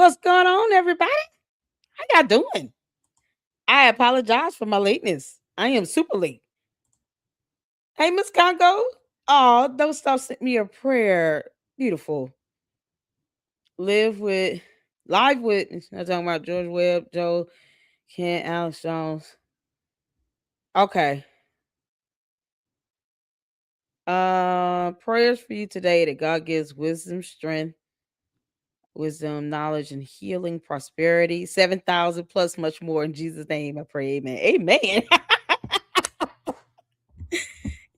What's going on, everybody? How y'all doing? I apologize for my lateness. I am super late. Hey, Miss Congo. Oh, those stuff sent me a prayer. Beautiful. Live with, live with. I'm talking about George Webb, Joe, Ken, Alex Jones. Okay. Prayers for you today that God gives wisdom, strength, wisdom, knowledge, and healing, prosperity, 7,000 plus much more in Jesus' name. I pray, amen. Amen.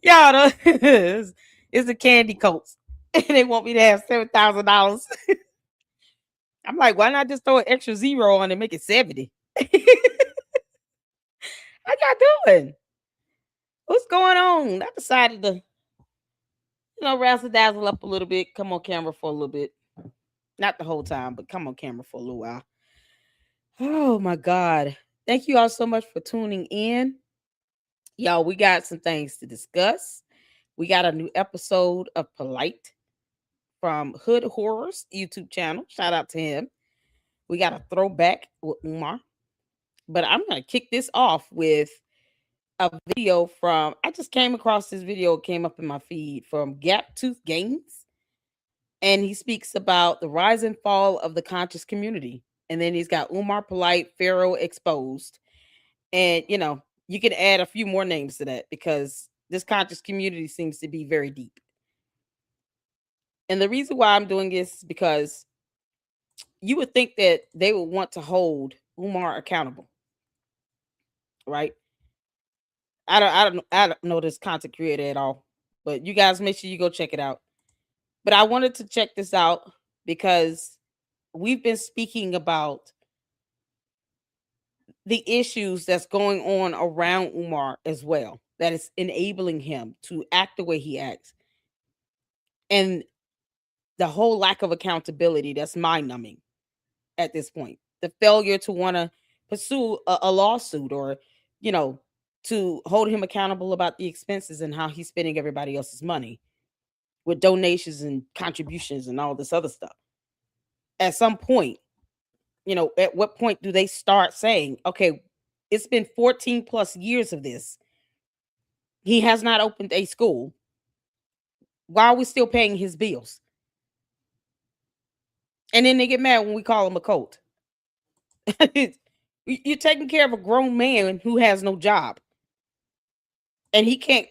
Y'all, it's the candy coats. And they want me to have $7,000. I'm like, why not just throw an extra zero on and make it 70? How y'all doing? What's going on? I decided to, razzle dazzle up a little bit, come on camera for a little bit. Not the whole time, but come on camera for a little while. Oh my God. Thank you all so much for tuning in. Y'all, we got some things to discuss. We got a new episode of Polight from Hood Horrors YouTube channel. Shout out to him. We got a throwback with Umar. But I'm going to kick this off with a video from, I just came across this video, it came up in my feed from Gap Tooth Games. And he speaks about the rise and fall of the conscious community. And then he's got Umar Polight, Pharaoh Exposed. And, you can add a few more names to that because this conscious community seems to be very deep. And the reason why I'm doing this is because you would think that they would want to hold Umar accountable, right? I don't know this content creator at all, but you guys make sure you go check it out. But I wanted to check this out because we've been speaking about the issues that's going on around Umar as well, that is enabling him to act the way he acts. And the whole lack of accountability that's mind numbing at this point. The failure to want to pursue a lawsuit or, you know, to hold him accountable about the expenses and how he's spending everybody else's money with donations and contributions and all this other stuff. At some point, at what point do they start saying, okay, it's been 14 plus years of this. He has not opened a school. Why are we still paying his bills? And then they get mad when we call him a cult. You're taking care of a grown man who has no job. And he can't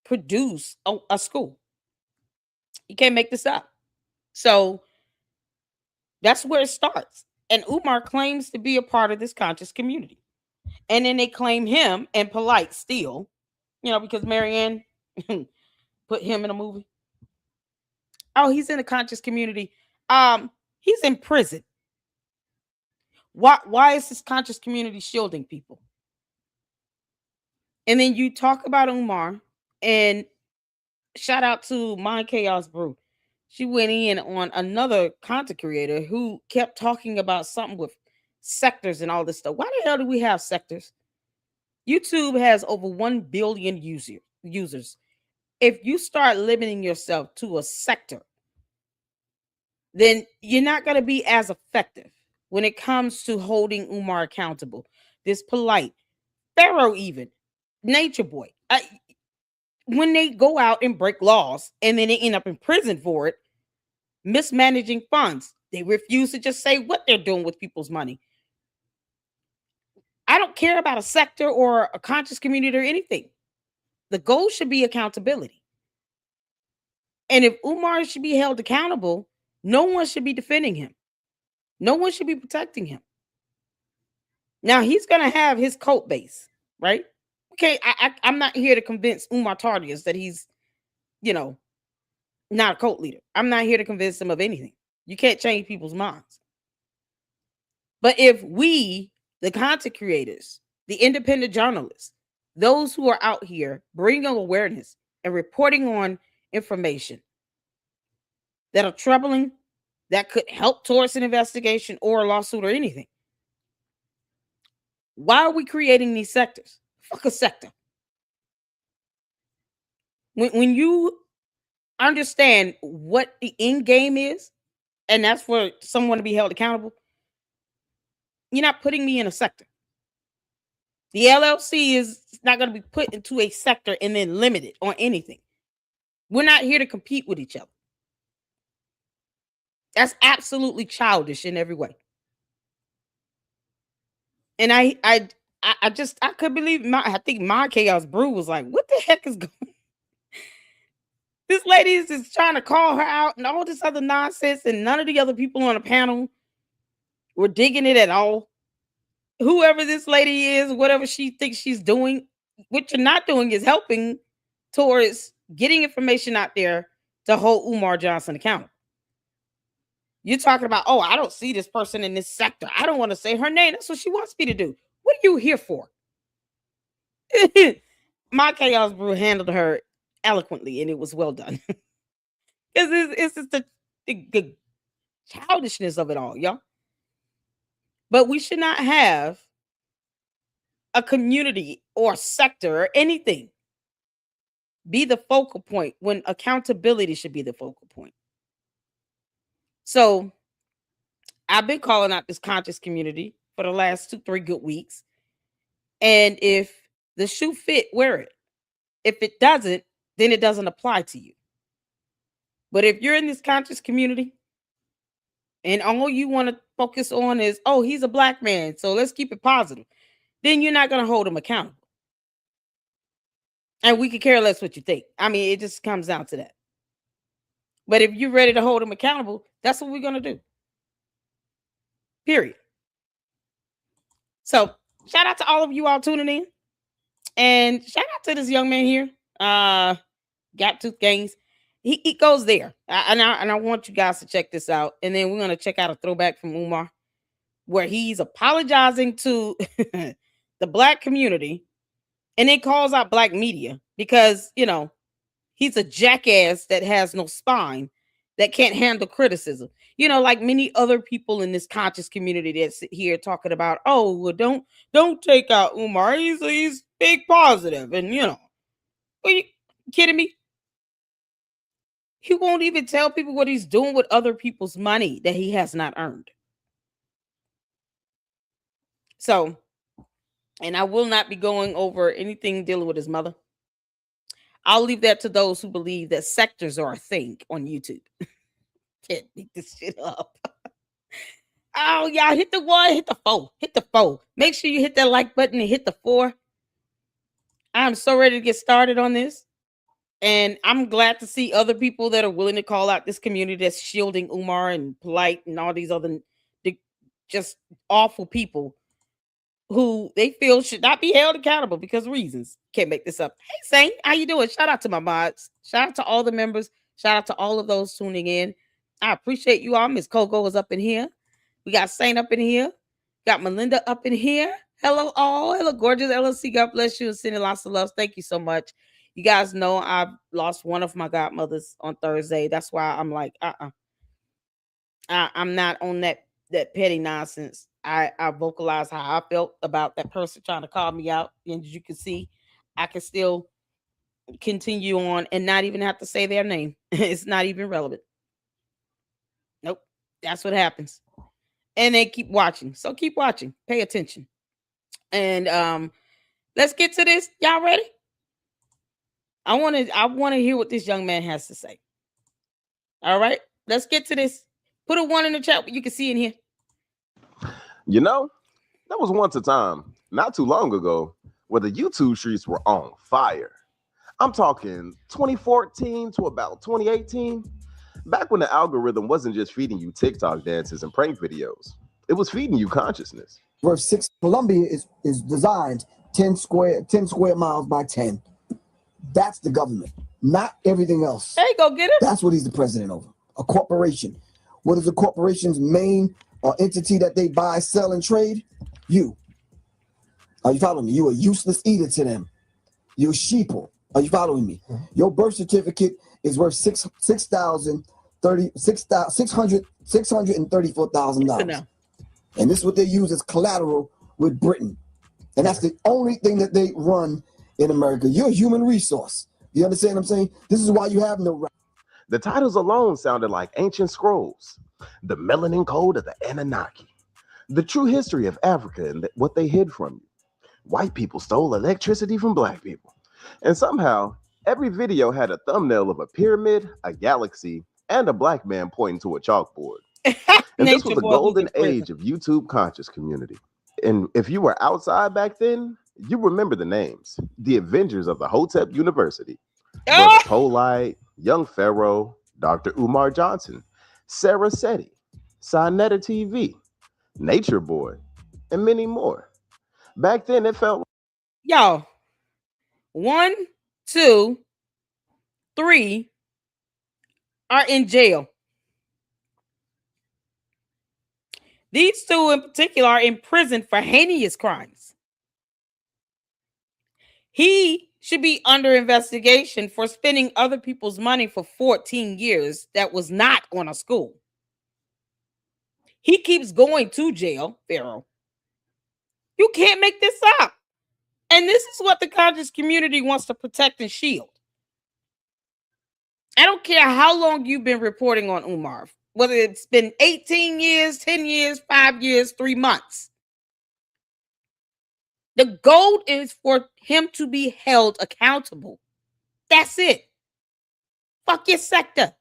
produce a school. You can't make this up. So that's where it starts. And Umar claims to be a part of this conscious community. And then they claim him and Polight still, because Marianne put him in a movie. Oh, he's in the conscious community. He's in prison. Why is this conscious community shielding people? And then you talk about Umar, and shout out to Mind Chaos Brew. She went in on another content creator who kept talking about something with sectors and all this stuff. Why the hell do we have sectors? YouTube has over 1 billion users. If you start limiting yourself to a sector, then you're not going to be as effective when it comes to holding Umar accountable. This Polight, Pharaoh, even Nature Boy. When they go out and break laws and then they end up in prison for it, mismanaging funds, they refuse to just say what they're doing with people's money. I don't care about a sector or a conscious community or anything. The goal should be accountability. And if Umar should be held accountable, no one should be defending him. No one should be protecting him. Now he's going to have his cult base, right? Okay, I'm not here to convince Umar Tardius that he's, not a cult leader. I'm not here to convince him of anything. You can't change people's minds. But if we, the content creators, the independent journalists, those who are out here bringing awareness and reporting on information that are troubling, that could help towards an investigation or a lawsuit or anything, why are we creating these sectors? Fuck a sector. When you understand what the end game is, and that's for someone to be held accountable, You're not putting me in a sector. The LLC is not going to be put into a sector and then limited on anything. We're not here to compete with each other. That's absolutely childish in every way. And I couldn't believe I think my Chaos Brew was like, what the heck is going on? This lady is just trying to call her out and all this other nonsense, and none of the other people on the panel were digging it at all. Whoever this lady is, whatever she thinks she's doing, what you're not doing is helping towards getting information out there to hold Umar Johnson accountable. You're talking about, oh, I don't see this person in this sector. I don't want to say her name. That's what she wants me to do. What are you here for? My Chaos Brew handled her eloquently, and it was well done. Because it's just the childishness of it all, y'all. But we should not have a community or sector or anything be the focal point when accountability should be the focal point. So I've been calling out this conscious community for the last 2-3 good weeks. And if the shoe fit, wear it. If it doesn't, then it doesn't apply to you. But if you're in this conscious community and all you want to focus on is, oh, he's a black man, so let's keep it positive, then you're not going to hold him accountable. And we could care less what you think. I mean, it just comes down to that. But if you're ready to hold him accountable, that's what we're going to do. Period. So shout out to all of you all tuning in. And shout out to this young man here. Gap Tooth Games. He goes there. And I want you guys to check this out. And then we're going to check out a throwback from Umar where he's apologizing to the black community and then calls out black media because, you know, he's a jackass that has no spine, that can't handle criticism. You know, like many other people in this conscious community that sit here talking about, oh, well, don't take out Umar. He's big positive. And, you know, are you kidding me? He won't even tell people what he's doing with other people's money that he has not earned. So, and I will not be going over anything dealing with his mother. I'll leave that to those who believe that sectors are a thing on YouTube. Can't make this shit up. Oh, y'all, hit the 1, hit the 4, hit the 4. Make sure you hit that like button and hit the 4. I'm so ready to get started on this. And I'm glad to see other people that are willing to call out this community that's shielding Umar and Polight and all these other just awful people who they feel should not be held accountable because of reasons. Can't make this up. Hey, Saint, how you doing? Shout out to my mods. Shout out to all the members. Shout out to all of those tuning in. I appreciate you all. Miss Coco is up in here. We got Saint up in here. Got Melinda up in here. Hello, all. Hello, gorgeous LLC. God bless you and sending lots of love. Thank you so much. You guys know I've lost one of my godmothers on Thursday. That's why I'm like, I'm not on that petty nonsense. I vocalized how I felt about that person trying to call me out. And as you can see, I can still continue on and not even have to say their name. It's not even relevant. Nope. That's what happens. And they keep watching. So keep watching. Pay attention. And let's get to this. Y'all ready? I want to hear what this young man has to say. All right. Let's get to this. Put a 1 in the chat. You can see in here. You know, there was once a time, not too long ago, where the YouTube streets were on fire. I'm talking 2014 to about 2018, back when the algorithm wasn't just feeding you TikTok dances and prank videos. It was feeding you consciousness. Verse 6, Columbia is designed 10 square miles by 10. That's the government, not everything else. There you go, get it. That's what he's the president over. A corporation. What is a corporation's main entity that they buy, sell, and trade? You. Are you following me? You a useless eater to them. You're sheeple. Are you following me? Your birth certificate is worth $634,000. And this is what they use as collateral with Britain. And that's the only thing that they run in America. You're a human resource. You understand what I'm saying? This is why you have no right. The titles alone sounded like ancient scrolls. The melanin code of the Anunnaki. The true history of Africa and what they hid from you. White people stole electricity from black people. And somehow, every video had a thumbnail of a pyramid, a galaxy, and a black man pointing to a chalkboard. And this was the golden age of YouTube conscious community. And if you were outside back then, you remember the names. The Avengers of the Hotep University. Brother Polight, Young Pharaoh, Dr. Umar Johnson, Sarah Seti, Sinetta TV, Nature Boy, and many more. Back then, it felt y'all. 1, 2, 3 are in jail. These 2 in particular are in prison for heinous crimes. He should be under investigation for spending other people's money for 14 years that was not on a school. He keeps going to jail, Pharaoh. You can't make this up. And this is what the conscious community wants to protect and shield. I don't care how long you've been reporting on Umar, whether it's been 18 years, 10 years, 5 years, 3 months. The goal is for him to be held accountable. That's it. Fuck your sector.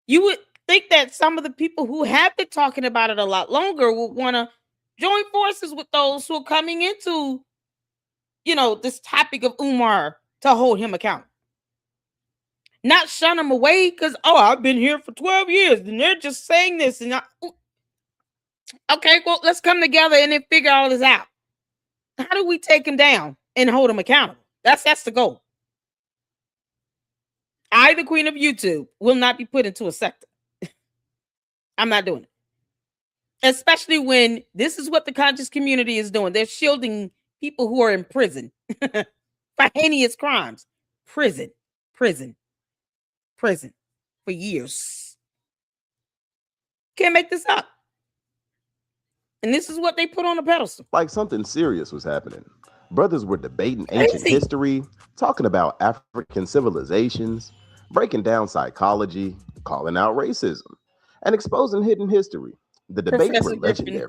You would think that some of the people who have been talking about it a lot longer would want to join forces with those who are coming into, this topic of Umar to hold him accountable. Not shun him away because, I've been here for 12 years and they're just saying this. And okay, well, let's come together and then figure all this out. How do we take him down and hold him accountable? That's the goal. I, the queen of YouTube, will not be put into a sector. I'm not doing it. Especially when this is what the conscious community is doing. They're shielding people who are in prison for heinous crimes. Prison for years. Can't make this up. And this is what they put on a pedestal. like something serious was happening. Brothers were debating ancient history, talking about African civilizations, breaking down psychology, calling out racism, and exposing hidden history. The debates were legendary.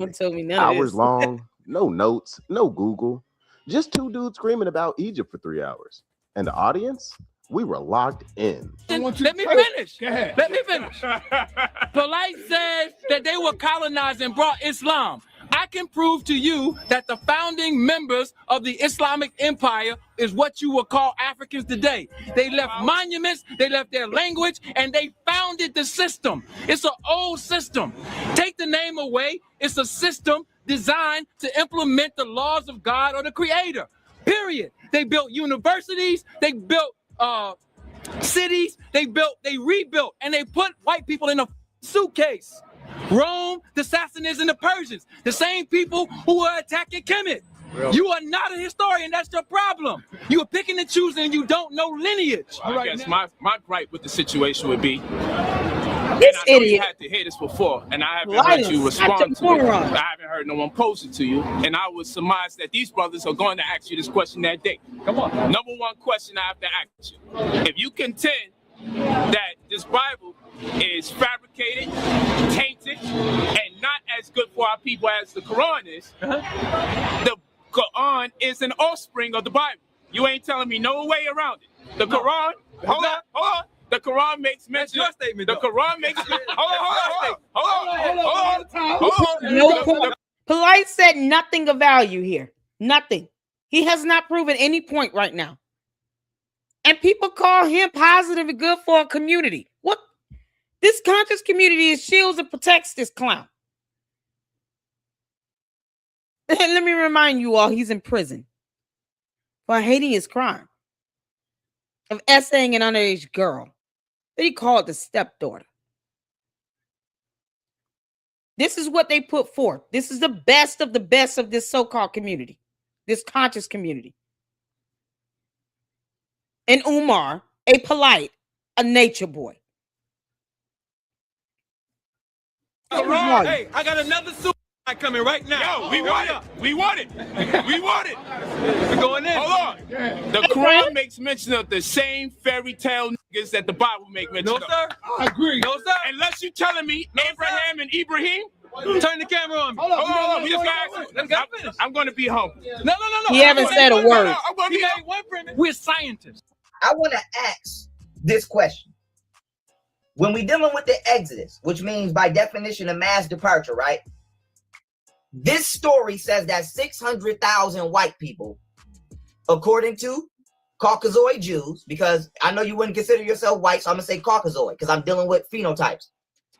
Hours long, no notes, no Google, just 2 dudes screaming about Egypt for 3 hours. And the audience, we were locked in. Let me finish. Let me finish. Polight says that they were colonized and brought Islam. I can prove to you that the founding members of the Islamic Empire is what you would call Africans today. They left monuments, they left their language, and they founded the system. It's an old system. Take the name away, it's a system designed to implement the laws of God or the Creator. Period. They built universities, they built cities, they rebuilt, and they put white people in a suitcase. Rome, the Sassanids, and the Persians, the same people who were attacking Kemet. Really? You are not a historian. That's your problem. You are picking and choosing, and you don't know lineage. Well, I guess my gripe with the situation would be, this and I know idiot. you had to hear this before, and I haven't heard you respond to it. I haven't heard no one pose it to you, and I would surmise that these brothers are going to ask you this question that day. Come on. Number one question I have to ask you: if you contend that this Bible is fabricated, tainted, and not as good for our people as the Quran is, the Quran is an offspring of the Bible. You ain't telling me no way around it. The Quran, hold on. The Quran makes mention. That's your statement. The Quran makes hold on. Polight said nothing of value here. Nothing. He has not proven any point right now. And people call him positive and good for a community. What? This conscious community is shields and protects this clown. And let me remind you all, he's in prison for hating his crime of essaying an underage girl that he called the stepdaughter. This is what they put forth. This is the best of this so-called community, this conscious community. And Umar, a Polight, a nature boy. Hey, I got another super coming right now. Yo, we want it. We want it. We want it. We're going in. Hold on. The Quran makes mention of the same fairy tale niggas that the Bible make mention of. No, sir. I agree. No, sir. Unless you're telling me Abraham and Ibrahim Turn the camera on me. Hold on. We just got to I'm going to be humble. No. He haven't said a word. I'm going to be humble. We're scientists. I want to ask this question. When we dealing with the Exodus, which means by definition a mass departure, right? This story says that 600,000 white people, according to Caucasoid Jews, because I know you wouldn't consider yourself white, so I'm going to say Caucasoid because I'm dealing with phenotypes.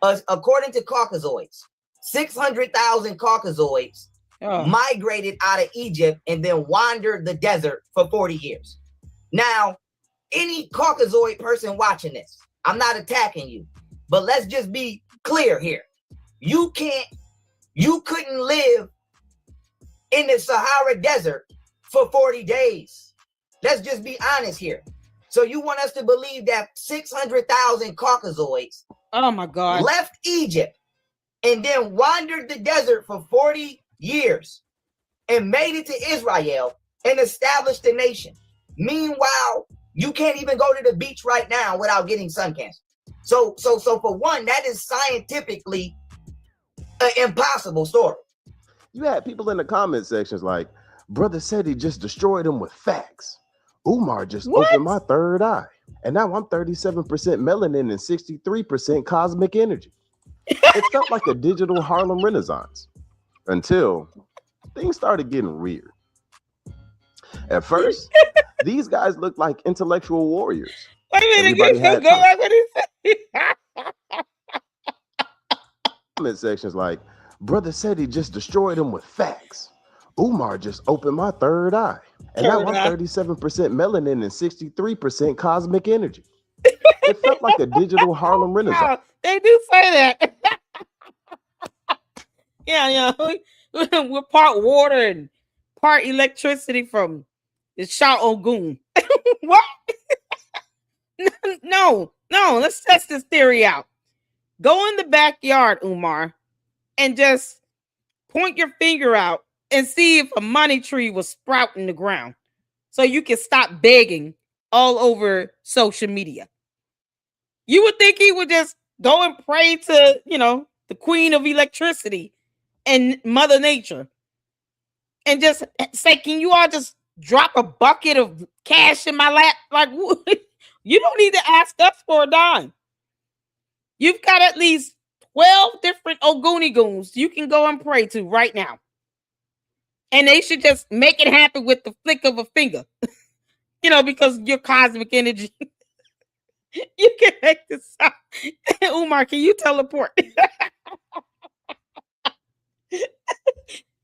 According to Caucasoids, 600,000 Caucasoids migrated out of Egypt and then wandered the desert for 40 years. Now, any Caucasoid person watching this, I'm not attacking you, but let's just be clear here. You couldn't live in the Sahara Desert for 40 days. Let's just be honest here. So you want us to believe that 600,000 Caucasoids left Egypt and then wandered the desert for 40 years and made it to Israel and established a nation. Meanwhile, you can't even go to the beach right now without getting sun cancer. So for one, that is scientifically an impossible story. You had people in the comment sections like, brother said he just destroyed him with facts. Umar just opened my third eye. And now I'm 37% melanin and 63% cosmic energy. It felt like a digital Harlem Renaissance until things started getting weird. At first, these guys looked like intellectual warriors. Wait a minute, go back what he said. Comment sections like, brother said he just destroyed him with facts. Umar just opened my third eye. And now I'm 37% melanin and 63% cosmic energy. It felt like a digital Harlem Renaissance. They do say that. Yeah. We're part water and part electricity from the Shah Ogun. What? No. Let's test this theory out. Go in the backyard, Umar, and just point your finger out and see if a money tree was sprouting the ground so you can stop begging all over social media. You would think he would just go and pray to, the queen of electricity and Mother Nature and just say, can you all just drop a bucket of cash in my lap? Like, you don't need to ask us for a dime. You've got at least 12 different Oguni goons you can go and pray to right now. And they should just make it happen with the flick of a finger. Because your cosmic energy. You can make this up. Umar, can you teleport?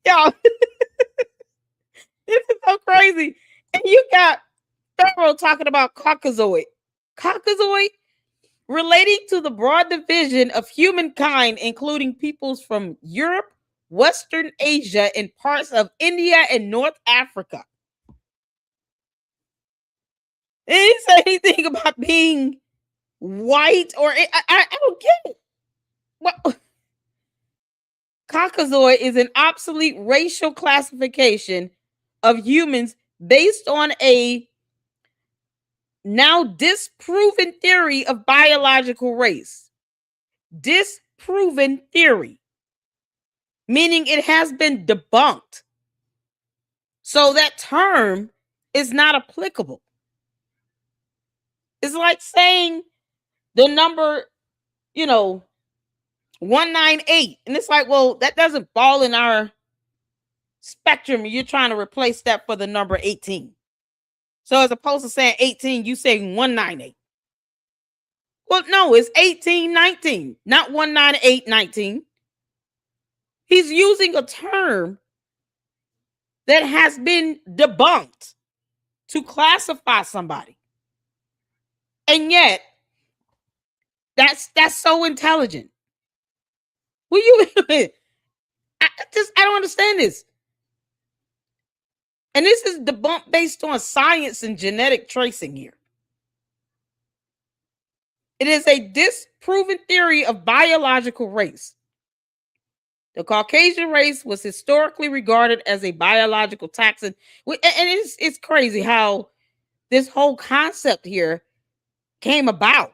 Y'all, this is so crazy. And you got Pharaoh talking about Caucasoid. Caucasoid relating to the broad division of humankind, including peoples from Europe, Western Asia, and parts of India and North Africa. They didn't say anything about being white or I don't get it. Well, Caucasoid is an obsolete racial classification of humans based on a now disproven theory of biological race. Disproven theory, meaning it has been debunked. So that term is not applicable. It's like saying the number, 198. And it's like, well, that doesn't fall in our spectrum. You're trying to replace that for the number 18. So as opposed to saying 18, you saying 198. Well, no, it's 1819, not 19819. He's using a term that has been debunked to classify somebody. And yet, that's so intelligent. I don't understand this. And this is debunked based on science and genetic tracing here. It is a disproven theory of biological race. The Caucasian race was historically regarded as a biological taxon. And it's crazy how this whole concept here came about.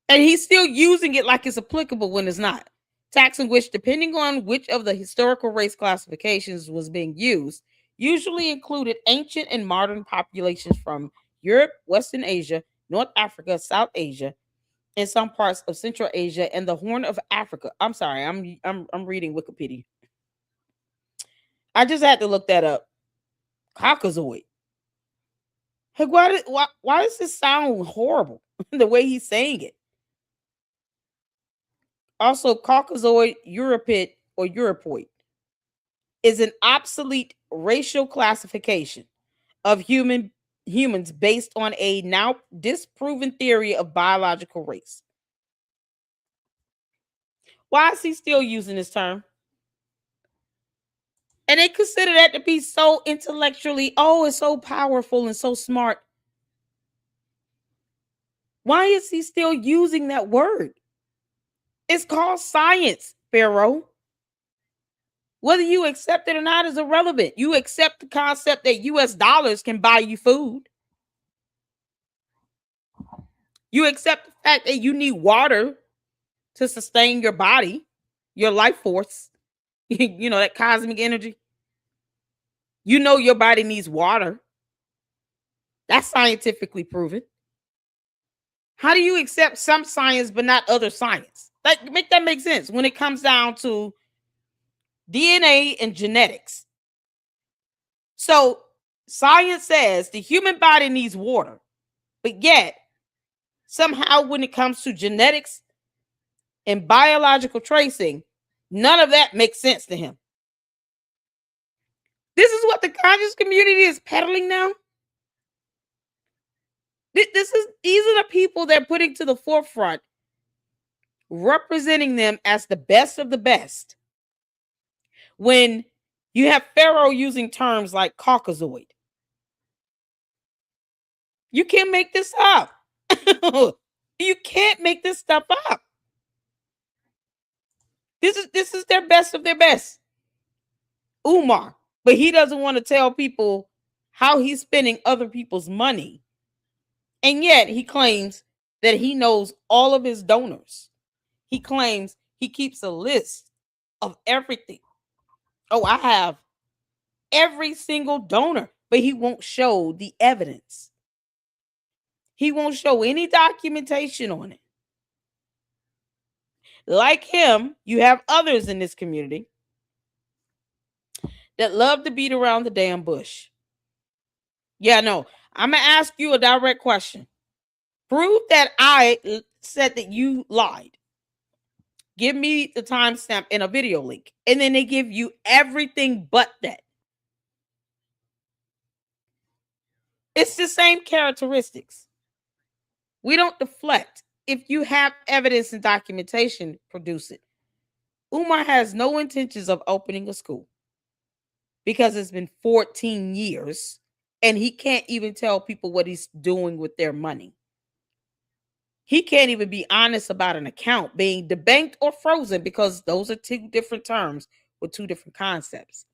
And he's still using it like it's applicable when it's not. Taxing which, depending on which of the historical race classifications was being used, usually included ancient and modern populations from Europe, Western Asia, North Africa, South Asia, and some parts of Central Asia and the Horn of Africa. I'm sorry, I'm reading Wikipedia. I just had to look that up. Caucasoid. Hey, why does this sound horrible? The way he's saying it. Also, Caucasoid Europid or Europoid is an obsolete racial classification of humans based on a now disproven theory of biological race. Why is he still using this term? And they consider that to be so intellectually, it's so powerful and so smart. Why is he still using that word? It's called science, Pharaoh. Whether you accept it or not is irrelevant. You accept the concept that US dollars can buy you food. You accept the fact that you need water to sustain your body, your life force, you know, that cosmic energy. You know your body needs water. That's scientifically proven. How do you accept some science but not other science? Make that make sense when it comes down to DNA and genetics. So science says the human body needs water, but yet somehow when it comes to genetics and biological tracing, none of that makes sense to him. This is what the conscious community is peddling now. These are the people they're putting to the forefront, representing them as the best of the best. When you have Pharaoh using terms like Caucasoid, you can't make this up. You can't make this stuff up. This is their best of their best. Umar, but he doesn't want to tell people how he's spending other people's money. And yet he claims that he knows all of his donors. He claims he keeps a list of everything. Oh, I have every single donor, but he won't show the evidence. He won't show any documentation on it. Like him, you have others in this community that love to beat around the damn bush. Yeah, no, I'm going to ask you a direct question. Prove that I said that you lied. Give me the timestamp in a video link. And then they give you everything but that. It's the same characteristics. We don't deflect. If you have evidence and documentation, produce it. Umar has no intentions of opening a school because it's been 14 years and he can't even tell people what he's doing with their money. He can't even be honest about an account being debanked or frozen because those are two different terms with two different concepts.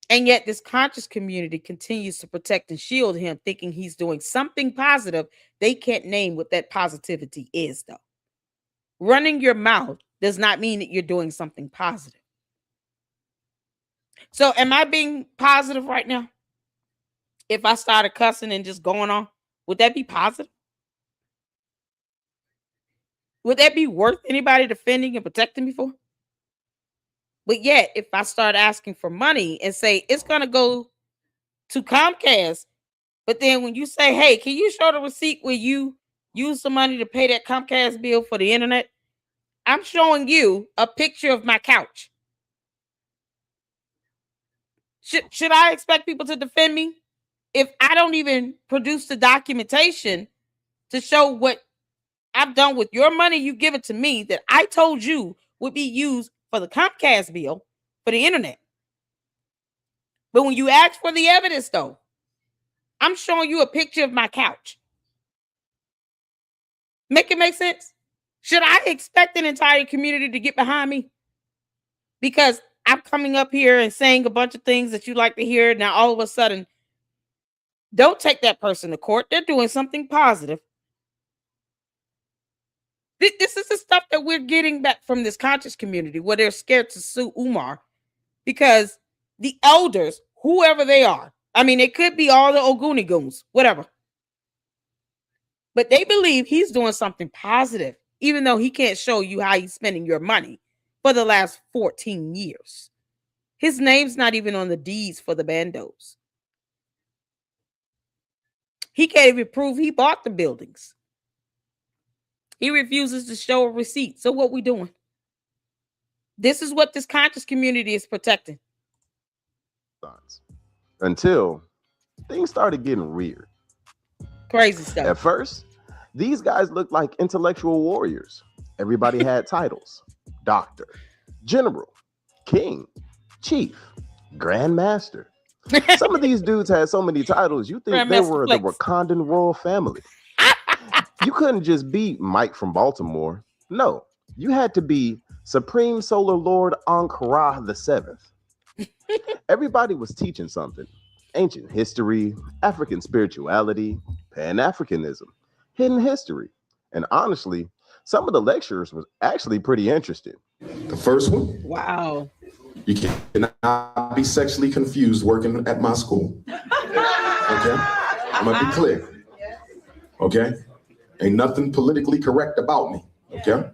And yet this conscious community continues to protect and shield him, thinking he's doing something positive. They can't name what that positivity is, though. Running your mouth does not mean that you're doing something positive. So am I being positive right now? If I started cussing and just going on, would that be positive? Would that be worth anybody defending and protecting me for? But yet, if I start asking for money and say it's going to go to Comcast, but then when you say, hey, can you show the receipt where you use the money to pay that Comcast bill for the internet? I'm showing you a picture of my couch. Should I expect people to defend me if I don't even produce the documentation to show what I've done with your money you give it to me that I told you would be used for the Comcast bill for the internet? But when you ask for the evidence, though, I'm showing you a picture of my couch. Make it make sense? Should I expect an entire community to get behind me? Because I'm coming up here and saying a bunch of things that you like to hear. Now, all of a sudden, don't take that person to court. They're doing something positive. This is the stuff that we're getting back from this conscious community where they're scared to sue Umar because the elders, whoever they are, I mean, it could be all the Oguni goons, whatever. But they believe he's doing something positive, even though he can't show you how he's spending your money for the last 14 years. His name's not even on the deeds for the bandos. He can't even prove he bought the buildings. He refuses to show a receipt. So what we doing? This is what this conscious community is protecting. Until things started getting weird. Crazy stuff. At first, these guys looked like intellectual warriors. Everybody had titles: doctor, general, king, chief, grandmaster. Some of these dudes had so many titles, you think they were the Wakandan royal family. You couldn't just be Mike from Baltimore. No, you had to be Supreme Solar Lord Ankara VII. Everybody was teaching something: ancient history, African spirituality, Pan-Africanism, hidden history. And honestly, some of the lectures was actually pretty interesting. The first one. Wow. You cannot be sexually confused working at my school. Okay? I'm gonna be clear. Okay? Ain't nothing politically correct about me. Okay?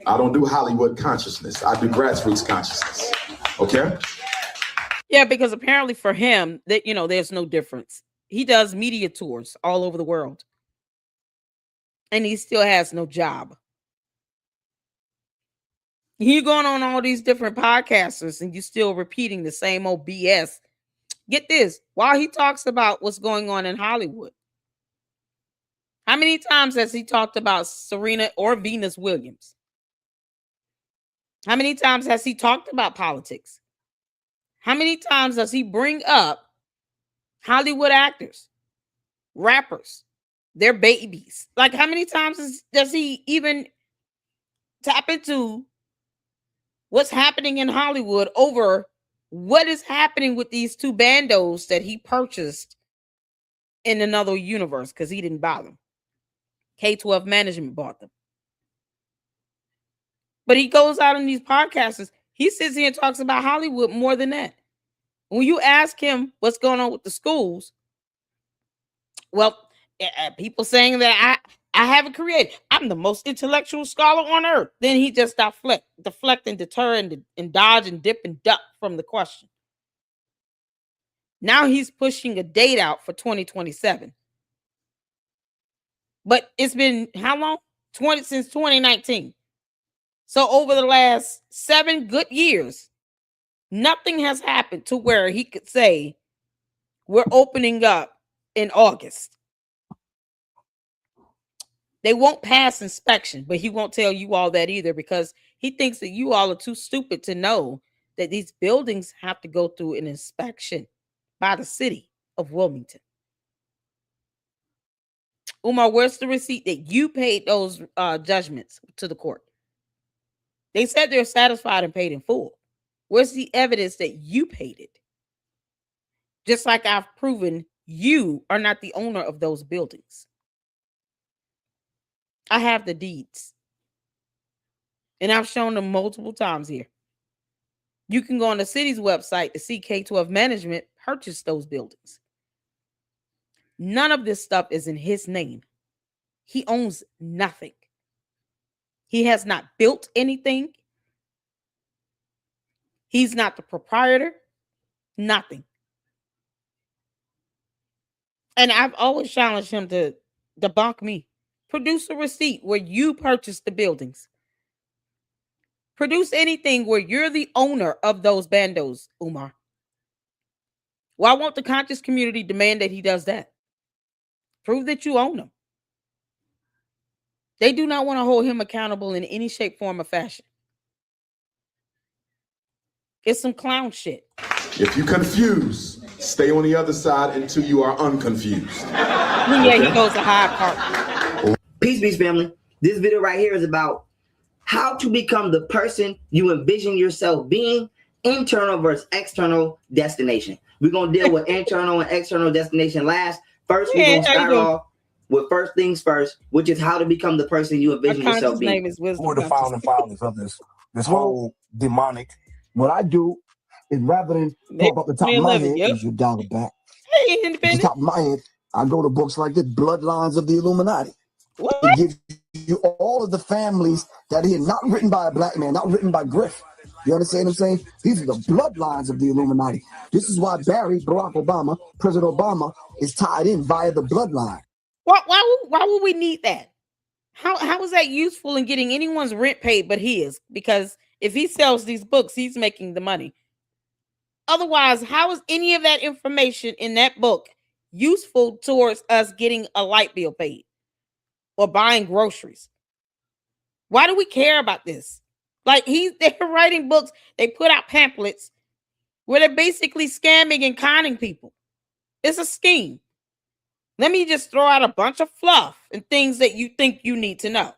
I don't do Hollywood consciousness. I do grassroots consciousness. Okay? Yeah, because apparently for him, that there's no difference. He does media tours all over the world. And he still has no job. You're going on all these different podcasters and you're still repeating the same old BS. Get this, while he talks about what's going on in Hollywood, how many times has he talked about Serena or Venus Williams? How many times has he talked about politics? How many times does he bring up Hollywood actors, rappers, their babies? Like, how many times does he even tap into what's happening in Hollywood over what is happening with these two bandos that he purchased in another universe because he didn't buy them? K-12 management bought them. But he goes out on these podcasts. He sits here and talks about Hollywood more than that. When you ask him what's going on with the schools, well, people saying that I haven't created. I'm the most intellectual scholar on earth. Then he just deflect and deter and dodge and dip and duck from the question. Now he's pushing a date out for 2027. But it's been how long? Since 2019. So over the last 7 good years, nothing has happened to where he could say, we're opening up in August. They won't pass inspection, but he won't tell you all that either because he thinks that you all are too stupid to know that these buildings have to go through an inspection by the city of Wilmington. Umar, where's the receipt that you paid those judgments to the court? They said they're satisfied and paid in full. Where's the evidence that you paid it? Just like I've proven you are not the owner of those buildings. I have the deeds. And I've shown them multiple times here. You can go on the city's website to see K-12 management purchase those buildings. None of this stuff is in his name. He owns nothing. He has not built anything. He's not the proprietor. Nothing. And I've always challenged him to debunk me. Produce a receipt where you purchased the buildings. Produce anything where you're the owner of those bandos, Umar. Why won't the conscious community demand that he does that? Prove that you own them. They do not want to hold him accountable in any shape, form, or fashion. It's some clown shit. If you confuse, stay on the other side until you are unconfused. Yeah, he goes to high park. Peace, family. This video right here is about how to become the person you envision yourself being, internal versus external destination. We're going to deal with internal and external destination last. First, we're going to start off with First Things First, which is how to become the person you envision yourself being. Name is Wisdom. Who are the founding fathers of this whole demonic? What I do is rather than talk about the top of my head, is your dollar back. Hey, the top of my head, I go to books like the Bloodlines of the Illuminati. What? It gives you all of the families that are not written by a black man, not written by Griff. You understand what I'm saying? These are the bloodlines of the Illuminati. This is why Barack Obama, President Obama, is tied in via the bloodline. Why would we need that? How is that useful in getting anyone's rent paid but his? Because if he sells these books, he's making the money. Otherwise, how is any of that information in that book useful towards us getting a light bill paid or buying groceries? Why do we care about this? Like they're writing books, they put out pamphlets where they're basically scamming and conning people. It's a scheme. Let me just throw out a bunch of fluff and things that you think you need to know.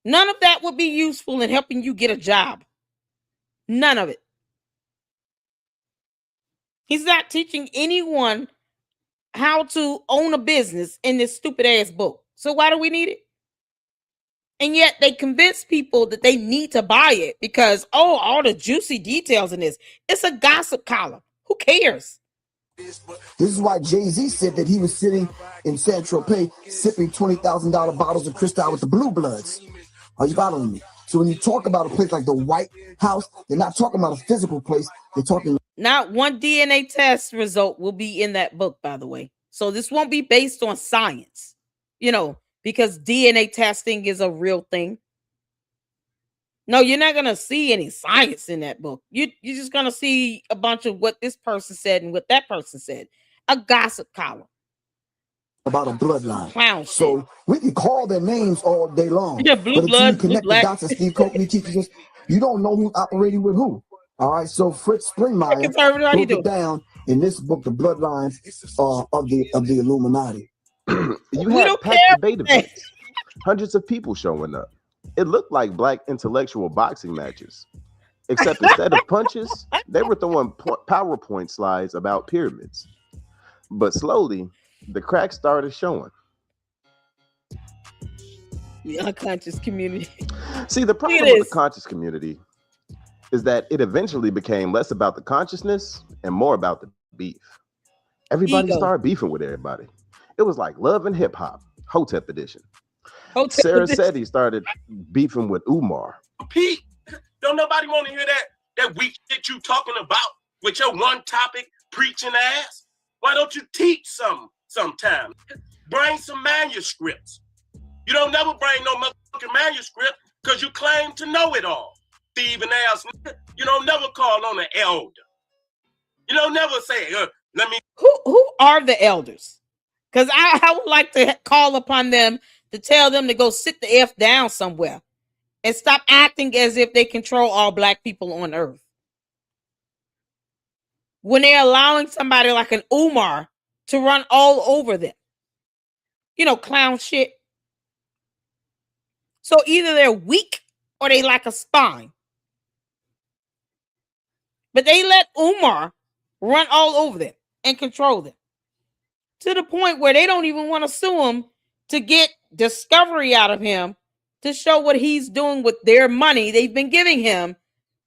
None of that would be useful in helping you get a job. None of it. He's not teaching anyone how to own a business in this stupid ass book. So why do we need it? And yet they convince people that they need to buy it because, all the juicy details in this. It's a gossip column. Who cares? This is why Jay-Z said that he was sitting in San Tropez sipping $20,000 bottles of Cristal with the Blue Bloods. Are you following me? So when you talk about a place like the White House, they're not talking about a physical place. They're talking. Not one DNA test result will be in that book, by the way. So this won't be based on science, because DNA testing is a real thing. No, you're not going to see any science in that book. You're just going to see a bunch of what this person said and what that person said. A gossip column. About a bloodline. Clown so shit. We can call their names all day long. Yeah, blue but blood, until you connect the dots that Steve Coakley teaches us, you don't know who's operating with who. All right, so Fritz Springmeier broke it down in this book, The Bloodlines of the Illuminati. You had packed debate events, hundreds of people showing up. It looked like black intellectual boxing matches, except instead of punches, they were throwing PowerPoint slides about pyramids. But slowly, the cracks started showing. The unconscious community. See, the problem with the conscious community is that it eventually became less about the consciousness and more about the beef. Everybody started beefing with everybody. It was like Love and Hip Hop, Hotep edition. Sarah said he started beefing with Umar. Pete, don't nobody want to hear that weak shit you talking about with your one topic preaching ass? Why don't you teach sometime? Bring some manuscripts. You don't never bring no motherfucking manuscript because you claim to know it all. Thieving ass. You don't never call on an elder. You don't never say, let me. Who are the elders? Because I would like to call upon them to tell them to go sit the F down somewhere and stop acting as if they control all black people on earth. When they're allowing somebody like an Umar to run all over them. Clown shit. So either they're weak or they lack a spine. But they let Umar run all over them and control them. To the point where they don't even want to sue him to get discovery out of him to show what he's doing with their money they've been giving him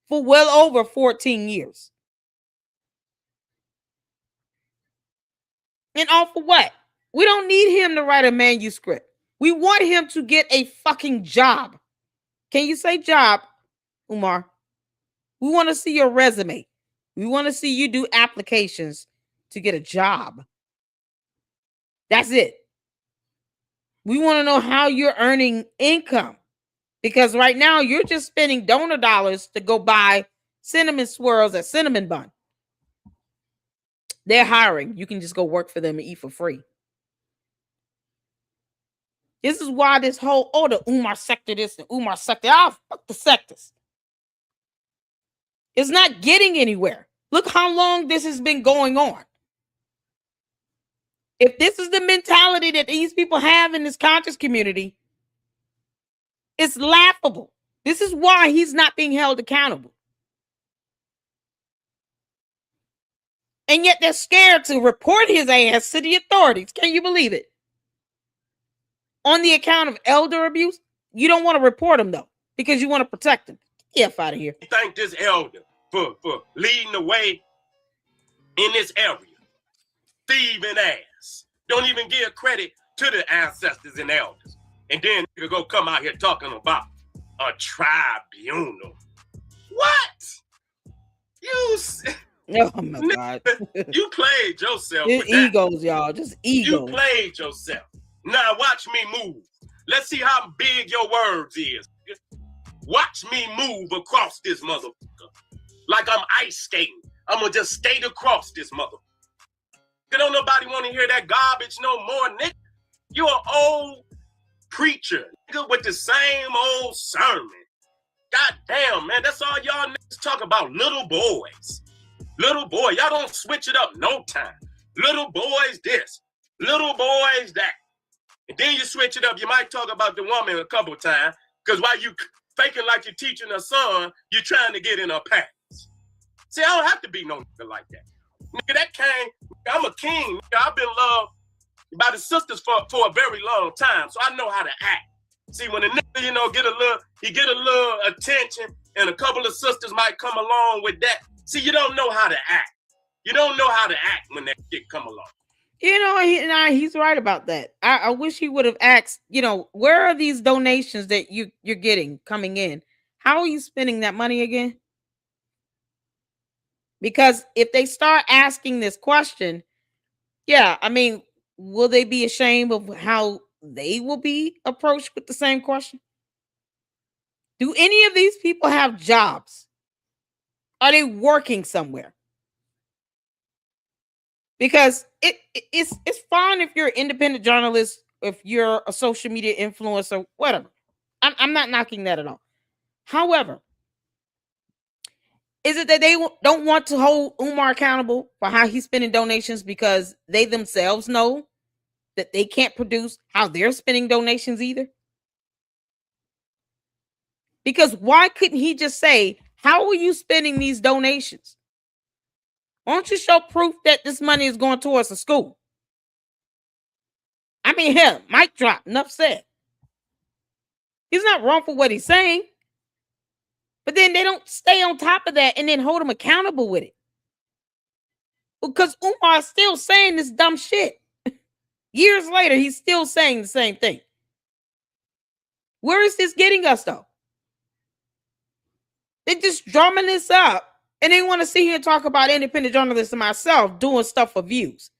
for well over 14 years. And all for what? We don't need him to write a manuscript. We want him to get a fucking job. Can you say job, Umar? We want to see your resume. We want to see you do applications to get a job. That's it. We want to know how you're earning income. Because right now you're just spending donor dollars to go buy cinnamon swirls at Cinnamon Bun. They're hiring. You can just go work for them and eat for free. This is why this whole, the Umar sector this and Umar sector. Fuck the sectors. It's not getting anywhere. Look how long this has been going on. If this is the mentality that these people have in this conscious community, it's laughable. This is why he's not being held accountable. And yet they're scared to report his ass to the authorities. Can you believe it? On the account of elder abuse, you don't want to report him, though, because you want to protect him. Get out of here. Thank this elder for leading the way in this area. Thieving ass. Don't even give credit to the ancestors and elders. And then you go come out here talking about a tribunal. What? Oh my God. You played yourself. It's egos, y'all. Just egos. You played yourself. Now watch me move. Let's see how big your words is. Watch me move across this motherfucker. Like I'm ice skating. I'm gonna just skate across this motherfucker. Don't nobody want to hear that garbage no more, nigga. You're an old preacher, nigga, with the same old sermon. God damn, man, that's all y'all niggas talk about, little boys. Little boy, y'all don't switch it up no time. Little boys this, little boys that. And then you switch it up, you might talk about the woman a couple times, because while you faking like you're teaching her son, you're trying to get in her pants. See, I don't have to be no nigga like that. Nigga, that came, I'm a king. Nigga, I've been loved by the sisters for a very long time, so I know how to act. See, when a nigga, you know, get a little attention, and a couple of sisters might come along with that. See, you don't know how to act. You don't know how to act when that shit come along. You know, he's right about that. I wish he would have asked, you know, where are these donations that you're getting coming in? How are you spending that money again? Because if they start asking this question, yeah, I mean, will they be ashamed of how they will be approached with the same question? Do any of these people have jobs? Are they working somewhere? Because it's fine if you're an independent journalist, if you're a social media influencer, whatever. I'm not knocking that at all. However, is it that they don't want to hold Umar accountable for how he's spending donations because they themselves know that they can't produce how they're spending donations either? Because why couldn't he just say, how are you spending these donations? Why don't you show proof that this money is going towards a school? I mean, hell, mic drop, enough said. He's not wrong for what he's saying. But then they don't stay on top of that and then hold him accountable with it. Because Umar is still saying this dumb shit. Years later, he's still saying the same thing. Where is this getting us, though? They're just drumming this up. And they want to sit here and talk about independent journalists and myself doing stuff for views.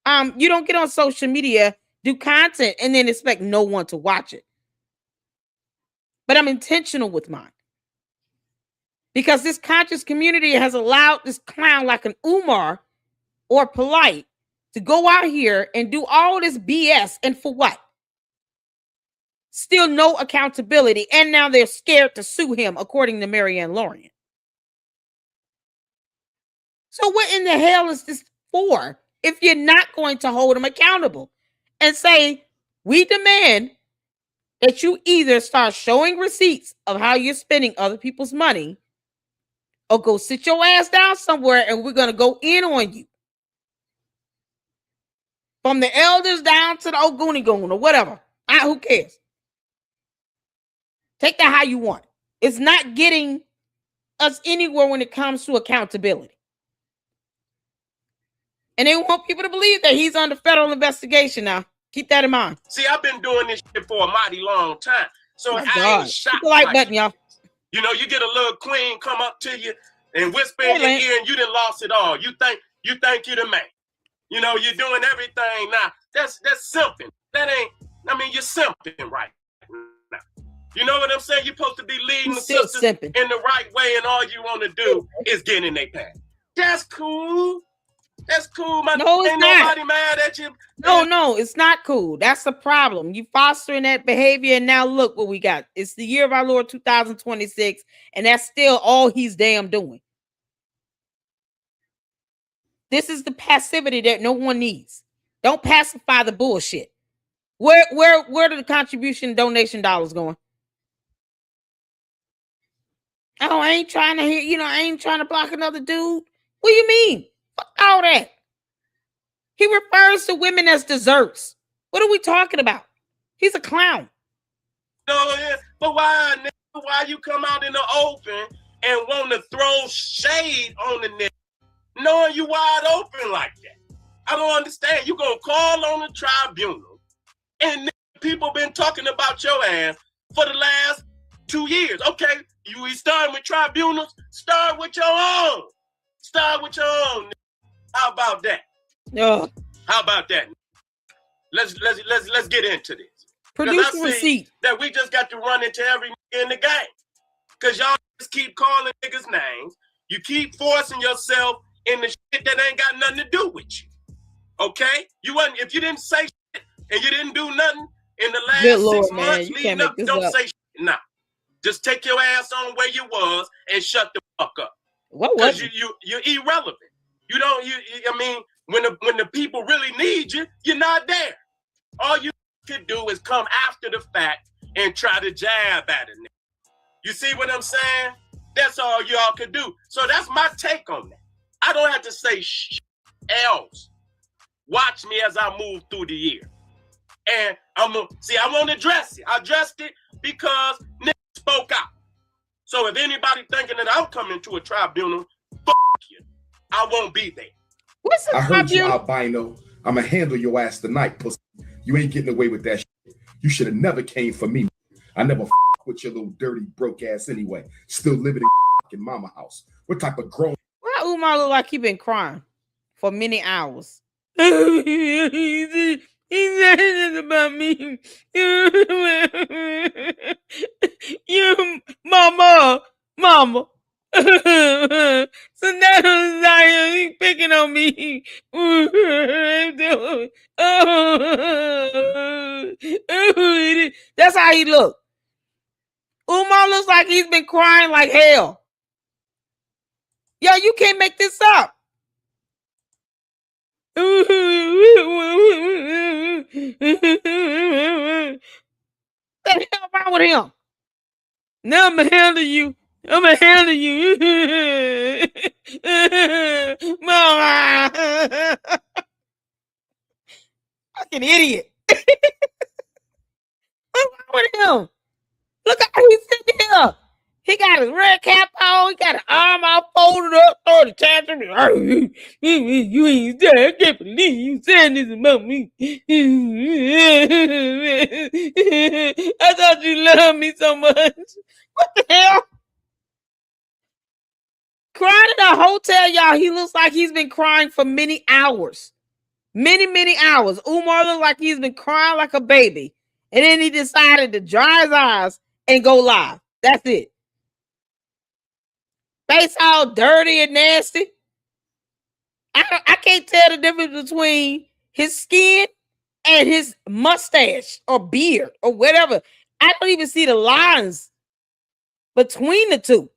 You don't get on social media, do content, and then expect no one to watch it. But I'm intentional with mine. Because this conscious community has allowed this clown like an Umar or Polight to go out here and do all this BS. And for what? Still no accountability. And now they're scared to sue him, according to Marianne Lorien. So what in the hell is this for if you're not going to hold him accountable and say, we demand that you either start showing receipts of how you're spending other people's money or go sit your ass down somewhere and we're going to go in on you. From the elders down to the old goonie goon or whatever. Who cares? Take that how you want. It's not getting us anywhere when it comes to accountability. And they want people to believe that he's under federal investigation now. Keep that in mind. See, I've been doing this shit for a mighty long time. So I ain't shocked. Like button, y'all. You know, you get a little queen come up to you and whisper in your ear and you done lost it all. You think you're the man. You know, you're doing everything now. That's simping. That ain't, I mean, you're simping right now. You know what I'm saying? You're supposed to be leading the sisters in the right way, and all you want to do is get in their pants. That's cool. That's cool. No, it's ain't not. Nobody mad at you. No, it's not cool. That's the problem. You fostering that behavior, and now look what we got. It's the year of our Lord 2026, and that's still all he's damn doing. This is the passivity that no one needs. Don't pacify the bullshit. Where do the contribution donation dollars going? Oh, I ain't trying to hear, I ain't trying to block another dude. What do you mean? Fuck all that. He refers to women as desserts. What are we talking about? He's a clown. No, but why you come out in the open and want to throw shade on the nigga, knowing you wide open like that? I don't understand. You gonna call on the tribunal, and people been talking about your ass for the last 2 years. Okay, you starting with tribunals? Start with your own. Start with your own. How about that? No. How about that? Let's get into this. Produce the receipt. That we just got to run into every nigga in the game. Because y'all just keep calling niggas names. You keep forcing yourself in the shit that ain't got nothing to do with you. Okay? If you didn't say shit and you didn't do nothing in the last Lord, 6 months leading up, don't say shit now. Just take your ass on where you was and shut the fuck up. What was you're irrelevant. You don't I mean, when the people really need you, you're not there. All you could do is come after the fact and try to jab at it. You see what I'm saying? That's all y'all could do. So that's my take on that. I don't have to say shit else. Watch me as I move through the year. And I won't address it. I addressed it because niggas spoke out. So if anybody thinking that I'm coming to a tribunal, fuck you. I won't be there. What's the I heard you, albino. I'ma handle your ass tonight, pussy. You ain't getting away with that shit. You should have never came for me. I never with your little dirty broke ass anyway. Still living in mama house. What type of grown? Why Umar look like he been crying for many hours? He said this about me. You, mama. So now he's picking on me. That's how he look. Umar looks like he's been crying like hell. Yo, you can't make this up. What the hell wrong with him? Now I'm gonna handle you. Mama. Fucking idiot. What's wrong with him? Look how he's sitting here. He got his red cap on. He got his arm all folded up, throwing the tantrum. You ain't dead. I can't believe you saying this about me. I thought you loved me so much. What the hell? Crying in a hotel, y'all. He looks like he's been crying for many hours. Many hours. Umar looks like he's been crying like a baby. And then he decided to dry his eyes and go live. That's it. Face all dirty and nasty. I can't tell the difference between his skin and his mustache or beard or whatever. I don't even see the lines between the two.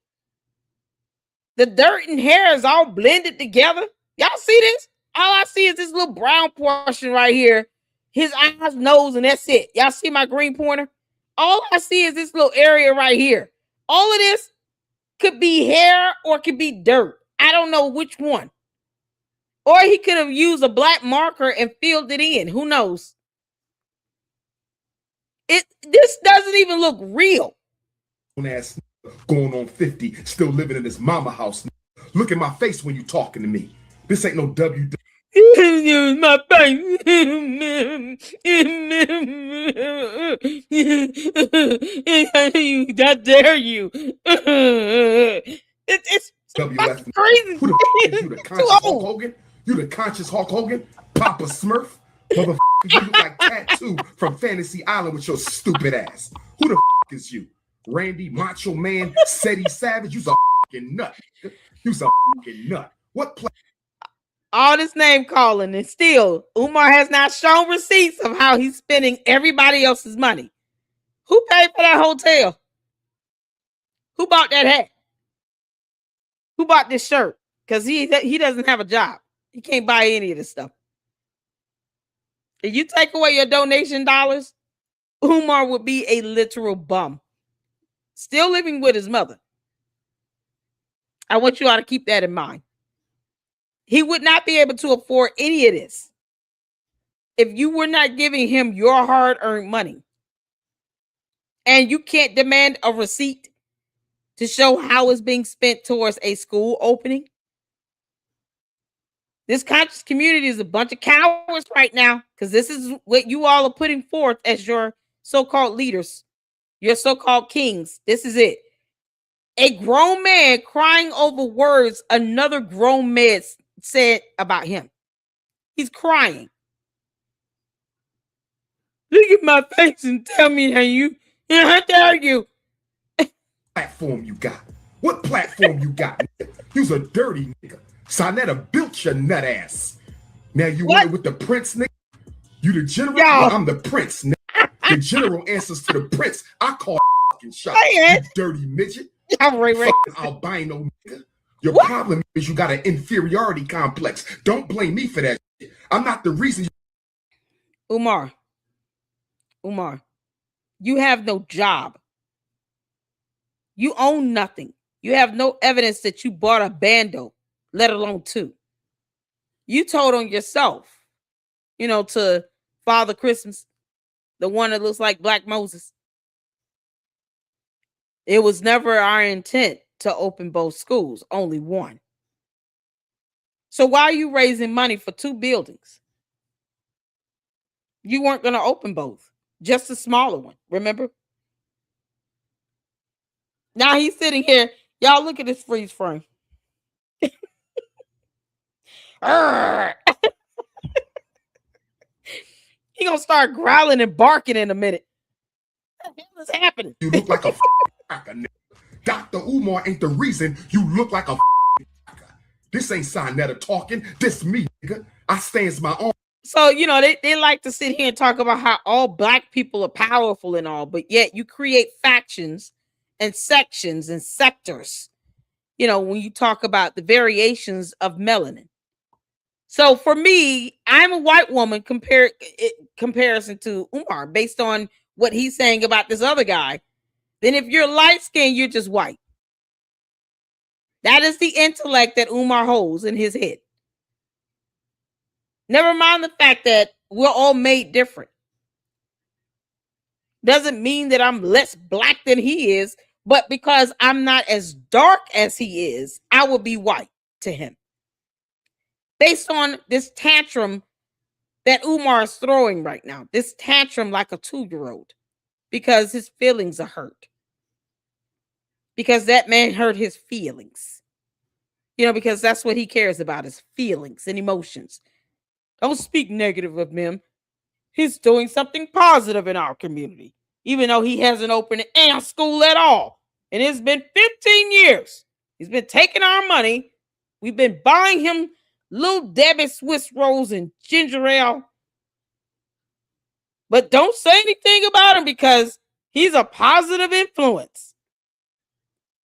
The dirt and hair is all blended together. Y'all see this? All I see is this little brown portion right here. His eyes, nose, and that's it. Y'all see my green pointer? All I see is this little area right here. All of this could be hair or could be dirt. I don't know which one. Or he could have used a black marker and filled it in. Who knows? This doesn't even look real. Ass going on 50, still living in this mama house. Look at my face when you talking to me. This ain't no W. Use my face. How dare you? It's fucking crazy. Who the f is you, the conscious Hulk Hogan? You the conscious Hulk Hogan? Papa Smurf? Motherfucker, you look like Tattoo from Fantasy Island with your stupid ass. Who the f is you? Randy Macho Man, Seti Savage? You's a fucking nut. You's a fucking nut. What play? All this name calling, and still Umar has not shown receipts of how he's spending everybody else's money. Who paid for that hotel? Who bought that hat? Who bought this shirt? Because he doesn't have a job. He can't buy any of this stuff. If you take away your donation dollars, Umar would be a literal bum. Still living with his mother. I want you all to keep that in mind. He would not be able to afford any of this if you were not giving him your hard-earned money. And you can't demand a receipt to show how it's being spent towards a school opening. This conscious community is a bunch of cowards right now, because this is what you all are putting forth as your so-called leaders, your so-called kings. This is it. A grown man crying over words another grown man said about him. He's crying. Look at my face and tell me how dare you? Platform you got? What platform you got? You's a dirty nigga. Sonetta built your nut ass. Now you want it with the prince, nigga? You the general? Well, I'm the prince, nigga. The general answers to the prince. I call fucking shot. You dirty midget. Fucking albino nigga. Your problem is you got an inferiority complex. Don't blame me for that shit. I'm not the reason. Umar, you have no job. You own nothing. You have no evidence that you bought a bando, let alone two. You told on yourself, to Father Christmas, the one that looks like Black Moses. It was never our intent to open both schools, only one. So why are you raising money for two buildings? You weren't going to open both, just a smaller one, remember? Now he's sitting here. Y'all look at this freeze frame. He gonna start growling and barking in a minute. What the hell is happening? You look like a cracker, nigga. Dr. Umar ain't the reason you look like a cracker. This ain't Sonetta talking. This me, nigga. I stands my own. So, they like to sit here and talk about how all Black people are powerful and all, but yet you create factions and sections and sectors, when you talk about the variations of melanin. So for me, I'm a white woman comparison to Umar based on what he's saying about this other guy. Then if you're light skinned, you're just white. That is the intellect that Umar holds in his head. Never mind the fact that we're all made different. Doesn't mean that I'm less Black than he is, but because I'm not as dark as he is, I will be white to him. Based on this tantrum that Umar is throwing right now, this tantrum like a 2-year-old, because his feelings are hurt. Because that man hurt his feelings. Because that's what he cares about, is feelings and emotions. Don't speak negative of him. He's doing something positive in our community, even though he hasn't opened a school at all. And it's been 15 years. He's been taking our money. We've been buying him Little Debbie Swiss rolls and ginger ale. But don't say anything about him because he's a positive influence.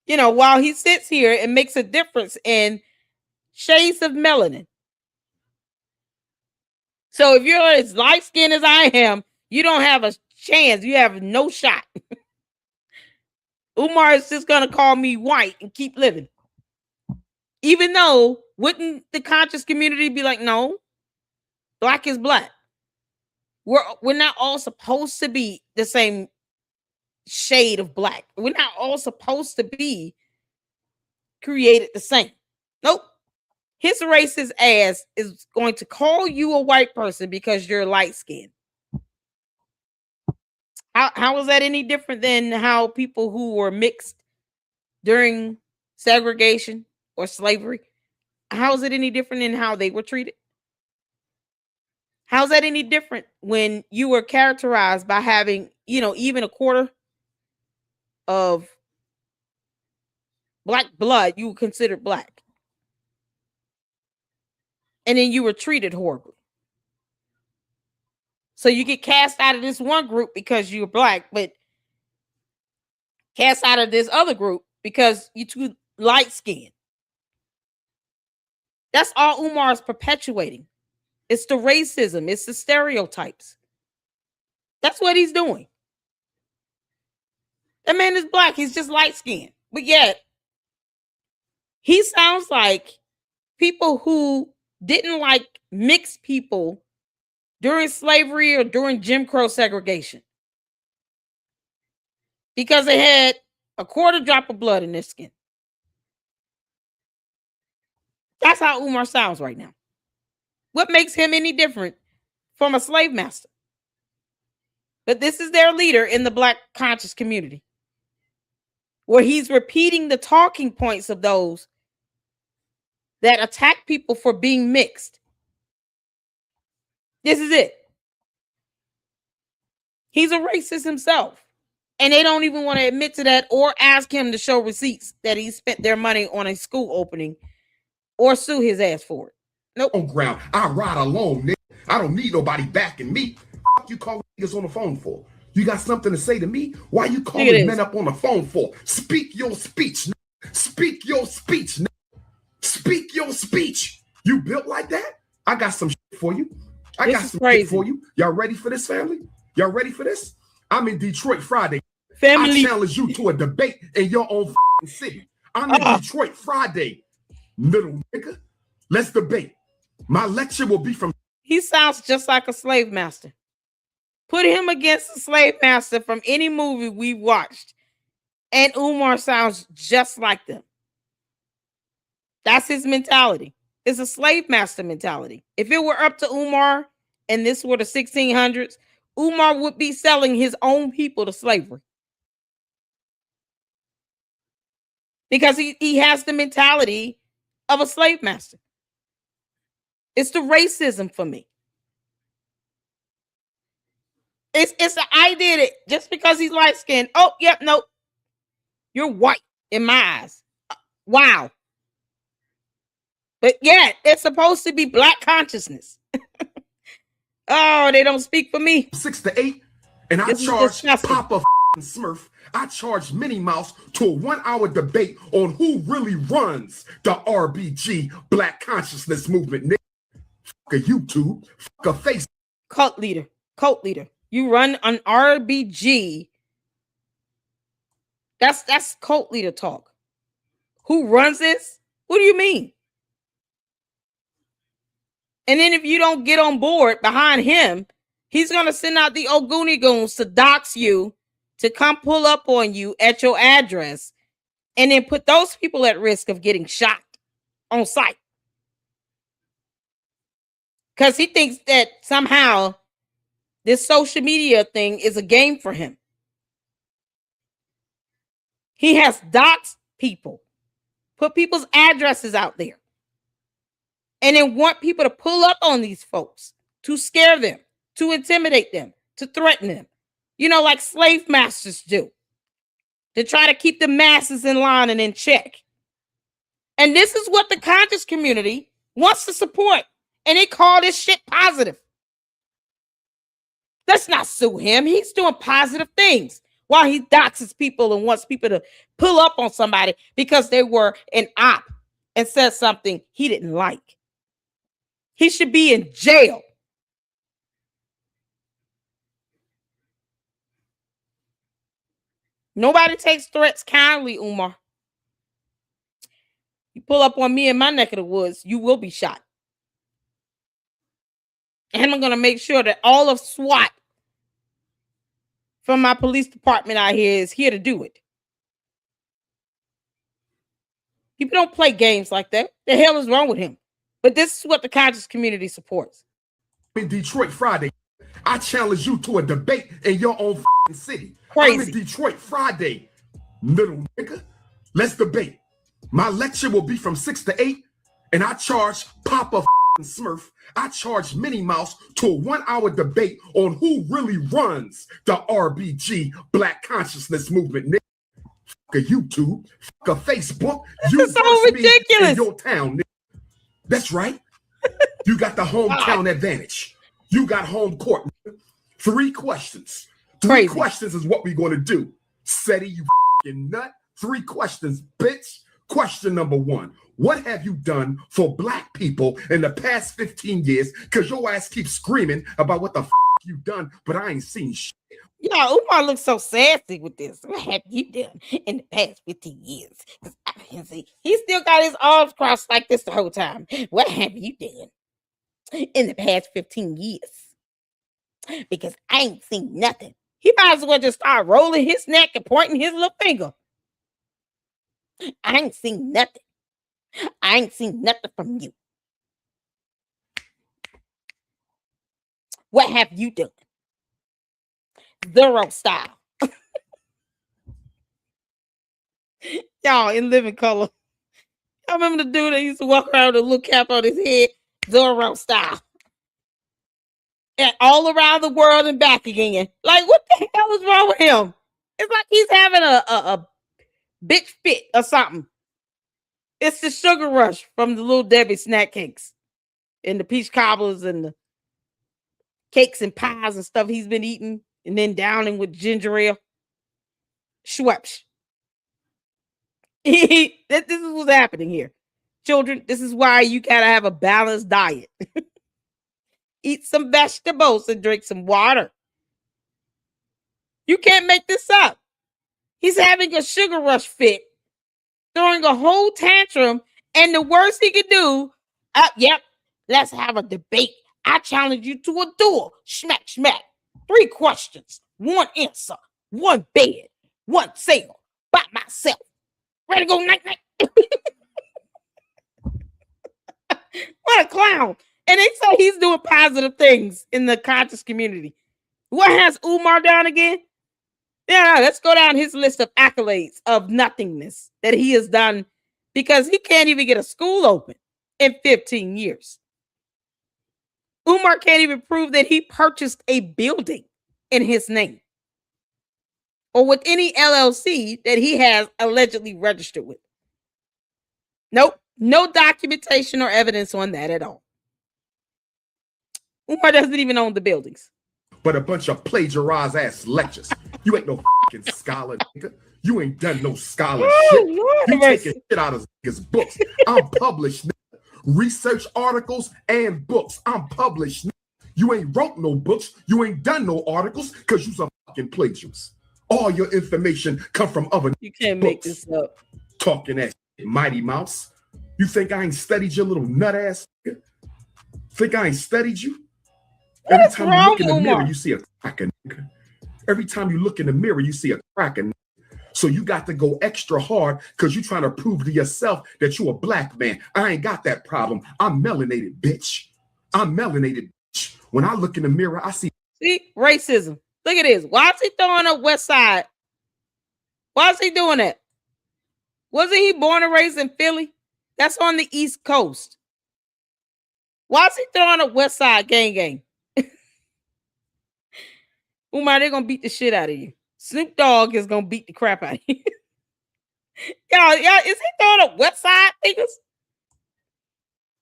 While he sits here and makes a difference in shades of melanin. So if you're as light skinned as I am, you don't have a chance. You have no shot. Umar is just going to call me white and keep living. Even though, wouldn't the conscious community be like, no, Black is Black. We're not all supposed to be the same shade of Black. We're not all supposed to be created the same. Nope. His racist ass is going to call you a white person because you're light skinned. How is that any different than how people who were mixed during segregation or slavery, how is it any different in how they were treated? How's that any different when you were characterized by having, even a quarter of Black blood, you were considered Black. And then you were treated horribly. So you get cast out of this one group because you're Black, but cast out of this other group because you're too light skinned. That's all Umar is perpetuating. It's the racism. It's the stereotypes. That's what he's doing. That man is Black. He's just light skinned. But yet, he sounds like people who didn't like mixed people during slavery or during Jim Crow segregation because they had a quarter drop of blood in their skin. That's how Umar sounds right now. What makes him any different from a slave master? But this is their leader in the Black conscious community, where he's repeating the talking points of those that attack people for being mixed. This is it. He's a racist himself. And they don't even want to admit to that or ask him to show receipts that he spent their money on a school opening or sue his ass for it. Nope. On ground, I ride alone, nigga. I don't need nobody backing me. What you calling niggas on the phone for? You got something to say to me? Why you calling men up on the phone for? Speak your speech. Nigga. Speak your speech. Nigga. Speak your speech. You built like that? I got some shit for you. I got some shit for you. Y'all ready for this, family? Y'all ready for this? I'm in Detroit Friday. Family. I challenge you to a debate in your own city. I'm in Detroit Friday. Little nigga. Let's debate. My lecture will be from... He sounds just like a slave master. Put him against a slave master from any movie we watched, and Umar sounds just like them. That's his mentality. It's a slave master mentality. If it were up to Umar and this were the 1600s, Umar would be selling his own people to slavery. Because he has the mentality of a slave master. It's the racism for me. It's the I did it just because he's light skinned. Oh, yep, nope. You're white in my eyes. Wow. But yeah, it's supposed to be Black consciousness. Oh, they don't speak for me. 6 to 8, and I charge Papa Smurf. I charge Minnie Mouse to a 1-hour debate on who really runs the RBG Black Consciousness Movement. Nigga. Fuck a YouTube. Fuck a Facebook. Cult leader. Cult leader. You run an RBG. That's cult leader talk. Who runs this? What do you mean? And then if you don't get on board behind him, he's going to send out the Oguni goons to dox you, to come pull up on you at your address, and then put those people at risk of getting shot on sight. Because he thinks that somehow this social media thing is a game for him. He has doxed people, put people's addresses out there, and then want people to pull up on these folks, to scare them, to intimidate them, to threaten them. You know, like slave masters do, to try to keep the masses in line and in check. And this is what the conscious community wants to support. And they call this shit positive. Let's not sue him. He's doing positive things while he doxes people and wants people to pull up on somebody because they were an op and said something he didn't like. He should be in jail. Nobody takes threats kindly, Umar. You pull up on me in my neck of the woods, you will be shot. And I'm going to make sure that all of SWAT from my police department out here is here to do it. People don't play games like that. The hell is wrong with him? But this is what the conscious community supports. In Detroit Friday, I challenge you to a debate in your own city. Crazy. I'm in Detroit Friday, little nigga. Let's debate. My lecture will be from 6 to 8, and I charge Papa Smurf. I charge Minnie Mouse to a 1-hour debate on who really runs the RBG Black Consciousness Movement. Nigga. Fuck a YouTube, fuck a Facebook. This is so ridiculous. In your town, nigga. That's right. You got the hometown advantage. You got home court. Nigga. 3 questions. 3 questions is what we're going to do. SETI, you f***ing nut. 3 questions, bitch. Question number 1. What have you done for Black people in the past 15 years? Because your ass keeps screaming about what the f you done, but I ain't seen shit. Yeah, Umar looks so sassy with this. What have you done in the past 15 years? Because I can see he still got his arms crossed like this the whole time. What have you done in the past 15 years? Because I ain't seen nothing. He might as well just start rolling his neck and pointing his little finger. I ain't seen nothing. I ain't seen nothing from you. What have you done? Zero style. Y'all, in living color. I remember the dude that used to walk around with a little cap on his head. Zero style. And all around the world and back again. Like, what the hell is wrong with him? It's like he's having a big fit or something. It's the sugar rush from the Little Debbie snack cakes and the peach cobblers and the cakes and pies and stuff he's been eating and then downing with ginger ale. Schweppes. This is what's happening here. Children, this is why you gotta have a balanced diet. Eat some vegetables and drink some water. You can't make this up. He's having a sugar rush fit, throwing a whole tantrum, and the worst he could do, yep, let's have a debate. I challenge you to a duel. Smack, smack. 3 questions, 1 answer, 1 bed, 1 sale, by myself. Ready to go night night. What a clown. And they say he's doing positive things in the conscious community. What has Umar done again? Yeah, let's go down his list of accolades of nothingness that he has done because he can't even get a school open in 15 years. Umar can't even prove that he purchased a building in his name or with any LLC that he has allegedly registered with. Nope, no documentation or evidence on that at all. Umar doesn't even own the buildings. But a bunch of plagiarized ass lectures. You ain't no fucking scholar, nigga. You ain't done no scholarship. You taking shit out of his books. I'm published, nigga. Research articles and books. I'm published, nigga. You ain't wrote no books. You ain't done no articles because you's a fucking plagiarist. All your information come from other. You can't make this up. Talking that shit, Mighty Mouse. You think I ain't studied your little nut ass? Nigga? Think I ain't studied you? Every time you look in the mirror, you see a cracker, nigga. Every time you look in the mirror, you see a cracker, nigga. So you got to go extra hard because you're trying to prove to yourself that you're a black man. I ain't got that problem. I'm melanated, bitch. I'm melanated, bitch. When I look in the mirror, I see racism. Look at this. Why is he throwing up West Side? Why is he doing that? Wasn't he born and raised in Philly? That's on the East Coast. Why is he throwing up West Side gang gang? Umar, they're gonna beat the shit out of you. Snoop Dogg is gonna beat the crap out of you. y'all, is he throwing up West Side niggas?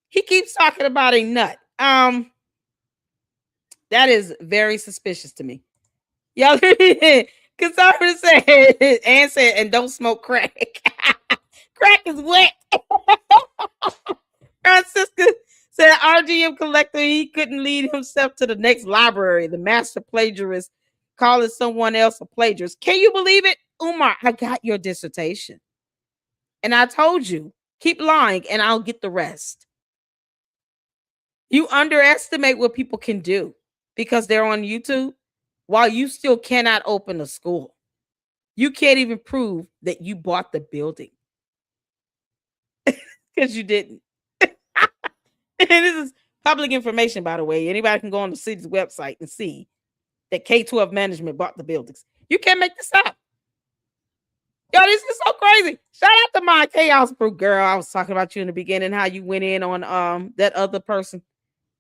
He keeps talking about a nut. That is very suspicious to me. Y'all, conservatives said and don't smoke crack. Crack is wet. Francisca said RGM collector, he couldn't lead himself to the next library. The master plagiarist calling someone else a plagiarist. Can you believe it? Umar, I got your dissertation. And I told you, keep lying and I'll get the rest. You underestimate what people can do because they're on YouTube while you still cannot open a school. You can't even prove that you bought the building because you didn't. And this is public information, by the way. Anybody can go on the city's website and see that K-12 management bought the buildings. You can't make this up. Yo, this is so crazy. Shout out to my chaos proof girl. I was talking about you in the beginning, how you went in on that other person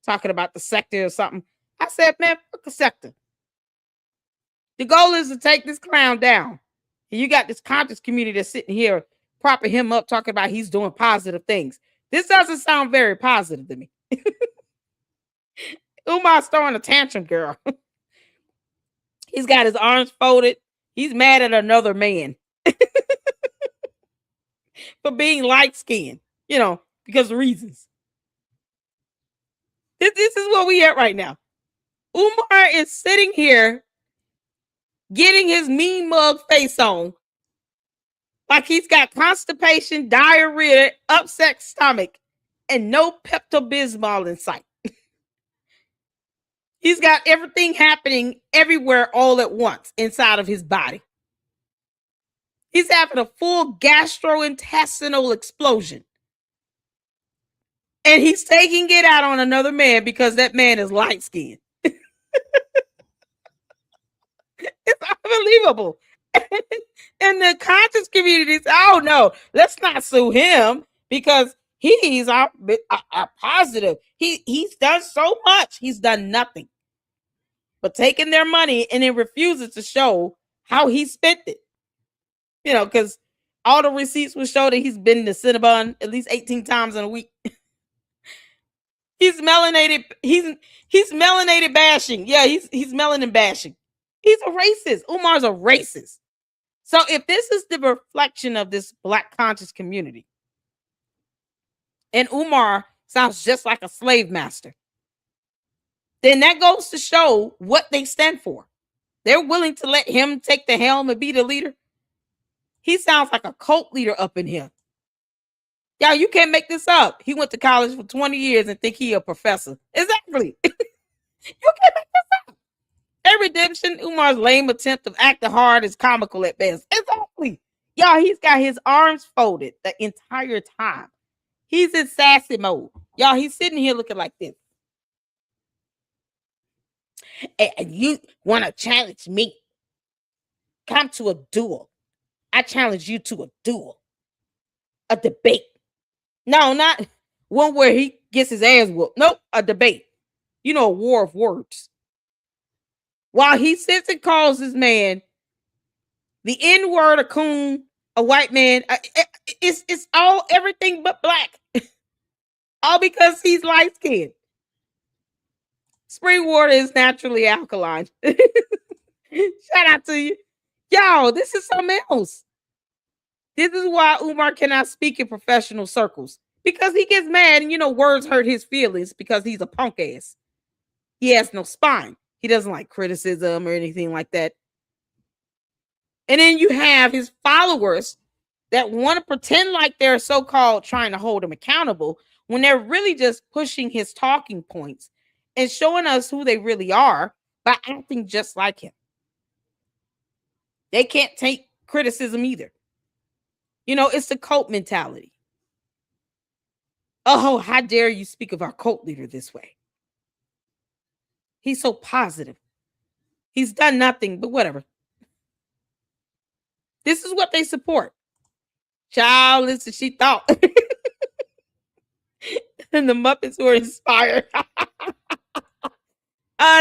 talking about the sector or something. I said, man, fuck the sector. The goal is to take this clown down. And you got this conscious community that's sitting here propping him up, talking about he's doing positive things. This doesn't sound very positive to me. Umar's throwing a tantrum, girl. He's got his arms folded. He's mad at another man for being light-skinned, because of reasons. This is what we at right now. Umar is sitting here getting his mean mug face on like he's got constipation, diarrhea, upset stomach, and no Pepto-Bismol in sight. He's got everything happening everywhere all at once inside of his body. He's having a full gastrointestinal explosion. And he's taking it out on another man because that man is light-skinned. It's unbelievable. And the conscious community says, oh, no, let's not sue him because he's a positive. He's done so much. He's done nothing but taking their money and then refuses to show how he spent it. You know, because all the receipts will show that he's been to Cinnabon at least 18 times in a week. He's melanated. He's melanated bashing. Yeah, he's melanin bashing. He's a racist. Umar's a racist. So if this is the reflection of this Black conscious community, and Umar sounds just like a slave master, then that goes to show what they stand for. They're willing to let him take the helm and be the leader. He sounds like a cult leader up in here. Y'all, you can't make this up. He went to college for 20 years and think he a professor. Exactly. You can't make this up. Every redemption, Umar's lame attempt of acting hard is comical at best. Exactly. Y'all, he's got his arms folded the entire time. He's in sassy mode. Y'all, he's sitting here looking like this. And you want to challenge me? Come to a duel. I challenge you to a duel. A debate. No, not one where he gets his ass whooped. Nope, a debate. You know, a war of words. While he sits and calls this man the N-word, a coon, a white man, it's all everything but black. All because he's light-skinned. Spring water is naturally alkaline. Shout out to you. Y'all, this is something else. This is why Umar cannot speak in professional circles. Because he gets mad and, you know, words hurt his feelings because he's a punk ass. He has no spine. He doesn't like criticism or anything like that. And then you have his followers that want to pretend like they're so-called trying to hold him accountable when they're really just pushing his talking points and showing us who they really are by acting just like him. They can't take criticism either. You know, it's the cult mentality. Oh, how dare you speak of our cult leader this way? He's so positive. He's done nothing, but whatever. This is what they support. Child, listen, she thought. And the Muppets were inspired.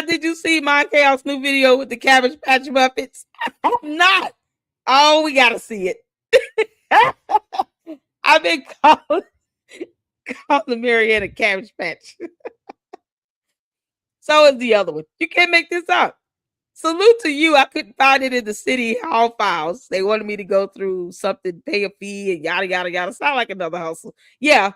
Did you see my Chaos new video with the Cabbage Patch Muppets? I'm not. Oh, we got to see it. I've been calling Marianne Cabbage Patch. So is the other one. You can't make this up. Salute to you. I couldn't find it in the city hall files. They wanted me to go through something, pay a fee, and yada, yada, yada. Sound like another hustle. Yeah.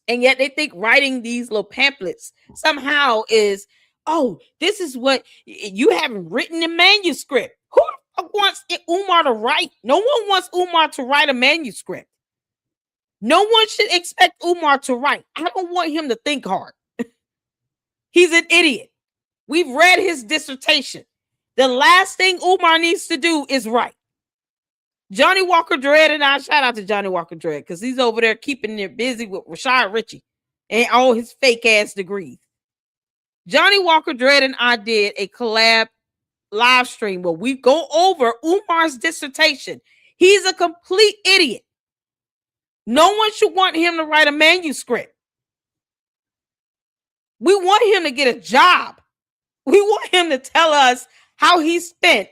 And yet they think writing these little pamphlets somehow is, oh, this is what you haven't written in manuscript. Who wants Umar to write? No one wants Umar to write a manuscript. No one should expect Umar to write. I don't want him to think hard. He's an idiot. We've read his dissertation. The last thing Umar needs to do is write. Johnny Walker Dredd and I, shout out to Johnny Walker Dredd, because he's over there keeping it busy with Rashad Ritchie and all his fake ass degrees. Johnny Walker Dredd and I did a collab live stream where we go over Umar's dissertation. He's a complete idiot. No one should want him to write a manuscript. We want him to get a job. We want him to tell us how he spent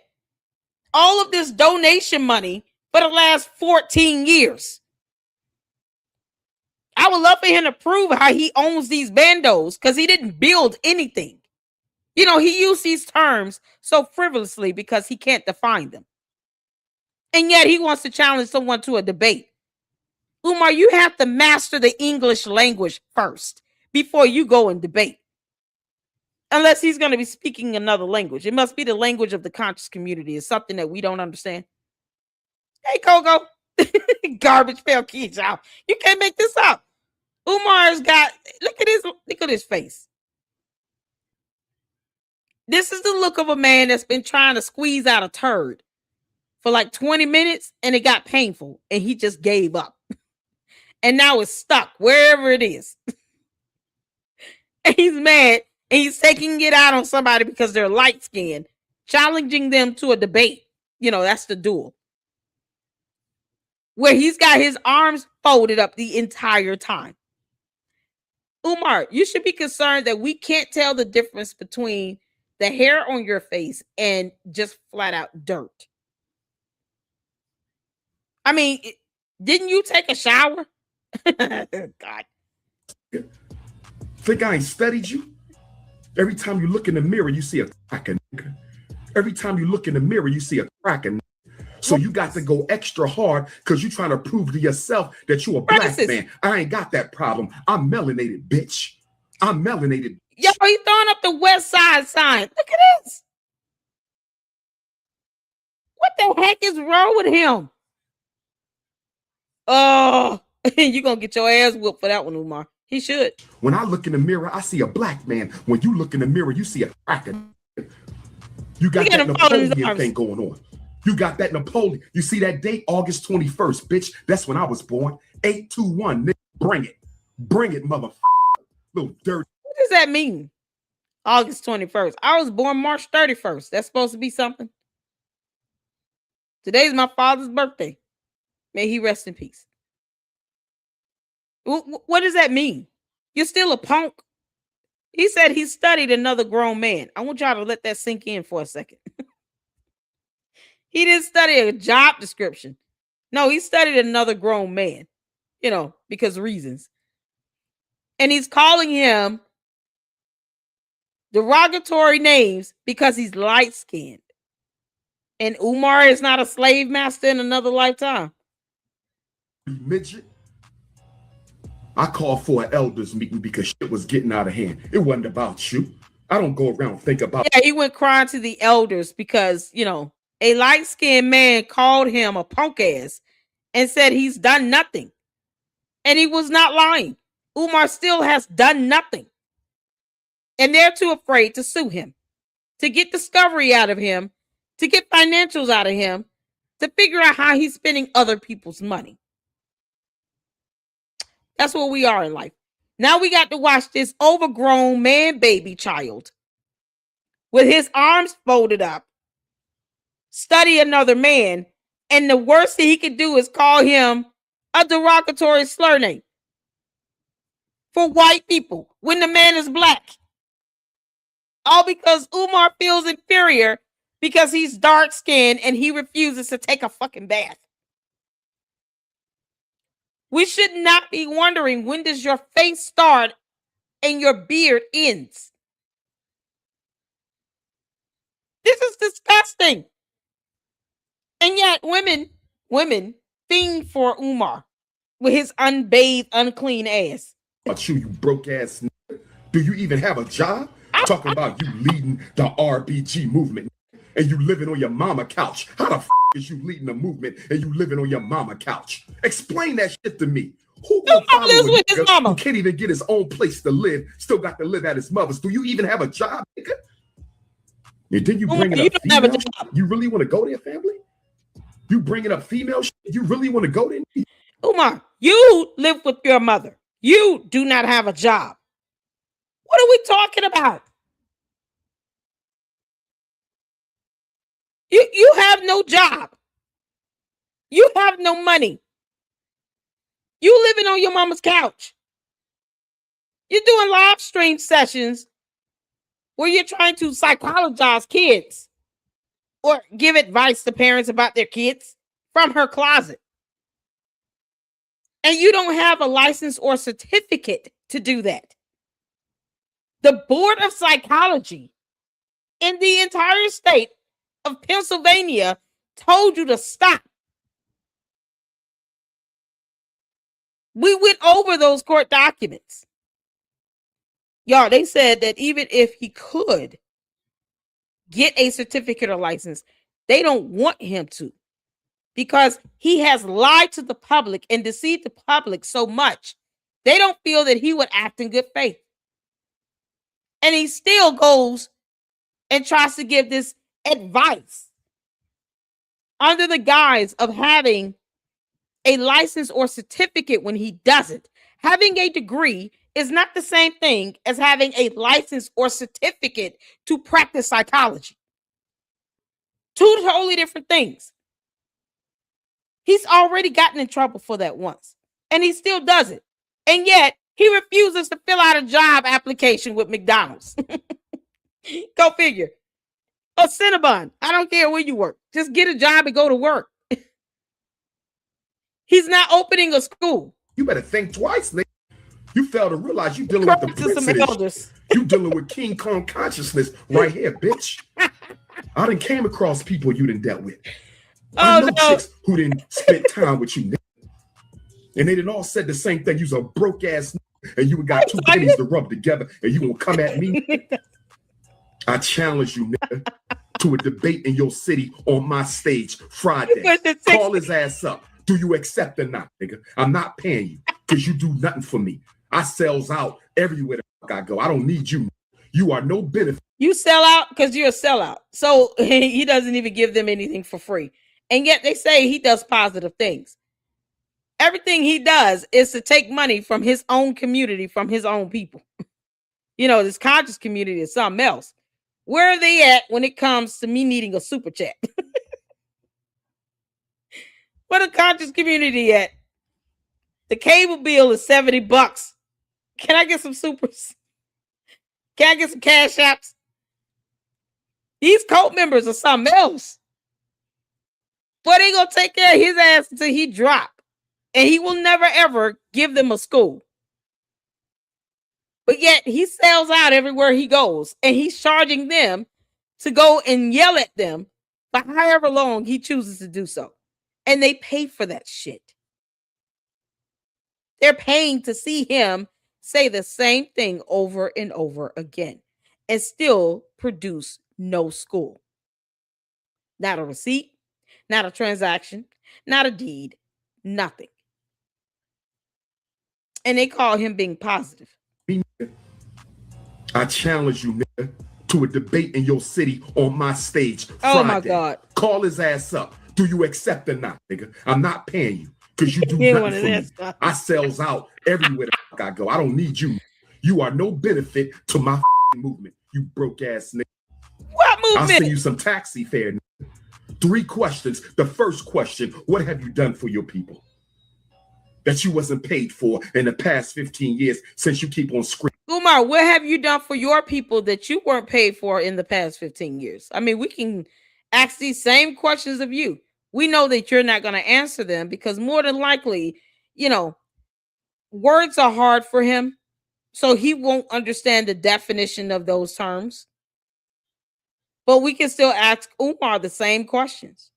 all of this donation money for the last 14 years. I would love for him to prove how he owns these bandos because he didn't build anything. You know, he used these terms so frivolously because he can't define them. And yet he wants to challenge someone to a debate. Umar, you have to master the English language first before you go and debate. Unless he's going to be speaking another language. It must be the language of the conscious community. It's something that we don't understand. Hey, Coco. Garbage pail kids, y'all. You can't make this up. Umar's got, look at his face. This is the look of a man that's been trying to squeeze out a turd for like 20 minutes and it got painful and he just gave up. And now it's stuck wherever it is. And he's mad and he's taking it out on somebody because they're light skinned, challenging them to a debate. You know, that's the duel. Where he's got his arms folded up the entire time. Umar, you should be concerned that we can't tell the difference between the hair on your face and just flat out dirt. I mean, didn't you take a shower? God. Think I ain't studied you? Every time you look in the mirror, you see a cracker. Every time you look in the mirror, you see a cracker. So you got to go extra hard because you're trying to prove to yourself that you're a black man. I ain't got that problem. I'm melanated, bitch. I'm melanated. Yo, he's throwing up the West Side sign. Look at this. What the heck is wrong with him? Oh, you're going to get your ass whooped for that one, Umar. He should. When I look in the mirror, I see a black man. When you look in the mirror, you see a cracker. You got that Napoleon thing going on. You got that Napoleon. You see that date, August 21st, bitch. That's when I was born. 821, nigga. Bring it. Bring it, motherfucker. Little dirty. What does that mean? August 21st. I was born March 31st. That's supposed to be something. Today's my father's birthday. May he rest in peace. What does that mean? You're still a punk. He said he studied another grown man. I want y'all to let that sink in for a second. He didn't study a job description. No, he studied another grown man, you know, because of reasons. And he's calling him derogatory names because he's light-skinned. And Umar is not a slave master in another lifetime. Midget. I called for an elders meeting because shit was getting out of hand. It wasn't about you. I don't go around think about. Yeah, he went crying to the elders because, you know, a light-skinned man called him a punk ass and said he's done nothing. And he was not lying. Umar still has done nothing. And they're too afraid to sue him, to get discovery out of him, to get financials out of him, to figure out how he's spending other people's money. That's what we are in life. Now we got to watch this overgrown man baby child with his arms folded up study another man, and the worst thing he could do is call him a derogatory slur name for white people when the man is black. All because Umar feels inferior because he's dark-skinned and he refuses to take a fucking bath. We should not be wondering, when does your face start and your beard ends? This is disgusting. And yet women fiend for Umar with his unbathed, unclean ass. About you broke ass nigga. Do you even have a job? Talking about you leading the RBG movement and you living on your mama couch. How the is you leading the movement and you living on your mama couch? Explain that shit to me. Who lives with his mama? Who can't even get his own place to live, still got to live at his mother's? Do you even have a job, nigga? And then you bring it up female shit? You really want to go there, family? You bringing up female shit? You really want to go there? Umar, you live with your mother. You do not have a job. What are we talking about? You have no job. You have no money. You living on your mama's couch. You're doing live stream sessions where you're trying to psychologize kids or give advice to parents about their kids from her closet. And you don't have a license or certificate to do that. The Board of Psychology in the entire state of Pennsylvania told you to stop. We went over those court documents. Y'all, they said that even if he could get a certificate or license, they don't want him to, because he has lied to the public and deceived the public so much. They don't feel that he would act in good faith. And he still goes and tries to give this advice under the guise of having a license or certificate when he doesn't. Having a degree is not the same thing as having a license or certificate to practice psychology. Two totally different things. He's already gotten in trouble for that once, and he still does it. And yet, he refuses to fill out a job application with McDonald's. Go figure. Or Cinnabon. I don't care where you work. Just get a job and go to work. He's not opening a school. You better think twice, nigga. You fail to realize you dealing with the president. You dealing with King Kong consciousness right here, bitch. I done came across people you done dealt with. I know chicks who didn't spend time with you, nigga. And they done all said the same thing. You's a broke ass nigga, and you got two pennies to rub together, and you gonna come at me? I challenge you, nigga, to a debate in your city on my stage Friday. Call his ass up. Do you accept or not, nigga? I'm not paying you because you do nothing for me. I sells out everywhere the fuck I go. I don't need you. You are no benefit. You sell out because you're a sellout. So he doesn't even give them anything for free. And yet they say he does positive things. Everything he does is to take money from his own community, from his own people. You know, this conscious community is something else. Where are they at when it comes to me needing a super chat? Where the conscious community at? The cable bill is $70. Can I get some supers? Can I get some cash apps? These cult members are something else. But they gonna take care of his ass until he drop. And he will never ever give them a school. But yet he sells out everywhere he goes. And he's charging them to go and yell at them for however long he chooses to do so. And they pay for that shit. They're paying to see him say the same thing over and over again and still produce no school. Not a receipt, not a transaction, not a deed, nothing. And they call him being positive. I challenge you, nigga, to a debate in your city on my stage Friday. Oh my God. Call his ass up. Do you accept or not, nigga? I'm not paying you because you do nothing for me. I sells out everywhere the fuck I go. I don't need you. You are no benefit to my movement, you broke ass nigga. What movement? I'll send you some taxi fare, nigga. 3 questions. The first question, what have you done for your people that you wasn't paid for in the past 15 years since you keep on screaming? Umar, what have you done for your people that you weren't paid for in the past 15 years? I mean, we can ask these same questions of you. We know that you're not going to answer them because more than likely, you know, words are hard for him. So he won't understand the definition of those terms. But we can still ask Umar the same questions.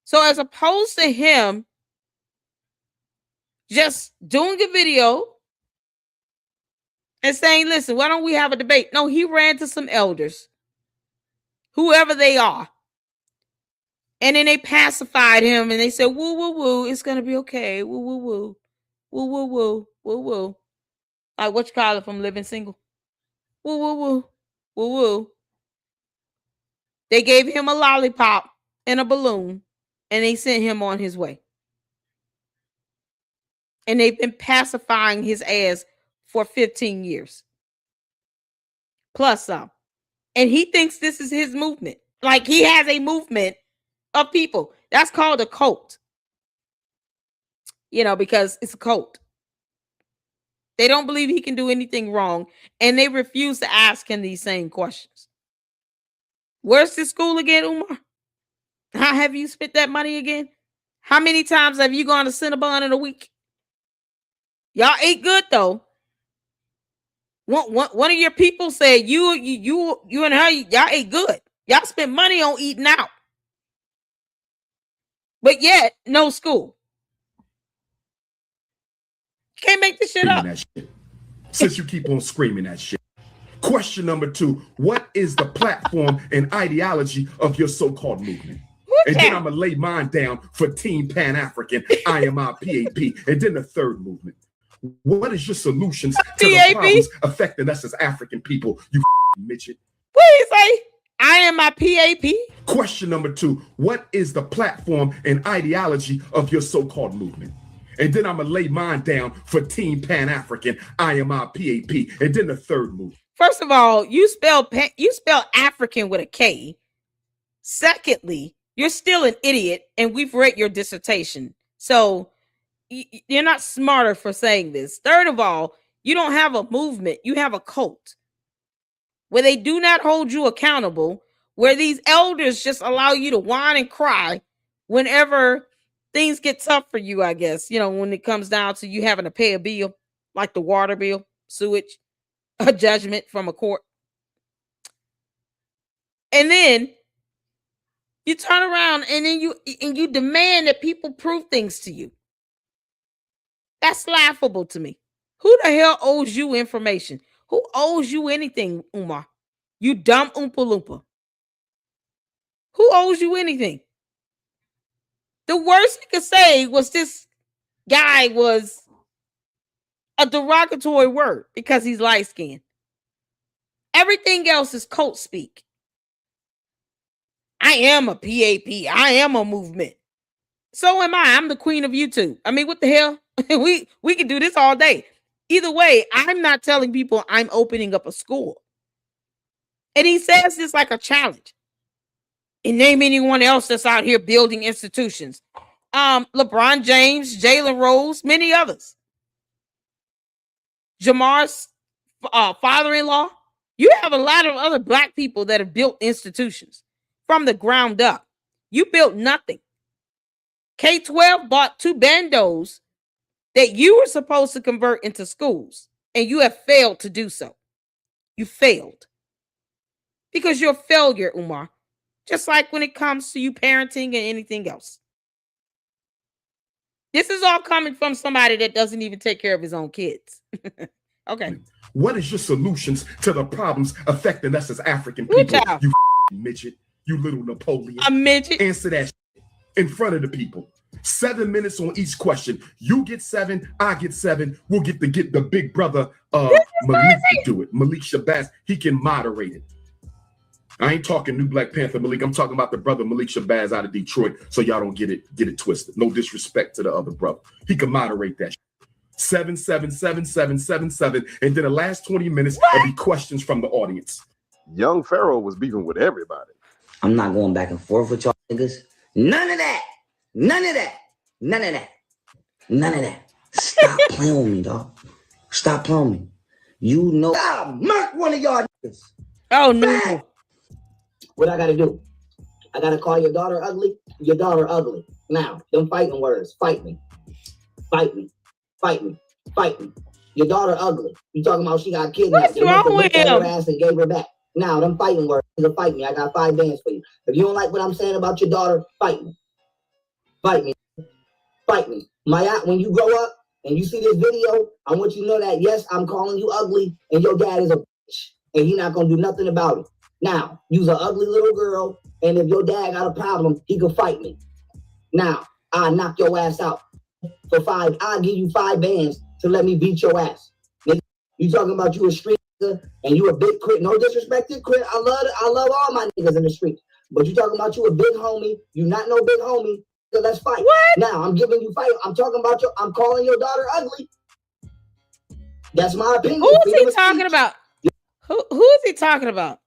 So as opposed to him just doing a video and saying, listen, why don't we have a debate? No, he ran to some elders, whoever they are. And then they pacified him and they said, woo, woo, woo, it's going to be okay. Woo, woo, woo, woo, woo, woo, woo, woo. Like what you call it from Living Single? Woo, woo, woo, woo, woo. They gave him a lollipop and a balloon and they sent him on his way. And they've been pacifying his ass for 15 years. Plus some. And he thinks this is his movement. Like he has a movement of people. That's called a cult. You know, because it's a cult. They don't believe he can do anything wrong. And they refuse to ask him these same questions. Where's this school again, Umar? How have you spent that money again? How many times have you gone to Cinnabon in a week? Y'all ate good though. One of your people said you and her, y'all ate good. Y'all spent money on eating out. But yet, no school. You can't make this shit up. since you keep on screaming that shit. Question number 2, what is the platform and ideology of your so-called movement? And then I'm going to lay mine down for Team Pan-African, IMIPAP. And then the third movement. What is your solutions to the problems affecting us as African people, you midget? What do you say? IMIPAP? Question number 2, what is the platform and ideology of your so-called movement? And then I'm going to lay mine down for Team Pan-African, IMIPAP. And then the third movement. First of all, you spell African with a K. Secondly, you're still an idiot, and we've read your dissertation. So you're not smarter for saying this. Third of all, you don't have a movement. You have a cult where they do not hold you accountable, where these elders just allow you to whine and cry whenever things get tough for you, I guess. You know, when it comes down to you having to pay a bill, like the water bill, sewage, a judgment from a court. And then you turn around and then you demand that people prove things to you. That's laughable to me. Who the hell owes you information? Who owes you anything, Umar? You dumb Oompa Loompa. Who owes you anything? The worst he could say was this guy was a derogatory word because he's light-skinned. Everything else is cult speak. I am a PAP. I am a movement. So am I. I'm the queen of YouTube. I mean, what the hell? we can do this all day. Either way, I'm not telling people I'm opening up a school. And he says this like a challenge. And name anyone else that's out here building institutions. LeBron James, Jalen Rose, many others. Jamar's father-in-law. You have a lot of other black people that have built institutions from the ground up. You built nothing. K-12 bought 2 bandos that you were supposed to convert into schools, and you have failed to do so. You failed. Because you're a failure, Umar. Just like when it comes to you parenting and anything else. This is all coming from somebody that doesn't even take care of his own kids. Okay. What is your solutions to the problems affecting us as African people? You midget. You little Napoleon. A midget. Answer that in front of the people. 7 minutes on each question. You get 7, I get 7. We'll get the big brother Malik to do it. Malik Shabazz, he can moderate it. I ain't talking new Black Panther Malik. I'm talking about the brother Malik Shabazz out of Detroit, so y'all don't get it twisted. No disrespect to the other brother. He can moderate that. 7, 7, 7, 7, 7, 7, and then the last 20 minutes will be questions from the audience. Young Pharaoh was beefing with everybody. I'm not going back and forth with y'all niggas. None of that. None of that. None of that. None of that. Stop playing with me, dog. Stop playing with me. You know I'll murk one of y'all niggas. Oh, no. What I gotta do? I gotta call your daughter ugly? Your daughter ugly. Now, them fighting words. Fight me. Fight me. Fight me. Fight me. Your daughter ugly. You talking about she got kidnapped. What's wrong with him? Her ass and gave her back. Now, them fighting words. Fight me. I got 5 bands for you. If you don't like what I'm saying about your daughter, fight me. Fight me. Fight me. When you grow up and you see this video, I want you to know that, yes, I'm calling you ugly and your dad is a bitch. And he's not going to do nothing about it. Now, you's an ugly little girl, and if your dad got a problem, he can fight me. Now, I'll knock your ass out. For 5, I'll give you 5 bands to let me beat your ass. Nigga, you talking about you a street nigga and you a big crit. No disrespect to crit. I love all my niggas in the street. But you talking about you a big homie. You not no big homie. So let's fight. What? Now, I'm giving you fight. I'm talking about I'm calling your daughter ugly. That's my opinion. Who is he talking about? Who is he talking about?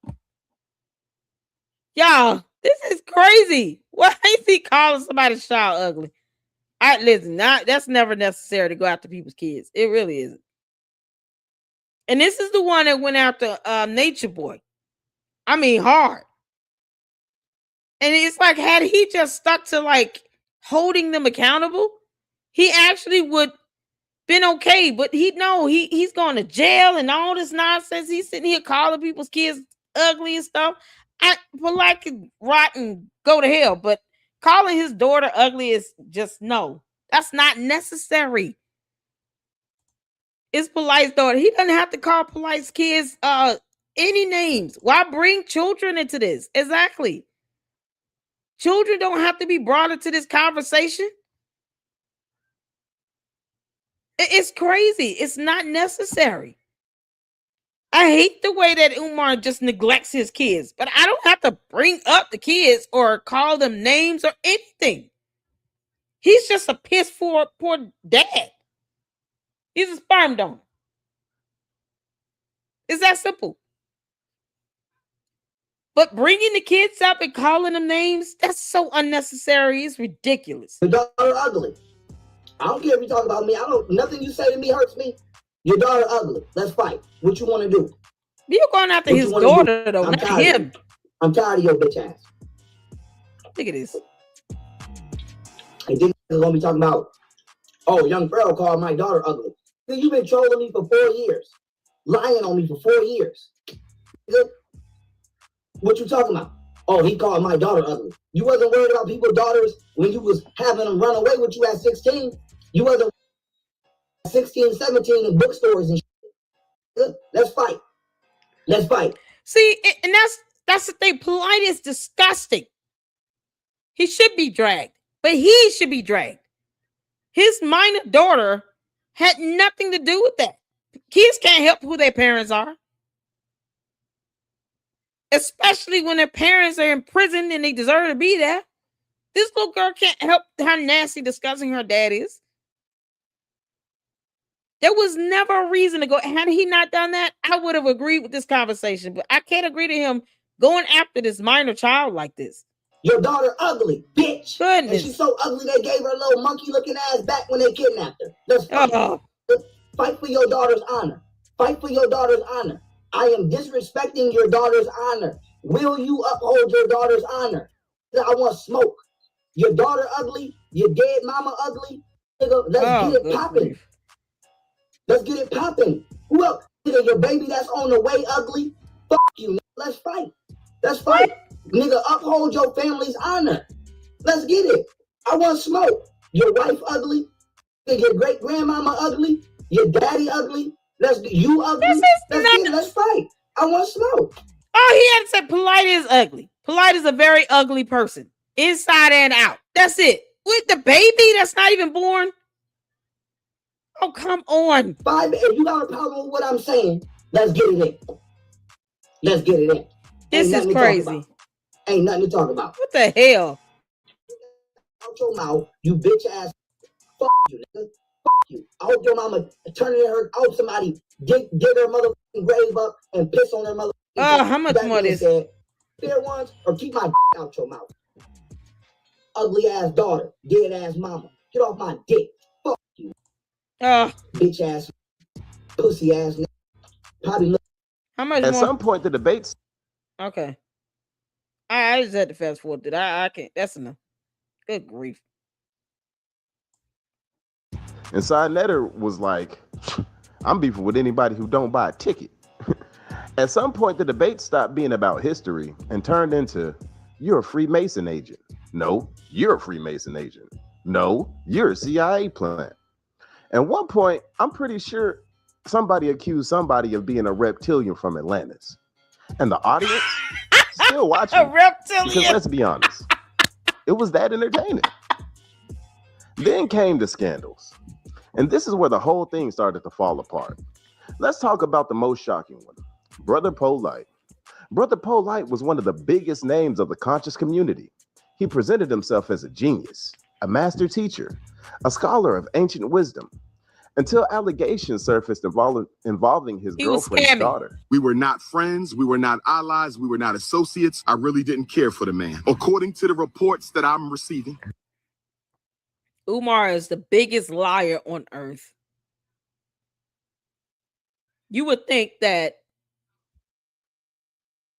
Y'all, this is crazy. Why is he calling somebody's child ugly? Listen, that's never necessary to go after people's kids. It really isn't. And this is the one that went after Nature Boy. I mean, hard. And it's like, had he just stuck to like holding them accountable, he actually would been okay. But he's going to jail and all this nonsense. He's sitting here calling people's kids ugly and stuff. Polight can rot and go to hell, but calling his daughter ugly is just no. That's not necessary. It's Polight's daughter. He doesn't have to call Polight's kids any names. Why bring children into this? Exactly. Children don't have to be brought into this conversation. It's crazy. It's not necessary. I hate the way that Umar just neglects his kids, but I don't have to bring up the kids or call them names or anything. He's just a piss poor dad. He's a sperm donor. It's that simple. But bringing the kids up and calling them names, that's so unnecessary. It's ridiculous. Your daughter ugly. I don't care if you talk about me. Nothing you say to me hurts me. Your daughter ugly. Let's fight. What you want to do? You're going after his daughter, though, not him. I'm tired of your bitch ass. Look at this. And then they're going to be talking about, oh, young Pharaoh called my daughter ugly. You've been trolling me for 4 years. Lying on me for 4 years. What you talking about? Oh, he called my daughter ugly. You wasn't worried about people's daughters when you was having them run away with you at 16. You wasn't 16, 17 in bookstores and shit. Let's fight. Let's fight. See, and that's the thing. Polight is disgusting. He should be dragged, but he should be dragged. His minor daughter had nothing to do with that. Kids can't help who their parents are. Especially when their parents are in prison and they deserve to be there. This little girl can't help how nasty, disgusting her dad is. There was never a reason to go. Had he not done that, I would have agreed with this conversation. But I can't agree to him going after this minor child like this. Your daughter ugly, bitch. Goodness. And she's so ugly they gave her little monkey-looking ass back when they kidnapped her. Let's fight. Fight for your daughter's honor. Fight for your daughter's honor. I am disrespecting your daughter's honor. Will you uphold your daughter's honor? I want smoke. Your daughter ugly. Your dead mama ugly. Nigga, let's get it popping. Let's get it popping. Who else? Nigga, your baby that's on the way ugly. Fuck you. Nigga. Let's fight. Let's fight. Nigga, uphold your family's honor. Let's get it. I want smoke. Your wife ugly. Your great grandmama ugly. Your daddy ugly. You ugly. Let's get it. Let's fight. I want smoke. Oh, he had to say Polight is ugly. Polight is a very ugly person. Inside and out. That's it. With the baby that's not even born. Oh, come on. If you got a problem with what I'm saying, let's get it in. Let's get it in. This is crazy. Ain't nothing to talk about. What the hell? Out your mouth, you bitch ass. Fuck you, nigga. Fuck you. I hope your mama turning her. I hope somebody dig her motherfucking grave up and piss on her motherfucking. Oh, how much more this? Fair ones or keep my out your mouth. Ugly ass daughter, dead ass mama. Get off my dick. Fuck you. Bitch ass, pussy ass nigga. Probably look. How much At more? some point, the debates. Okay. I just had to fast forward that. I can't. That's enough. Good grief. And Side Netter was like, I'm beefing with anybody who don't buy a ticket. At some point, the debate stopped being about history and turned into, you're a Freemason agent. No, you're a Freemason agent. No, you're a CIA plant. At one point, I'm pretty sure somebody accused somebody of being a reptilian from Atlantis. And the audience still watching. A reptilian. Because let's be honest, it was that entertaining. Then came the scandals. And this is where the whole thing started to fall apart. Let's talk about the most shocking one. Brother Polight. Brother Polight was one of the biggest names of the conscious community. He presented himself as a genius, a master teacher, a scholar of ancient wisdom, until allegations surfaced involving his girlfriend's daughter. We were not friends. We were not allies. We were not associates. I really didn't care for the man. According to the reports that I'm receiving. Umar is the biggest liar on earth. You would think that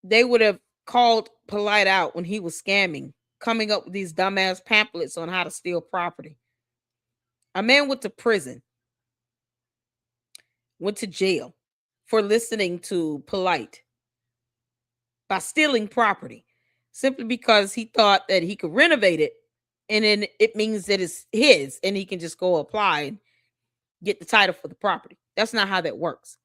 they would have called Polight out when he was scamming, coming up with these dumbass pamphlets on how to steal property. A man went to prison, went to jail for listening to Polight by stealing property simply because he thought that he could renovate it and then it means that it's his and he can just go apply get the title for the property. That's not how that works.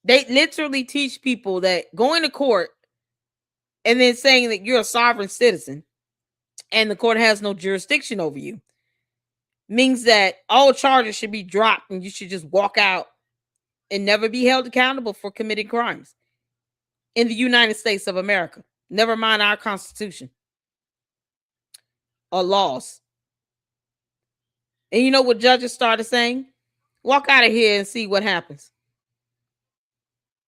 They literally teach people that going to court and then saying that you're a sovereign citizen and the court has no jurisdiction over you means that all charges should be dropped and you should just walk out and never be held accountable for committing crimes in the United States of America. Never mind our Constitution or laws. And you know what judges started saying? Walk out of here and see what happens.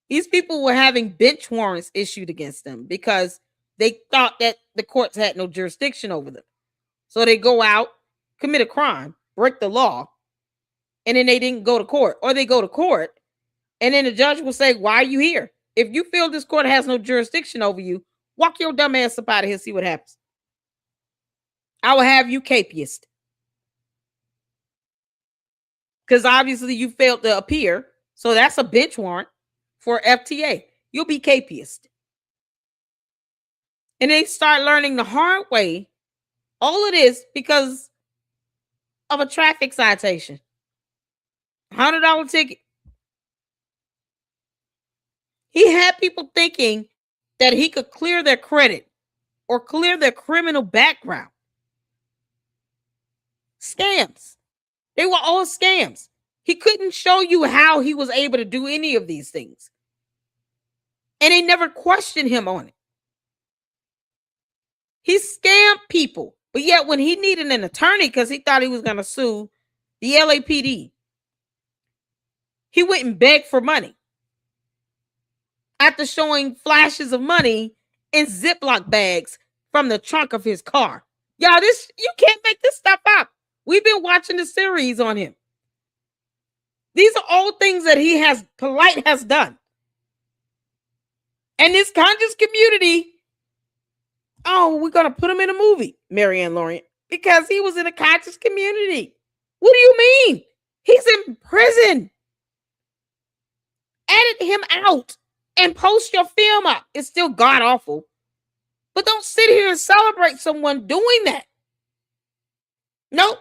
These people were having bench warrants issued against them because they thought that the courts had no jurisdiction over them. So they go out, commit a crime, break the law, and then they didn't go to court. Or they go to court, and then the judge will say, why are you here? If you feel this court has no jurisdiction over you, walk your dumb ass up out of here, see what happens. I will have you capious. Because obviously you failed to appear. So that's a bench warrant for FTA. You'll be capious. And they start learning the hard way. All it is because of a traffic citation. $100 ticket. He had people thinking that he could clear their credit or clear their criminal background. Scams. They were all scams. He couldn't show you how he was able to do any of these things. And they never questioned him on it. He scammed people. But yet when he needed an attorney because he thought he was going to sue the LAPD, he went and begged for money. After showing flashes of money in Ziploc bags from the trunk of his car. Y'all, you can't make this stuff up. We've been watching the series on him. These are all things that Polight has done. And this conscious community, we're going to put him in a movie, Marianne Laurent, because he was in a conscious community. What do you mean? He's in prison. Edit him out and post your film up. It's still god awful. But don't sit here and celebrate someone doing that. Nope.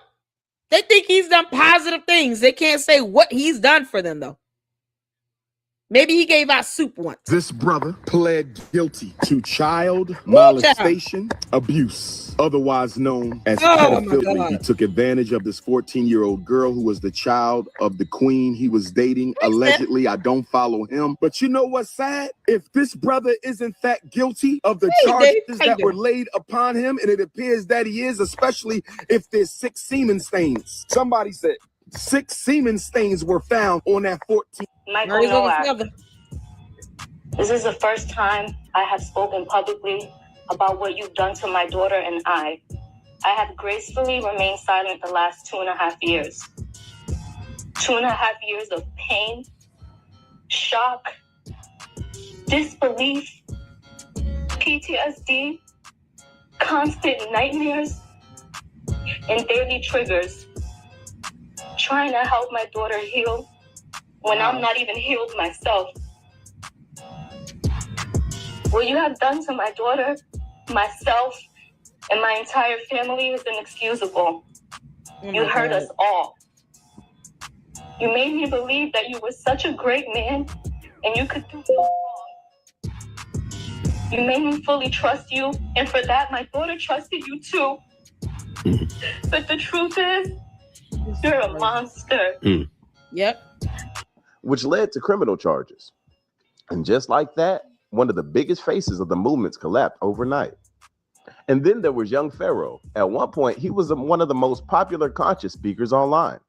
They think he's done positive things. They can't say what he's done for them, though. Maybe he gave out soup once. This brother pled guilty to child molestation abuse, otherwise known as pedophilia. He took advantage of this 14-year-old girl who was the child of the queen he was dating. Allegedly, I don't follow him. But you know what's sad? If this brother is in fact guilty of the charges that were laid upon him, and it appears that he is, especially if there's 6 semen stains. Somebody said 6 semen stains were found on that 14. Michael Nowak, this is the first time I have spoken publicly about what you've done to my daughter and I have gracefully remained silent the last 2.5 years. 2.5 years of pain, shock, disbelief, PTSD, constant nightmares, and daily triggers. Trying to help my daughter heal when I'm not even healed myself. What you have done to my daughter, myself, and my entire family is inexcusable. You hurt us all. You made me believe that you were such a great man and you could do no wrong. You made me fully trust you, and for that, my daughter trusted you too. But the truth is, you're a monster. Yep. Which led to criminal charges. And just like that, one of the biggest faces of the movements collapsed overnight. And then there was young Pharaoh. At one point, he was one of the most popular conscious speakers online,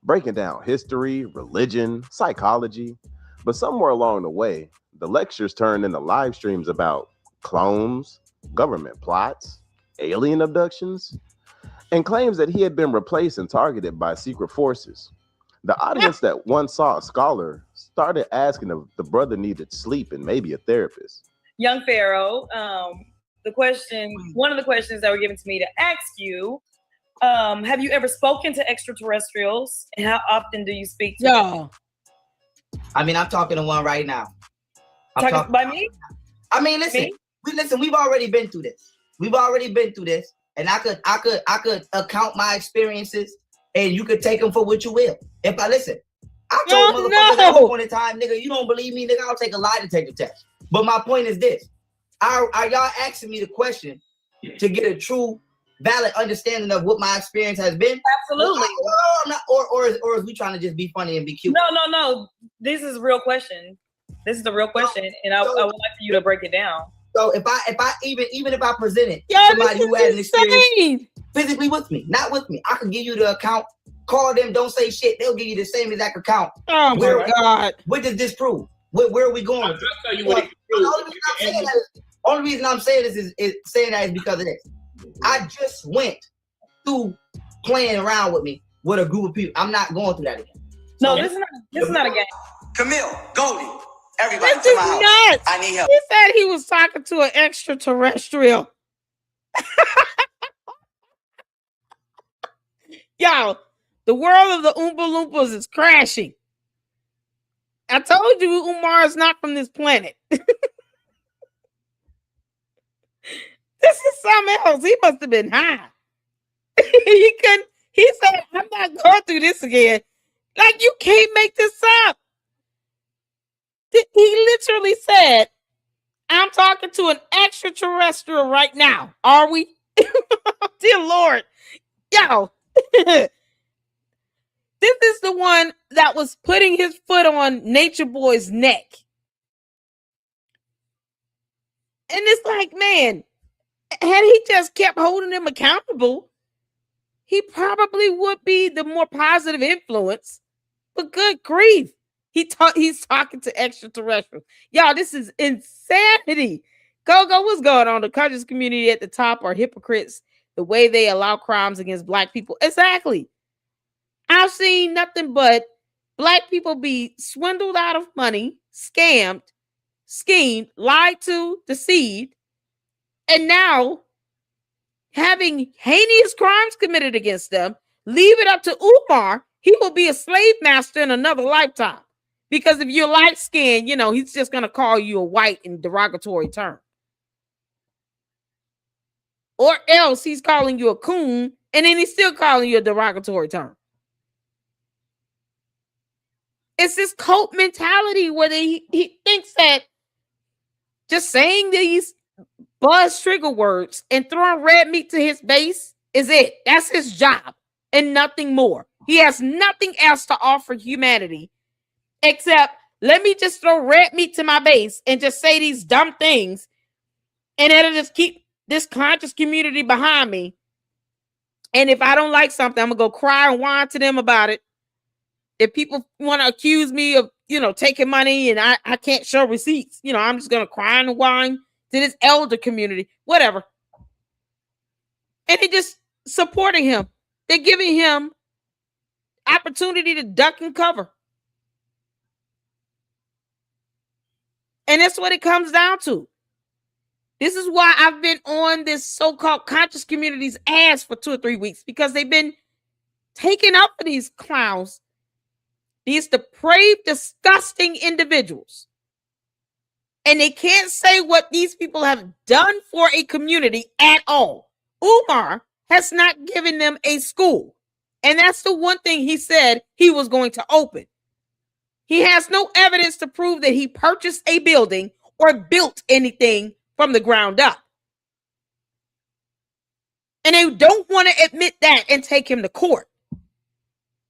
breaking down history, religion, psychology. But somewhere along the way, the lectures turned into live streams about clones, government plots, alien abductions, and claims that he had been replaced and targeted by secret forces. The audience that once saw a scholar started asking if the brother needed sleep and maybe a therapist. Young Pharaoh, one of the questions that were given to me to ask you, have you ever spoken to extraterrestrials, and how often do you speak to them? I mean, I'm talking to one right now. Talking by me? I mean, listen, we've already been through this. And I could account my experiences and you could take them for what you will. If I listen, I told motherfuckers at one point in time, nigga, you don't believe me, nigga, I'll take a lie detector test. But my point is this. Are y'all asking me the question to get a true, valid understanding of what my experience has been? Absolutely. Or is we trying to just be funny and be cute? No. This is a real question. This is the real question, and I would like for you to break it down. So if I even if I presented somebody who had an experience physically with me, not with me, I could give you the account. Call them, don't say shit. They'll give you the same exact account. Oh my God! What does this prove? Where are we going? I'll tell you what it the only reason I'm saying this is saying that is because of this. I just went through playing around with a group of people. I'm not going through that again. No, this is not a game. Camille, Goldie, everybody This to is my house. nuts. I need help. He said he was talking to an extraterrestrial. Y'all, the world of the Oompa Loompas is crashing. I told you Umar is not from this planet. This is something else. He must have been high. He said, I'm not going through this again. Like, you can't make this up. He literally said, I'm talking to an extraterrestrial right now. Are we? Dear Lord. Yo. This is the one that was putting his foot on Nature Boy's neck. And it's like, man, had he just kept holding him accountable, he probably would be the more positive influence. But good grief, he's talking to extraterrestrials. Y'all, this is insanity. Go, what's going on? The conscious community at the top are hypocrites. The way they allow crimes against Black people. Exactly. I've seen nothing but Black people be swindled out of money, scammed, schemed, lied to, deceived, and now having heinous crimes committed against them. Leave it up to Umar. He will be a slave master in another lifetime. Because if you're light skinned, he's just going to call you a white in derogatory term. Or else he's calling you a coon, and then he's still calling you a derogatory term. It's this cult mentality where he thinks that just saying these buzz trigger words and throwing red meat to his base is it. That's his job and nothing more. He has nothing else to offer humanity except let me just throw red meat to my base and just say these dumb things, and it'll just keep this conscious community behind me. And if I don't like something, I'm gonna go cry and whine to them about it. If people want to accuse me of, taking money and I can't show receipts, I'm just going to cry and whine to this elder community, whatever. And they're just supporting him. They're giving him opportunity to duck and cover. And that's what it comes down to. This is why I've been on this so-called conscious community's ass for 2 or 3 weeks, because they've been taking up for these clowns. These depraved, disgusting individuals. And they can't say what these people have done for a community at all. Umar has not given them a school. And that's the one thing he said he was going to open. He has no evidence to prove that he purchased a building or built anything from the ground up. And they don't want to admit that and take him to court.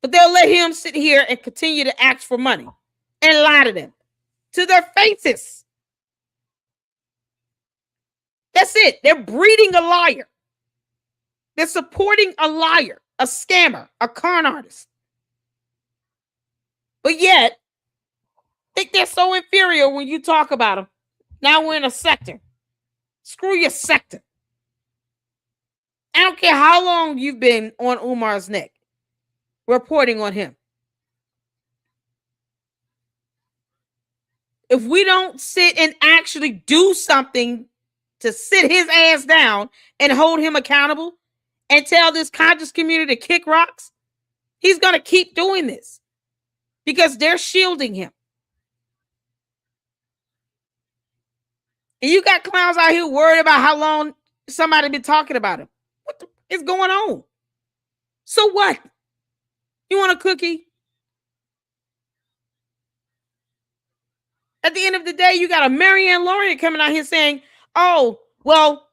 But they'll let him sit here and continue to ask for money and lie to them to their faces. That's it. They're breeding a liar. They're supporting a liar, a scammer, a con artist. But yet, think they're so inferior when you talk about them. Now we're in a sector. Screw your sector. I don't care how long you've been on Umar's neck, reporting on him. If we don't sit and actually do something to sit his ass down and hold him accountable and tell this conscious community to kick rocks, he's going to keep doing this because they're shielding him. And you got clowns out here worried about how long somebody been talking about him. What is going on? So what? You want a cookie? At the end of the day, you got a Marianne Laureate coming out here saying, oh, well,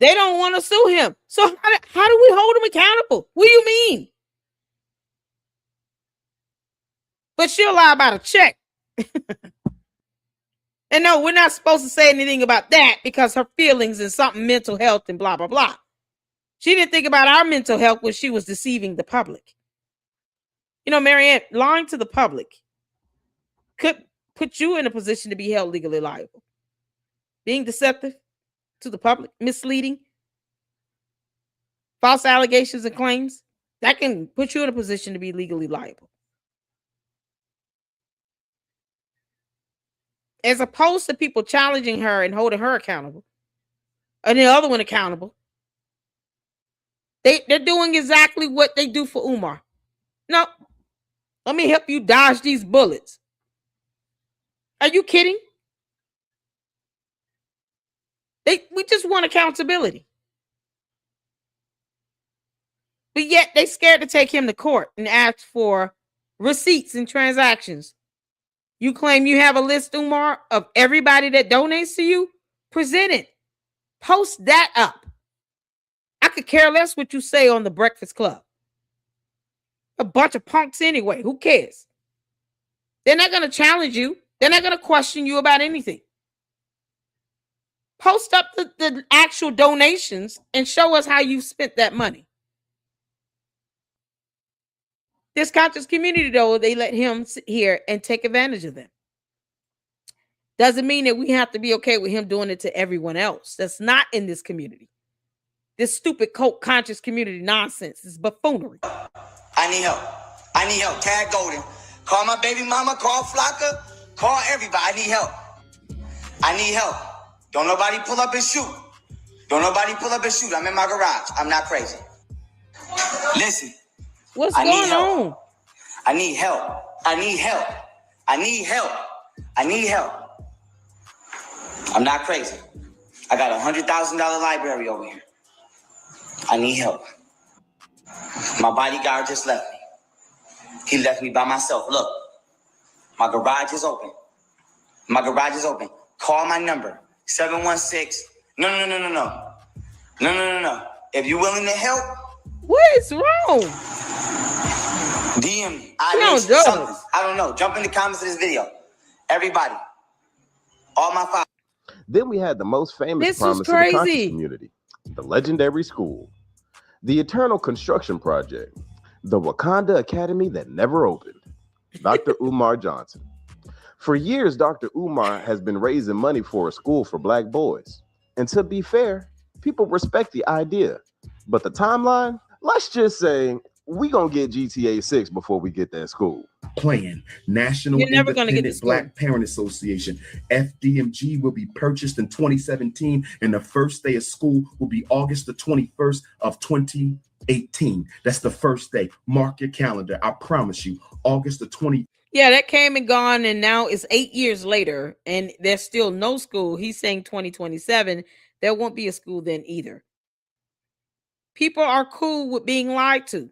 they don't want to sue him. So how do we hold him accountable? What do you mean? But she'll lie about a check. And no, we're not supposed to say anything about that because her feelings and something mental health and blah, blah, blah. She didn't think about our mental health when she was deceiving the public. You know, Marianne, lying to the public could put you in a position to be held legally liable. Being deceptive to the public, misleading, false allegations and claims, that can put you in a position to be legally liable. As opposed to people challenging her and holding her accountable, and the other one accountable, they're doing exactly what they do for Umar. No, let me help you dodge these bullets. Are you kidding? We just want accountability. But yet they scared to take him to court and ask for receipts and transactions. You claim you have a list, Umar, of everybody that donates to you? Present it. Post that up. I could care less what you say on the Breakfast Club. A bunch of punks anyway. Who cares? They're not going to challenge you. They're not going to question you about anything. Post up the actual donations and show us how you spent that money. This conscious community, though, they let him sit here and take advantage of them. Doesn't mean that we have to be okay with him doing it to everyone else. That's not in this community. This stupid cult conscious community nonsense is buffoonery. I need help. I need help. Tag Golden. Call my baby mama. Call Flocka. Call everybody. I need help. I need help. Don't nobody pull up and shoot. Don't nobody pull up and shoot. I'm in my garage. I'm not crazy. Listen. What's going on? I need help. I need help. I need help. I need help. I'm not crazy. I got a $100,000 library over here. I need help. My bodyguard just left me. He left me by myself. Look, my garage is open. My garage is open. Call my number, 716. No. If you're willing to help. What is wrong? DM me. I don't know. Jump in the comments of this video. Everybody. All my five. Then we had the most famous promise of the conscious community, the legendary school, the Eternal Construction Project, the Wakanda Academy that never opened, Dr. Umar Johnson. For years, Dr. Umar has been raising money for a school for black boys. And to be fair, people respect the idea. But the timeline, let's just say, we gonna get GTA 6 before we get that school. Plan. National Independent Black Parent Association. FDMG will be purchased in 2017, and the first day of school will be August the 21st of 2018. That's the first day. Mark your calendar. I promise you, August the 20th. Yeah, that came and gone, and now it's 8 years later, and there's still no school. He's saying 2027. There won't be a school then either. People are cool with being lied to.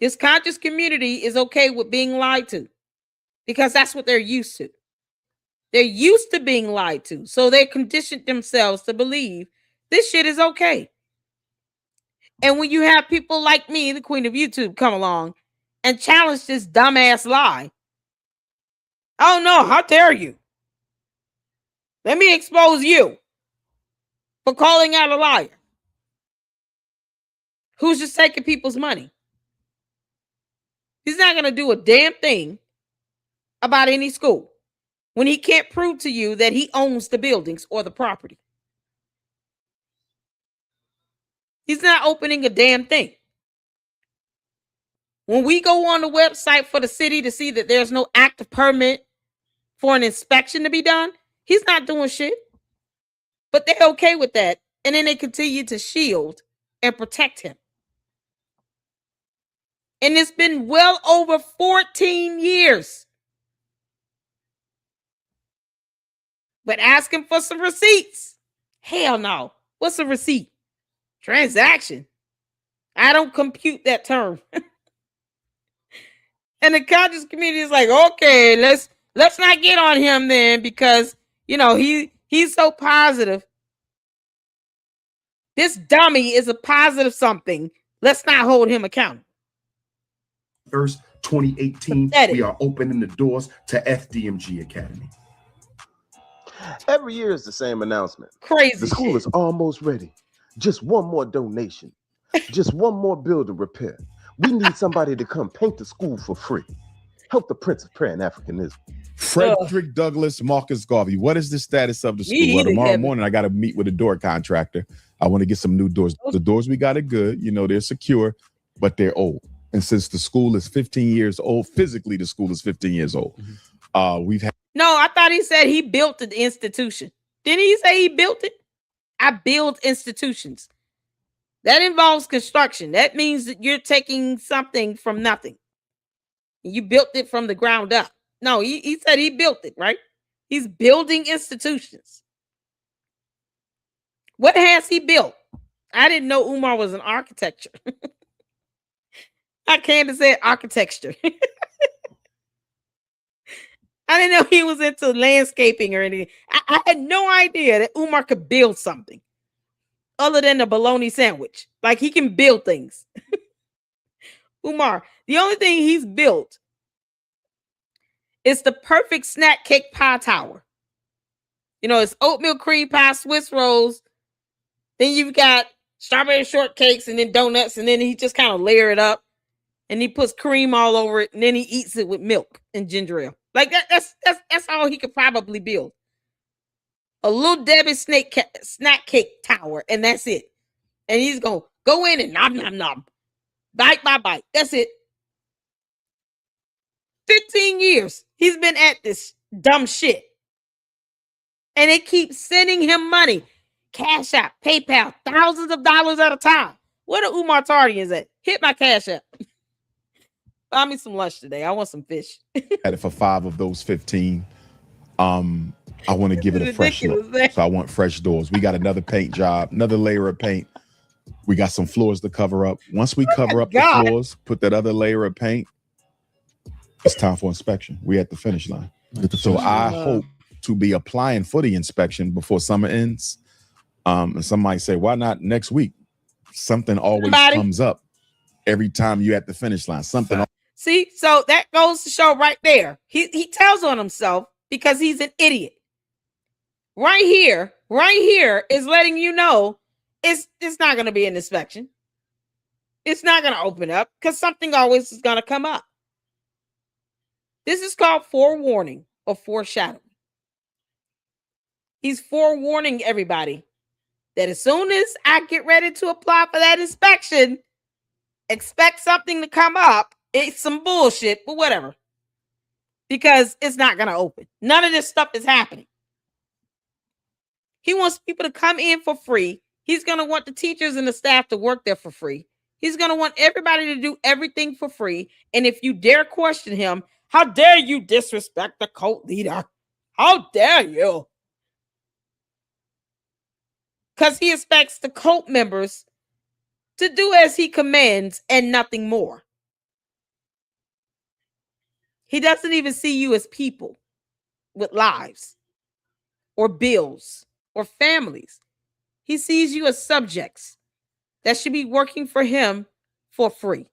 This conscious community is okay with being lied to because that's what they're used to. They're used to being lied to, so they conditioned themselves to believe this shit is okay. And when you have people like me, the queen of YouTube, come along and challenge this dumbass lie, oh no, how dare you? Let me expose you for calling out a liar who's just taking people's money. He's not going to do a damn thing about any school when he can't prove to you that he owns the buildings or the property. He's not opening a damn thing. When we go on the website for the city to see that there's no active permit for an inspection to be done, he's not doing shit. But they're okay with that. And then they continue to shield and protect him. And it's been well over 14 years. But asking for some receipts. Hell no. What's a receipt? Transaction. I don't compute that term. And the conscious community is like, okay, let's not get on him then, because he's so positive. This dummy is a positive something. Let's not hold him accountable. 1st, 2018, Pathetic. we are opening the doors to FDMG Academy. Every year is the same announcement. Crazy. The school is almost ready. Just one more donation. Just one more building repair. We need somebody to come paint the school for free. Help the Prince of Prayer and Africanism. Frederick Douglass Marcus Garvey. What is the status of the school? Well, tomorrow morning, I got to meet with a door contractor. I want to get some new doors. The doors we got are good. They're secure, but they're old. And since the school is 15 years old, physically, the school is 15 years old. We've had. No, I thought he said he built the institution. Didn't he say he built it? I build institutions. That involves construction. That means that you're taking something from nothing. You built it from the ground up. No, he said he built it, right? He's building institutions. What has he built? I didn't know Umar was an architecture. I can't say architecture. I didn't know he was into landscaping or anything. I had no idea that Umar could build something other than a bologna sandwich. Like, he can build things. Umar, the only thing he's built is the perfect snack cake pie tower. It's oatmeal cream pie, Swiss rolls. Then you've got strawberry shortcakes and then donuts, and then he just kind of layer it up, and he puts cream all over it, and then he eats it with milk and ginger ale. Like that's all he could probably build. A little Debbie snack cake tower, and that's it. And he's gonna go in and nom nom nom, bite by bite. That's it. 15 years he's been at this dumb shit, and they keep sending him money, Cash App, PayPal, thousands of dollars at a time. Where the Umar Tardians at? Hit my Cash App. Buy me some lunch today. I want some fish. Had it for 5 of those 15. I want to give it a fresh look. So I want fresh doors. We got another paint job, another layer of paint. We got some floors to cover up. Once we cover up the floors, put that other layer of paint, it's time for inspection. We're at the finish line. So I hope to be applying for the inspection before summer ends. And some might say, why not next week? Something always comes up every time you're at the finish line. Something. See, so that goes to show right there. He tells on himself because he's an idiot. Right here is letting you know it's not going to be an inspection. It's not going to open up because something always is going to come up. This is called forewarning or foreshadowing. He's forewarning everybody that as soon as I get ready to apply for that inspection, expect something to come up. It's some bullshit, but whatever. Because it's not going to open. None of this stuff is happening. He wants people to come in for free. He's going to want the teachers and the staff to work there for free. He's going to want everybody to do everything for free. And if you dare question him, how dare you disrespect the cult leader? How dare you? Because he expects the cult members to do as he commands and nothing more. He doesn't even see you as people with lives or bills or families. He sees you as subjects that should be working for him for free.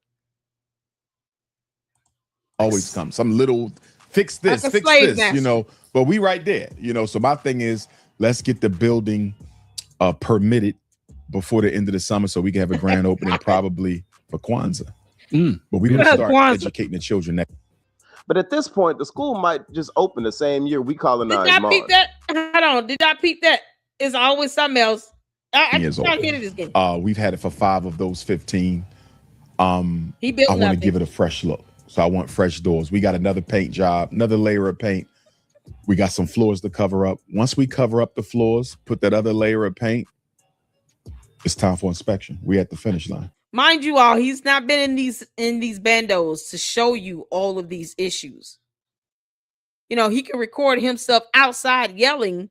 Always comes some little fix this, like fix this, master. But we right there, So my thing is, let's get the building permitted before the end of the summer so we can have a grand opening probably for Kwanzaa. But we're going to start educating the children next. But at this point, the school might just open the same year we colonize Mars. Did I peep that? Hold on. Did I peep that? It's always something else. I can't hear this again. We've had it for 5 of those 15. He built I want to give it a fresh look. So I want fresh doors. We got another paint job, another layer of paint. We got some floors to cover up. Once we cover up the floors, put that other layer of paint, it's time for inspection. We're at the finish line. Mind you all, he's not been in these bandos to show you all of these issues. He can record himself outside yelling,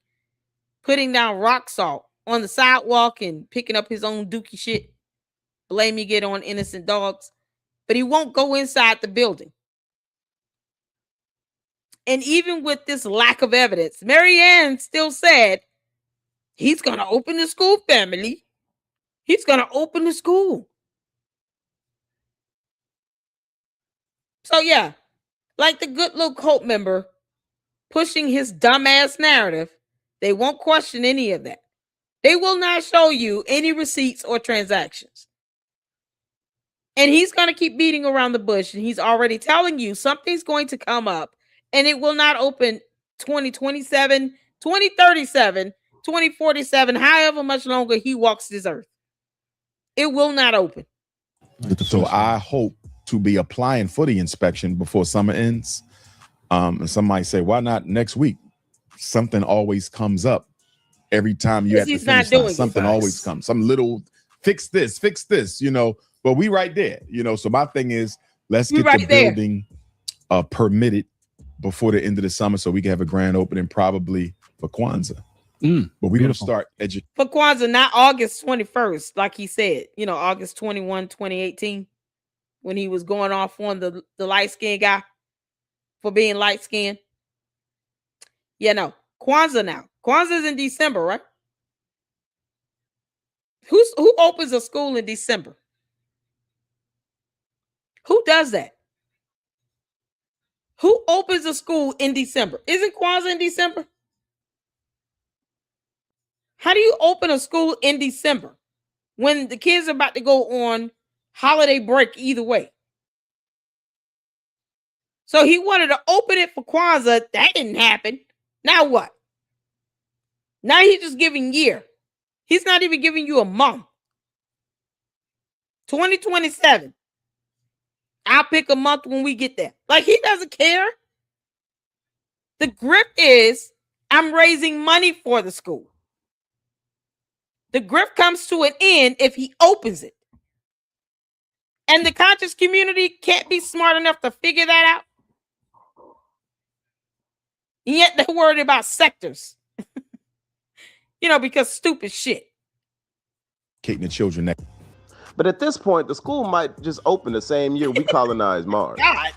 putting down rock salt on the sidewalk and picking up his own dookie shit, blaming it on innocent dogs. But he won't go inside the building. And even with this lack of evidence, Marianne still said, he's going to open the school, family. He's going to open the school. So, yeah, like the good little cult member pushing his dumbass narrative, they won't question any of that. They will not show you any receipts or transactions. And he's going to keep beating around the bush. And he's already telling you something's going to come up. And it will not open 2027, 2037, 2047, however much longer he walks this earth. It will not open. So I hope to be applying for the inspection before summer ends. And some might say, why not next week? Something always comes up every time you have to finish line. Something always comes. Some little fix this, you know. But we right there, you know. So my thing is, let's get the building permitted before the end of the summer so we can have a grand opening probably for Kwanzaa. But we're going to start educating. For Kwanzaa, not August 21st, like he said, you know, August 21, 2018, when he was going off on the light-skinned guy for being light-skinned. Yeah, no. Kwanzaa now. Kwanzaa's in December, right? Who opens a school in December? Who does that? Who opens a school in December? Isn't Kwanzaa in December? How do you open a school in December when the kids are about to go on holiday break either way? So he wanted to open it for Kwanzaa. That didn't happen. Now what? Now he's just giving year. He's not even giving you a month. 2027. I'll pick a month when we get there. Like, he doesn't care. The grip is, I'm raising money for the school. The grip comes to an end if he opens it. And the conscious community can't be smart enough to figure that out. And yet they're worried about sectors. You know, because stupid shit. Kicking the children next. But at this point, the school might just open the same year we colonized Mars. God.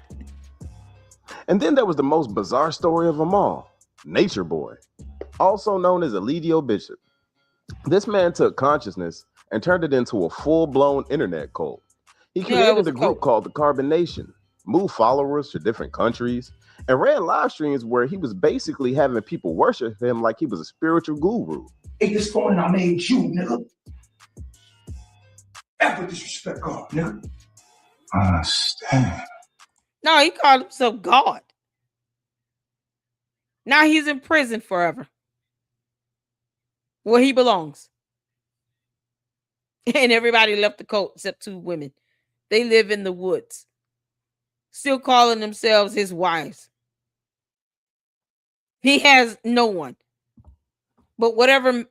And then there was the most bizarre story of them all. Nature Boy, also known as Elidio Bishop. This man took consciousness and turned it into a full-blown internet cult. He created a group called the Carbon Nation, moved followers to different countries, and ran live streams where he was basically having people worship him like he was a spiritual guru. Ate this phone and I made you, nigga. Ever disrespect God, nigga. Understand. No, he called himself God. Now he's in prison forever. Where he belongs. And everybody left the cult except 2 women. They live in the woods. Still calling themselves his wives. He has no one. But whatever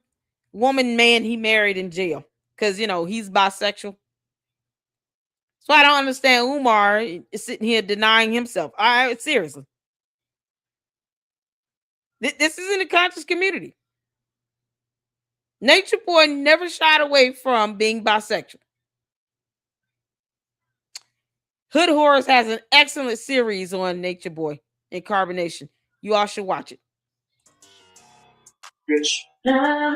woman, man he married in jail. Because, you know, he's bisexual. So I don't understand Umar is sitting here denying himself. Seriously. This is in the conscious community. Nature Boy never shied away from being bisexual. Hood Horrors has an excellent series on Nature Boy and Carbonation. You all should watch it. Bitch. I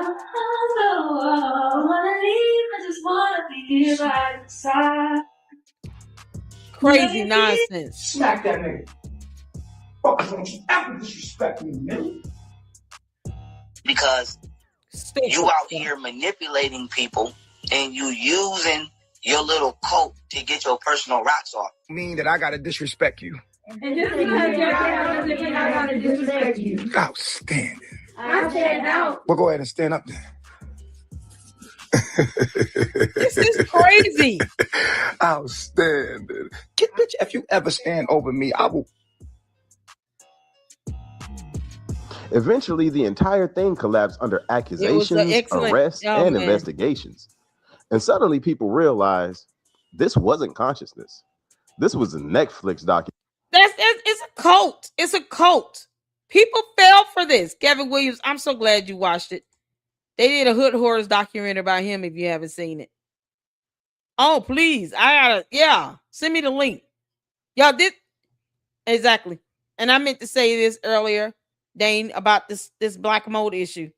wanna leave, I just wanna be right beside. Crazy nonsense. Smack that nigga. Fuck, don't you ever disrespect me, nigga. Because you out here manipulating people and you using your little cult to get your personal rocks off. Mean that I gotta disrespect you. And just because you're here, I gotta disrespect you. Outstanding. I stand out. Well, go ahead and stand up then. This is crazy. Outstanding. Get bitch, if you ever stand over me, I will. Eventually, the entire thing collapsed under accusations, arrests, and investigations. And suddenly people realized this wasn't consciousness. This was a Netflix documentary. It's a cult. It's a cult. People fell for this. Kevin Williams, I'm so glad you watched it. They did a Hood Horrors documentary about him if you haven't seen it. Oh, please. Send me the link. Y'all did. Exactly. And I meant to say this earlier, Dane, about this black mold issue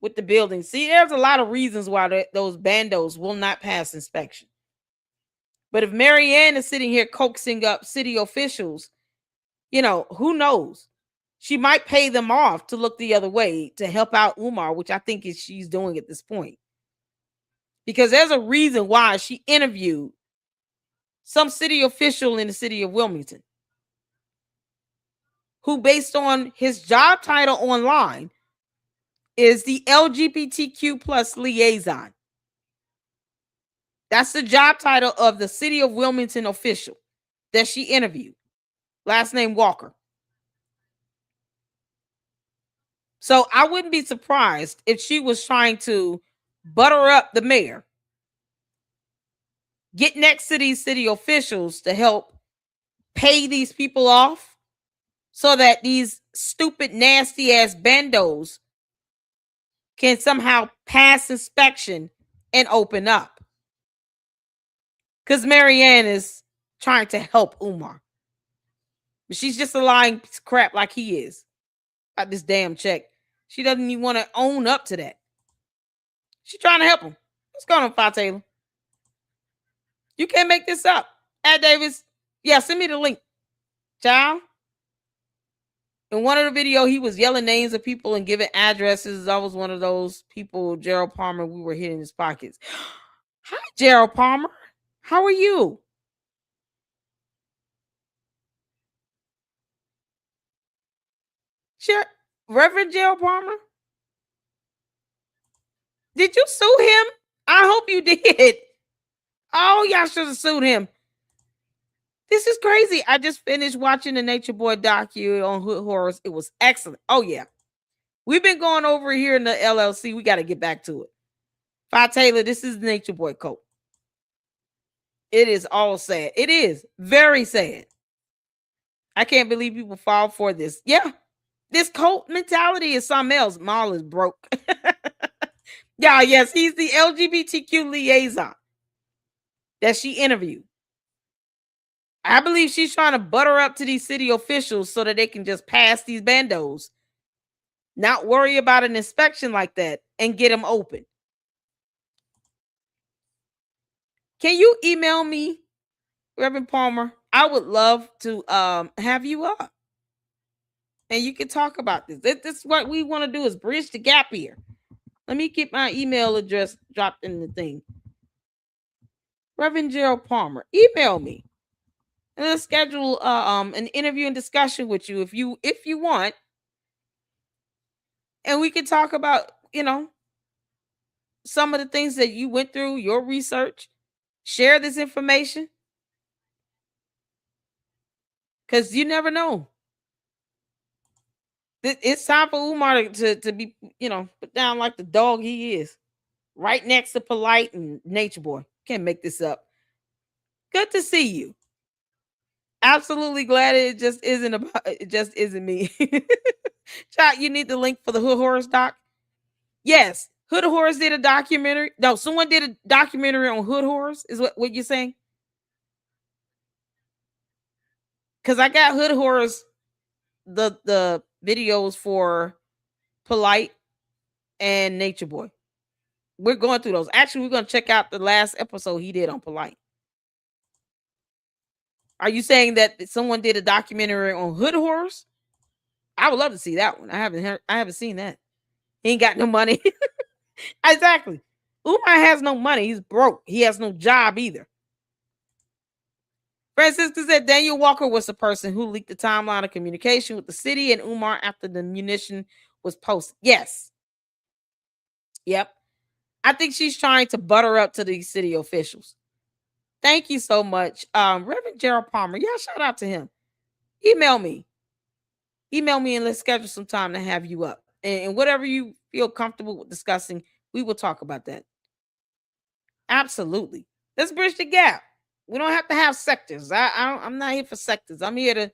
with the building. See, there's a lot of reasons why those bandos will not pass inspection. But if Marianne is sitting here coaxing up city officials, who knows? She might pay them off to look the other way to help out Umar, which I think she's doing at this point. Because there's a reason why she interviewed some city official in the city of Wilmington who, based on his job title online, is the LGBTQ plus liaison. That's the job title of the city of Wilmington official that she interviewed. Last name Walker. So I wouldn't be surprised if she was trying to butter up the mayor, get next to these city officials to help pay these people off so that these stupid, nasty ass bandos can somehow pass inspection and open up. Because Marianne is trying to help Umar. But she's just a lying piece of crap like he is about this damn check. She doesn't even want to own up to that. She's trying to help him. What's going on, Fa Taylor? You can't make this up. At Davis, yeah, send me the link. Child. In one of the videos, he was yelling names of people and giving addresses. I was one of those people, Gerald Palmer, we were hitting his pockets. Hi, Gerald Palmer. How are you? Sure. Reverend Gerald Palmer? Did you sue him? I hope you did. Oh, y'all should have sued him. This is crazy. I just finished watching the Nature Boy docu on Hood Horrors. It was excellent. Oh, yeah. We've been going over here in the LLC. We got to get back to it. Fi Taylor, this is the Nature Boy coat. It is all sad. It is very sad. I can't believe people fall for this. Yeah. This cult mentality is something else. Maul is broke. Yeah, yes, he's the LGBTQ liaison that she interviewed. I believe she's trying to butter up to these city officials so that they can just pass these bandos, not worry about an inspection like that, and get them open. Can you email me, Reverend Palmer? I would love to have you up. And you can talk about this. This is what we want to do, is bridge the gap here. Let me get my email address dropped in the thing. Reverend Gerald Palmer, email me. And let's schedule an interview and discussion with you if you want. And we can talk about, some of the things that you went through, your research. Share this information. Because you never know. It's time for Umar to be, put down like the dog he is. Right next to Polight and Nature Boy. Can't make this up. Good to see you. Absolutely glad it just isn't me. Chat, you need the link for the Hood Horrors doc? Yes. Hood Horrors did a documentary. No, someone did a documentary on Hood Horrors, is what you're saying? Because I got Hood Horrors, the videos for Polight and Nature Boy. We're going through those. Actually, we're going to check out the last episode he did on Polight. Are you saying that someone did a documentary on Hood Horrors? I would love to see that one. I haven't seen that. He ain't got no money. Exactly. Umar has no money. He's broke. He has no job either. Francisca said Daniel Walker was the person who leaked the timeline of communication with the city and Umar after the munition was posted. Yes. Yep. I think she's trying to butter up to these city officials. Thank you so much. Reverend Gerald Palmer. Yeah, shout out to him. Email me and let's schedule some time to have you up. And whatever you feel comfortable with discussing, we will talk about that. Absolutely. Let's bridge the gap. We don't have to have sectors. I'm not here for sectors. I'm here to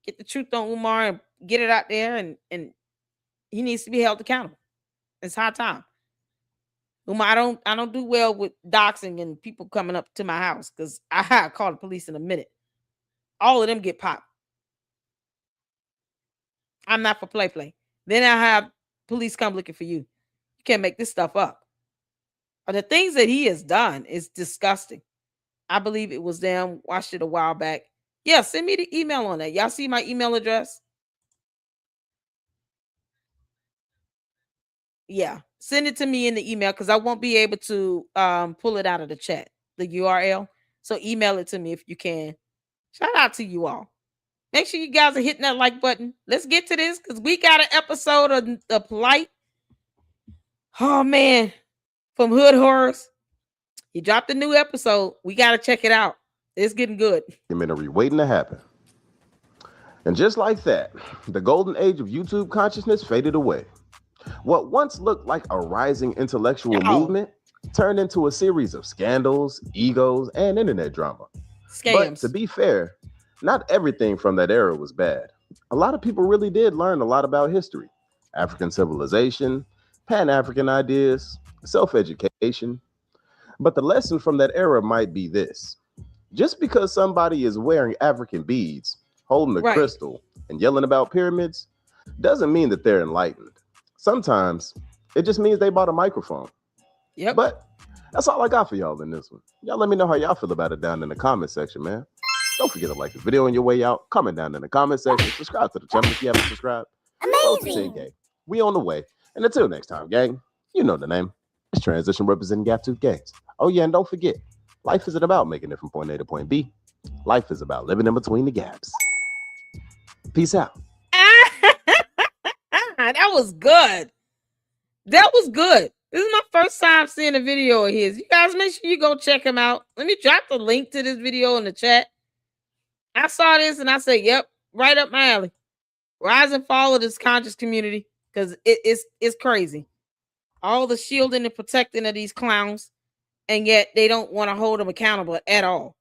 get the truth on Umar and get it out there, and he needs to be held accountable. It's high time. Umar, I don't do well with doxing and people coming up to my house because I call the police in a minute. All of them get popped. I'm not for play. Then I have police come looking for you. You can't make this stuff up. The things that he has done is disgusting. I believe it was them. Watched it a while back. Yeah, send me the email on that. Y'all see my email address? Yeah, send it to me in the email because I won't be able to pull it out of the chat, the URL. So email it to me if you can. Shout out to you all. Make sure you guys are hitting that like button. Let's get to this because we got an episode of the Polight. Oh man, from Hood Horrors. He dropped a new episode. We got to check it out. It's getting good. Documentary waiting to happen. And just like that, the golden age of YouTube consciousness faded away. What once looked like a rising intellectual movement turned into a series of scandals, egos, and internet drama. Scams. But to be fair, not everything from that era was bad. A lot of people really did learn a lot about history, African civilization, Pan-African ideas, self-education. But the lesson from that era might be this. Just because somebody is wearing African beads, holding a crystal, and yelling about pyramids, doesn't mean that they're enlightened. Sometimes it just means they bought a microphone. Yep. But that's all I got for y'all in this one. Y'all let me know how y'all feel about it down in the comment section, man. Don't forget to like the video on your way out. Comment down in the comment section. Subscribe to the channel if you haven't subscribed. Amazing. Gang. We on the way. And until next time, gang, you know the name. It's Transition representing Gap Tooth Gangs. Oh yeah, and don't forget, life isn't about making it from point A to point B. Life is about living in between the gaps. Peace out. That was good. That was good. This is my first time seeing a video of his. You guys make sure you go check him out. Let me drop the link to this video in the chat. I saw this and I said, yep, right up my alley. Rise and fall of this conscious community because it's crazy. All the shielding and protecting of these clowns, and yet they don't want to hold them accountable at all.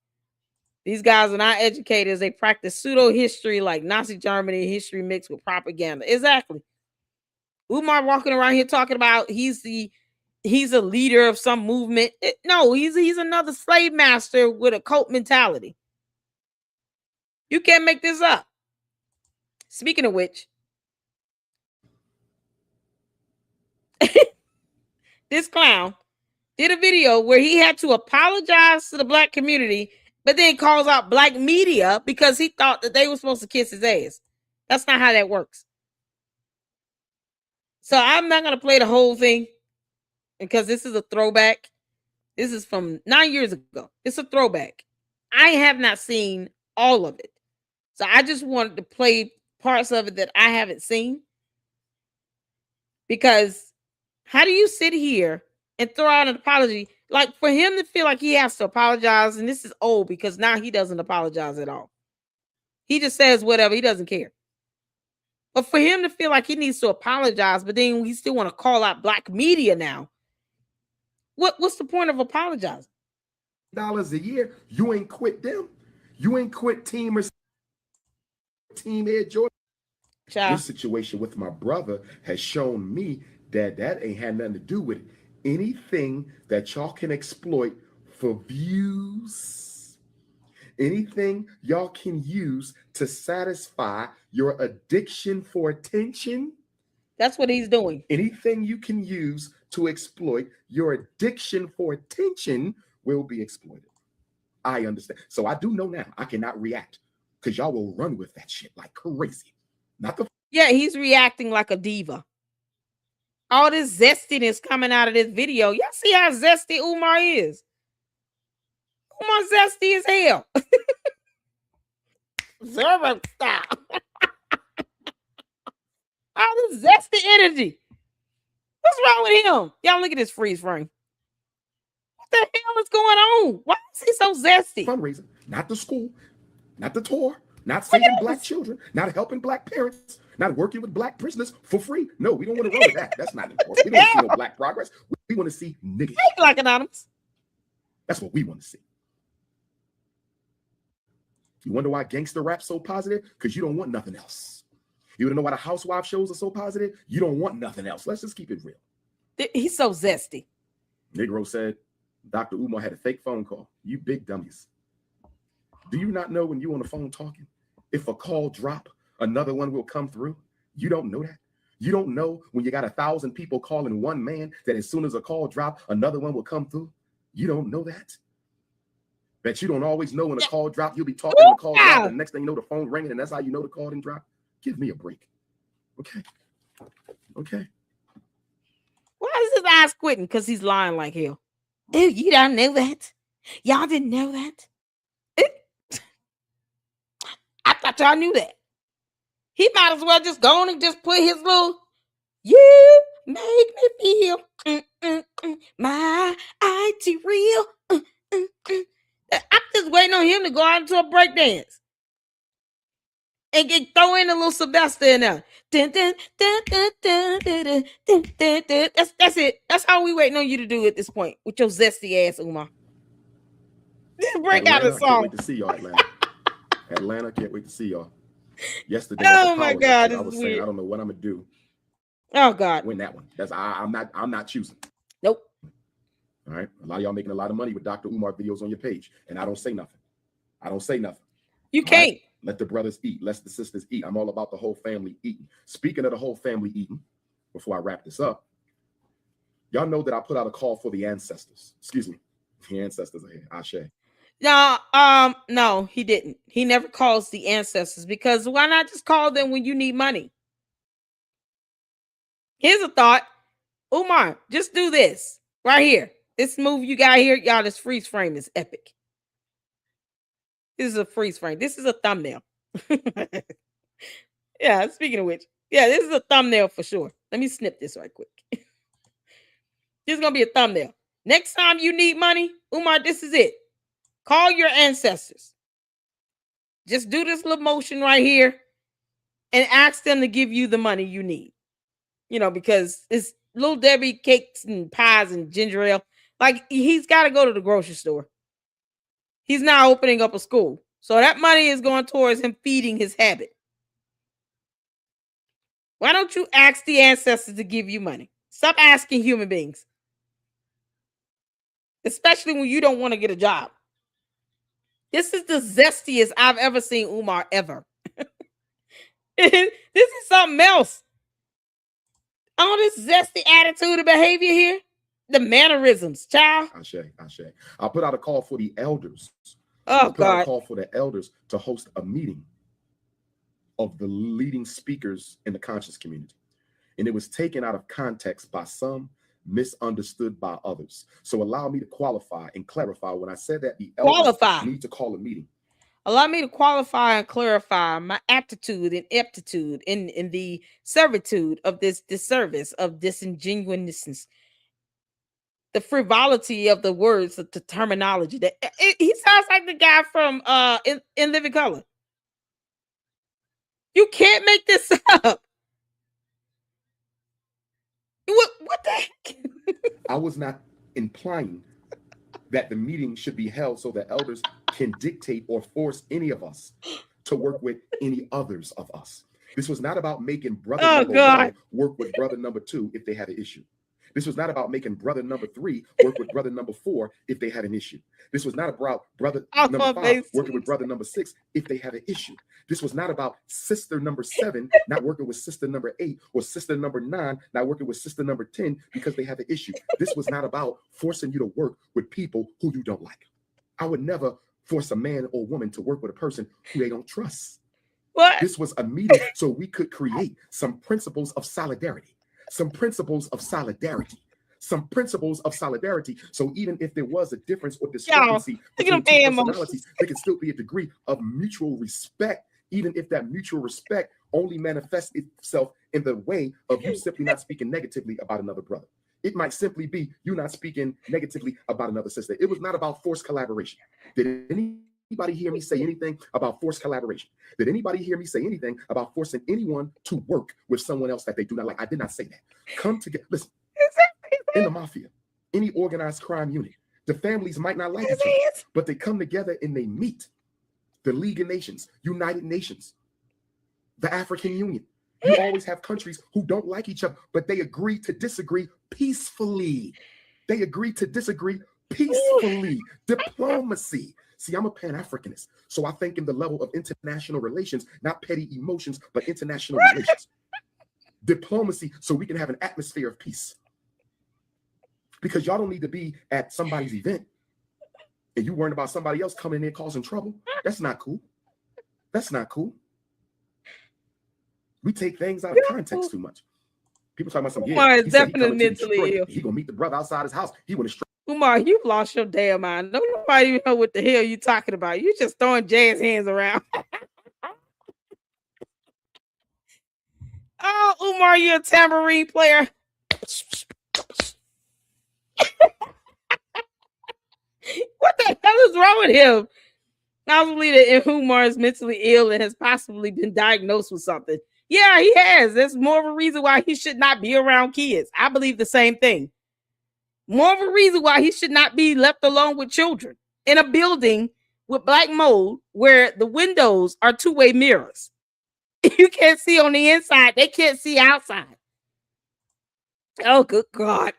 These guys are not educators. They practice pseudo-history like Nazi Germany history mixed with propaganda. Exactly. Umar walking around here talking about he's a leader of some movement. No, he's another slave master with a cult mentality. You can't make this up. Speaking of which, this clown did a video where he had to apologize to the black community, but then calls out black media because he thought that they were supposed to kiss his ass. That's not how that works. So I'm not going to play the whole thing because this is a throwback. This is from 9 years ago. It's a throwback. I have not seen all of it. So I just wanted to play parts of it that I haven't seen. Because how do you sit here and throw out an apology? Like for him to feel like he has to apologize, and this is old because now he doesn't apologize at all. He just says whatever. He doesn't care. But for him to feel like he needs to apologize, but then we still want to call out black media now. What's the point of apologizing? $1 a year, you ain't quit them. You ain't quit Team Air Jordan. This situation with my brother has shown me that ain't had nothing to do with it. Anything that y'all can exploit for views, anything y'all can use to satisfy your addiction for attention. That's what he's doing. Anything you can use to exploit your addiction for attention will be exploited. I understand. So I do know now I cannot react because y'all will run with that shit like crazy. Not the Yeah, he's reacting like a diva. All this zestiness coming out of this video. Y'all see how zesty Umar is? Umar zesty as hell. Zero style. All this zesty energy. What's wrong with him? Y'all look at this freeze frame. What the hell is going on? Why is he so zesty? Fundraising, not the school, not the tour, not saving black children, not helping black parents, not working with black prisoners for free. No, we don't want to run with that. That's not important. We don't want to see no black progress. We want to see niggas. Hey, Black Anonymous. That's what we want to see. You wonder why gangster rap's so positive? Because you don't want nothing else. You want to know why the housewife shows are so positive? You don't want nothing else. Let's just keep it real. He's so zesty. Negro said, Dr. Umar had a fake phone call. You big dummies. Do you not know when you on the phone talking, if a call drop, another one will come through? You don't know that? You don't know when you got 1,000 people calling one man that as soon as a call drop, another one will come through? You don't know that? That you don't always know when a call drop, you'll be talking and the call drop, and the next thing you know, the phone ringing, and that's how you know the call didn't drop? Give me a break. Okay. Okay. Why is his eyes quitting? Because he's lying like hell. Oh, you don't know that? Y'all didn't know that? I thought y'all knew that. He might as well just go on and just put his little, you make me feel my IT real. I'm just waiting on him to go out into a break dance and throw in a little Sylvester in there. That's it. That's all we waiting on you to do at this point with your zesty ass, Umar. Just break out a song. Can't wait to see y'all, Atlanta. Atlanta, can't wait to see y'all. Yesterday, oh my God, I was saying weird. I don't know what I'm gonna do. Oh God, win that one. That's I'm not choosing. Nope. All right, a lot of y'all making a lot of money with Dr. Umar videos on your page, and I don't say nothing. I don't say nothing. You can't. Right? Let the brothers eat. Let the sisters eat. I'm all about the whole family eating. Speaking of the whole family eating, before I wrap this up, y'all know that I put out a call for the ancestors. Excuse me, the ancestors are here. Ashe. No, he didn't. He never calls the ancestors because why not just call them when you need money? Here's a thought. Umar, just do this right here. This move you got here, y'all, this freeze frame is epic. This is a freeze frame. This is a thumbnail. Yeah, speaking of which, yeah, this is a thumbnail for sure. Let me snip this right quick. This is going to be a thumbnail. Next time you need money, Umar, this is it. Call your ancestors. Just do this little motion right here and ask them to give you the money you need. You know, because it's Little Debbie cakes and pies and ginger ale. Like, he's got to go to the grocery store. He's now opening up a school. So that money is going towards him feeding his habit. Why don't you ask the ancestors to give you money? Stop asking human beings. Especially when you don't want to get a job. This is the zestiest I've ever seen Umar ever. This is something else. All this zesty attitude and behavior here. The mannerisms, child. Ashe. I'll put out a call for the elders. Oh, God. Out a call for the elders to host a meeting of the leading speakers in the conscious community. And it was taken out of context by some, misunderstood by others. So allow me to qualify and clarify when I said that the elders need to call a meeting. Allow me to qualify and clarify my aptitude and aptitude in the servitude of this disservice, of disingenuousness, the frivolity of the words, the terminology. He sounds like the guy from in Living Color. You can't make this up. What the heck? I was not implying that the meeting should be held so that elders can dictate or force any of us to work with any others of us. This was not about making brother number one work with brother number two if they had an issue. This was not about making brother number three work with brother number four if they had an issue. This was not about brother number five working with brother number six if they had an issue. This was not about sister number 7 not working with sister number 8 or sister number 9 not working with sister number 10 because they have an issue. This was not about forcing you to work with people who you don't like. I would never force a man or woman to work with a person who they don't trust. What? This was a meeting so we could create some principles of solidarity. Some principles of solidarity. So even if there was a difference or discrepancy between two personalities, there can still be a degree of mutual respect, even if that mutual respect only manifests itself in the way of you simply not speaking negatively about another brother. It might simply be you not speaking negatively about another sister. It was not about forced collaboration. Did anybody hear me say anything about forced collaboration? Did anybody hear me say anything about forcing anyone to work with someone else that they do not like? I did not say that. Come together. Listen, in the mafia, any organized crime unit, the families might not like each other, but they come together and they meet. The League of Nations, United Nations, the African Union. You always have countries who don't like each other, but they agree to disagree peacefully. They agree to disagree peacefully. Diplomacy. See, I'm a Pan-Africanist, so I think in the level of international relations, not petty emotions, but international relations. diplomacy so we can have an atmosphere of peace. Because y'all don't need to be at somebody's event and you worrying about somebody else coming in causing trouble. That's not cool. That's not cool. We take things out of context too much. People talking about some. Umar is he said definitely mentally ill. He gonna meet the brother outside his house. He went straight. Umar, you've lost your damn mind. Nobody even know what the hell you talking about. You just throwing jazz hands around. Oh, Umar, you're a tambourine player. What the hell is wrong with him? I believe that if Umar is mentally ill and has possibly been diagnosed with something. Yeah, he has. There's more of a reason why he should not be around kids. I believe the same thing. More of a reason why he should not be left alone with children in a building with black mold where the windows are two-way mirrors. You can't see on the inside. They can't see outside. Oh, good God.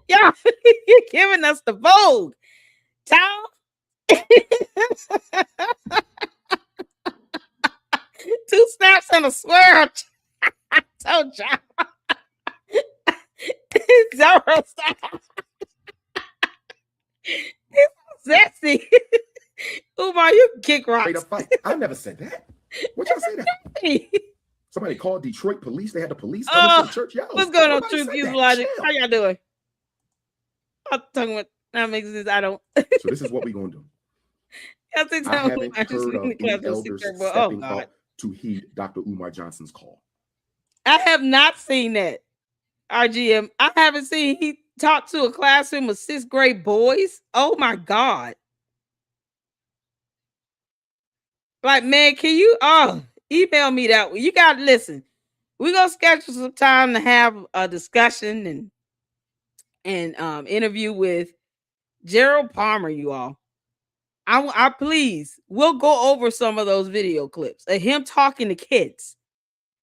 Y'all, you're giving us the Vogue. Child. 2 snaps and a swear. I told y'all. Zero style. It's sexy. Umar, you can kick rocks. I never said that. What y'all say that? Somebody called Detroit police. They had the police come to the church. What's going on, Truth Use Logic? How y'all doing? I'm talking about that makes sense. I don't. So this is what we're gonna do. I haven't heard of any elders stepping up to heed Dr. Umar Johnson's call. I have not seen that. RGM. I haven't seen he talked to a classroom of 6th grade boys. Oh my God. Like, man, can you email me that? You gotta listen. We're gonna schedule some time to have a discussion and interview with Gerald Palmer, you all. I please, we'll go over some of those video clips of him talking to kids,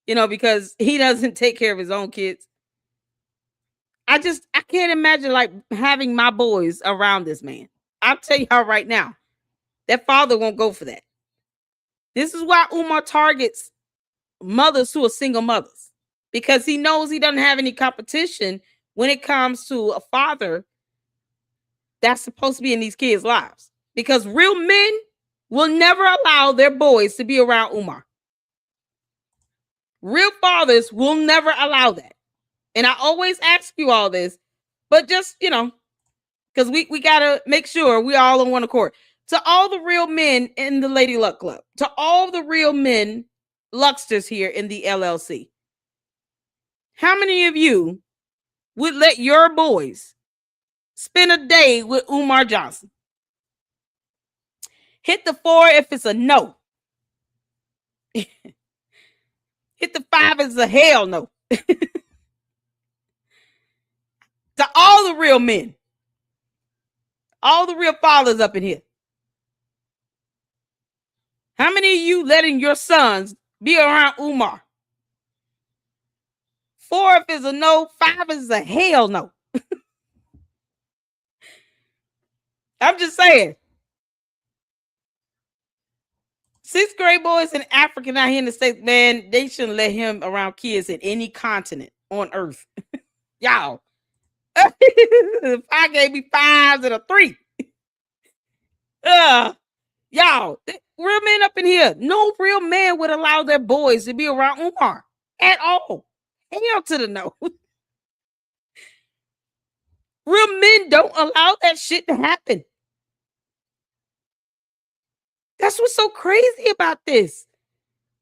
because he doesn't take care of his own kids. I can't imagine like having my boys around this man. I'll tell y'all right now, that father won't go for that. This is why Umar targets mothers who are single mothers, because he knows he doesn't have any competition when it comes to a father that's supposed to be in these kids' lives. Because real men will never allow their boys to be around Umar. Real fathers will never allow that. And I always ask you all this, but just, because we got to make sure we all on one accord. To all the real men in the Lady Luck Club, to all the real men, Lucksters here in the LLC, how many of you would let your boys spend a day with Umar Johnson? Hit the 4 if it's a no. Hit the 5 if it's a hell no. To all the real men, all the real fathers up in here. How many of you letting your sons be around Umar? 4 if it's a no, 5 is a hell no. I'm just saying. 6th grade boys in Africa out here in the States, man, they shouldn't let him around kids in any continent on earth. Y'all. I gave me 5s and a 3. Y'all, real men up in here. No real man would allow their boys to be around Umar at all. Hell to the no. Real men don't allow that shit to happen. That's what's so crazy about this.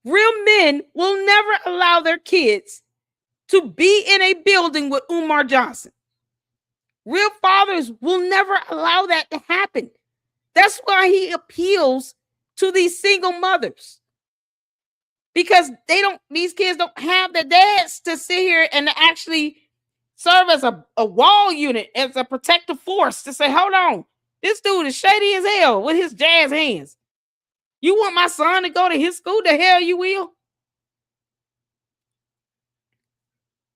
Real men will never allow their kids to be in a building with Umar Johnson. Real fathers will never allow that to happen. That's why he appeals to these single mothers. Because these kids don't have the dads to sit here and to actually serve as a wall unit, as a protective force to say, hold on, this dude is shady as hell with his jazz hands. You want my son to go to his school? The hell you will.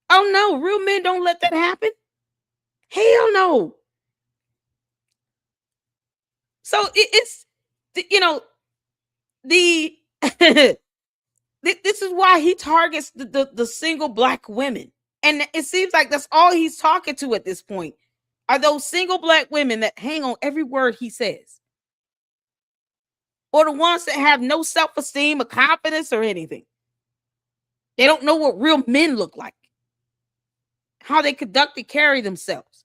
Oh no, real men don't let that happen. Hell no. So it's the This is why he targets the single black women. And it seems like that's all he's talking to at this point, are those single black women that hang on every word he says. Or the ones that have no self-esteem or confidence or anything. They don't know what real men look like, how they conduct and carry themselves.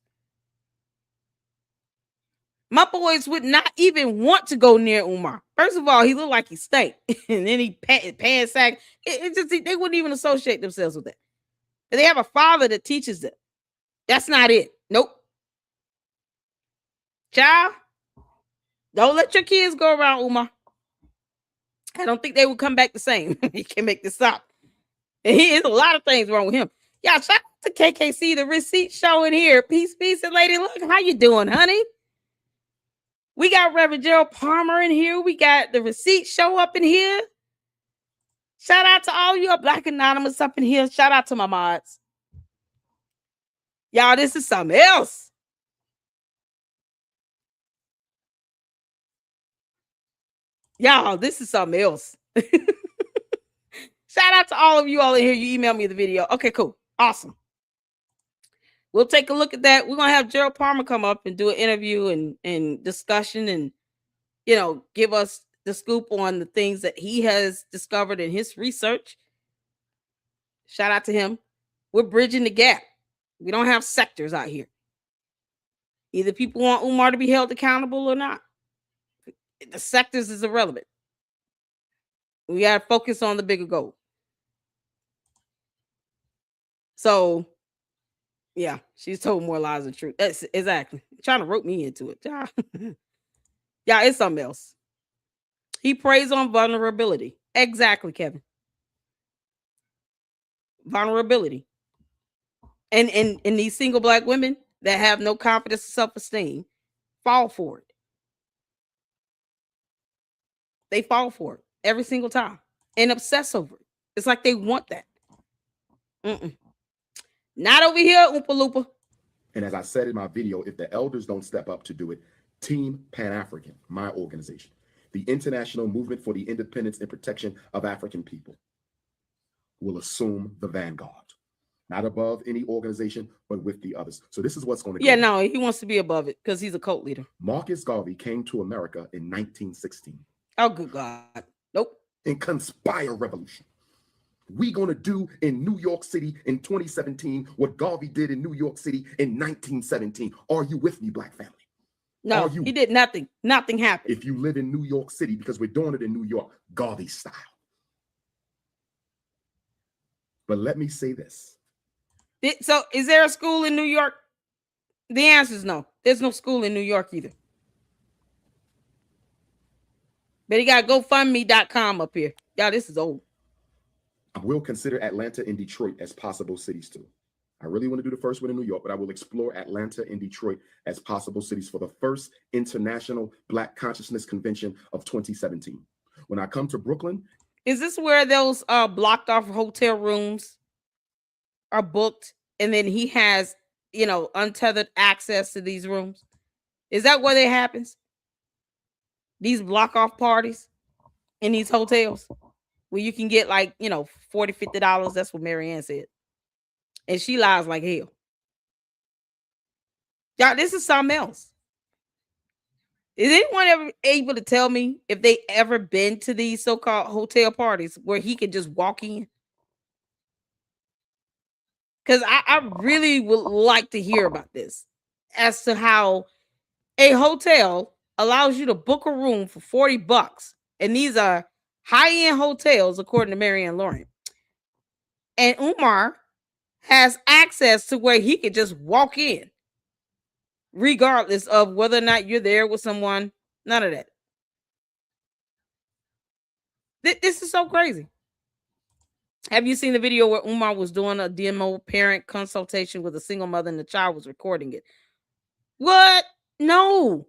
My boys would not even want to go near Umar. First of all, he looked like he stank. And then he pants sack. It just, they wouldn't even associate themselves with that. But they have a father that teaches them. That's not it. Nope. Child, don't let your kids go around Umar. I don't think they will come back the same. You can make this stop. And there's a lot of things wrong with him. Yeah, shout out to KKC, the receipt showing here. Peace, peace, and lady. Look, how you doing, honey? We got Reverend Gerald Palmer in here. We got the receipt show up in here. Shout out to all you Black Anonymous up in here. Shout out to my mods. Y'all, this is something else. Y'all, this is something else. Shout out to all of you all in here. You emailed me the video. Okay, cool. Awesome. We'll take a look at that. We're going to have Gerald Palmer come up and do an interview and discussion and, you know, give us the scoop on the things that he has discovered in his research. Shout out to him. We're bridging the gap. We don't have sectors out here. Either people want Umar to be held accountable or not. The sectors is irrelevant. We got to focus on the bigger goal. So, yeah, she's told more lies than truth. That's exactly. Trying to rope me into it. Yeah, it's something else. He preys on vulnerability. Exactly, Kevin. Vulnerability. And these single Black women that have no confidence or self-esteem fall for it. They fall for it every single time and obsess over it. It's like they want that. Not over here, Oompa Loompa. And as I said in my video, if the elders don't step up to do it, Team Pan-African, my organization, the International Movement for the Independence and Protection of African People, will assume the vanguard. Not above any organization, but with the others. So this is what's going to go. Yeah, no, he wants to be above it because he's a cult leader. Marcus Garvey came to America in 1916. Oh, good God. Nope. And conspire revolution. We going to do in New York City in 2017 what Garvey did in New York City in 1917. Are you with me, Black family? No, he did nothing. Nothing happened. If you live in New York City, because we're doing it in New York, Garvey style. But let me say this. So is there a school in New York? The answer is no. There's no school in New York either. But he got GoFundMe.com up here. Y'all, this is old. I will consider Atlanta and Detroit as possible cities too. I really want to do the first one in New York, but I will explore Atlanta and Detroit as possible cities for the first International Black Consciousness Convention of 2017. When I come to Brooklyn. Is this where those blocked off hotel rooms are booked and then he has, you know, untethered access to these rooms? Is that where that happens? These block off parties in these hotels where you can get like, you know, $40, $50. That's what Marianne said. And she lies like hell. Y'all, this is something else. Is anyone ever able to tell me if they ever been to these so-called hotel parties where he could just walk in? Because I really would like to hear about this as to how a hotel allows you to book a room for $40. And these are high-end hotels, according to Marianne Lauren. And Umar has access to where he could just walk in, regardless of whether or not you're there with someone. None of that. This is so crazy. Have you seen the video where Umar was doing a demo parent consultation with a single mother and the child was recording it? What? No.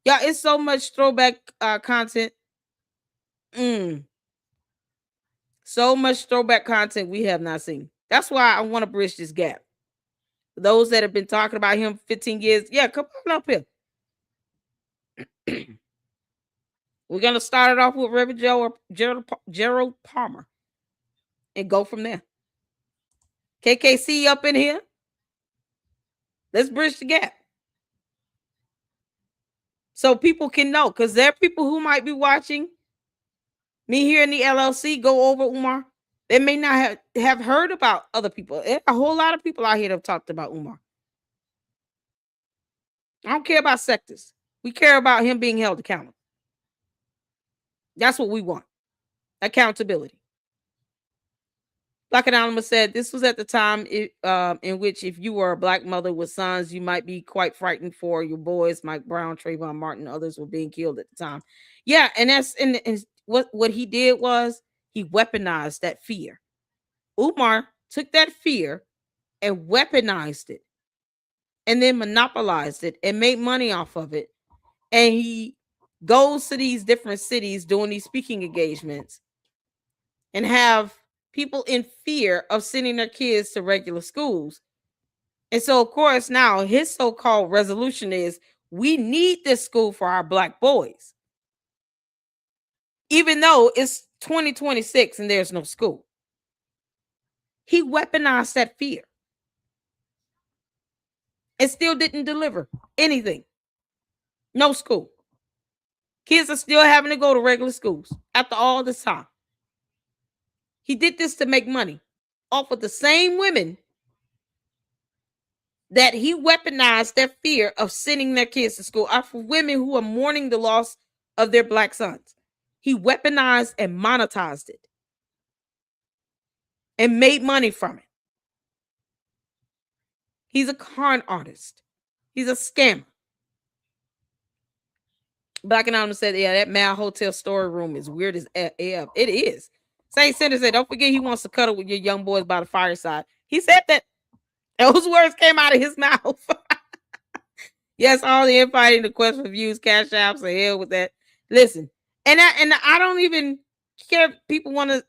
Yeah, it's so much throwback content. So much throwback content we have not seen. That's why I want to bridge this gap. Those that have been talking about him 15 years, yeah, come on up here. We're going to start it off with Reverend Gerald Palmer and go from there. KKC up in here. Let's bridge the gap. So people can know, because there are people who might be watching me here in the LLC go over Umar. They may not have heard about other people. There's a whole lot of people out here that have talked about Umar. I don't care about sectors. We care about him being held accountable. That's what we want. Accountability. Black Anonymous said, this was at the time in which if you were a black mother with sons, you might be quite frightened for your boys. Mike Brown, Trayvon Martin, others were being killed at the time. Yeah, and that's and what he did was he weaponized that fear. Umar took that fear and weaponized it and then monopolized it and made money off of it. And he goes to these different cities doing these speaking engagements and have people in fear of sending their kids to regular schools. And so, of course, now his so-called resolution is we need this school for our black boys, even though it's 2026 and there's no school. He weaponized that fear and still didn't deliver anything. No school. Kids are still having to go to regular schools after all this time. He did this to make money off of the same women that he weaponized their fear of sending their kids to school, off of women who are mourning the loss of their black sons. He weaponized and monetized it and made money from it. He's a con artist. He's a scammer. Black Anonymous said, yeah, that Mal Hotel story room is weird as F. It is. Saint Center said, don't forget he wants to cuddle with your young boys by the fireside. He said that. Those words came out of his mouth. Yes, all the infighting, the quest for views, cash apps, the hell with that. Listen, and I don't even care if people want to,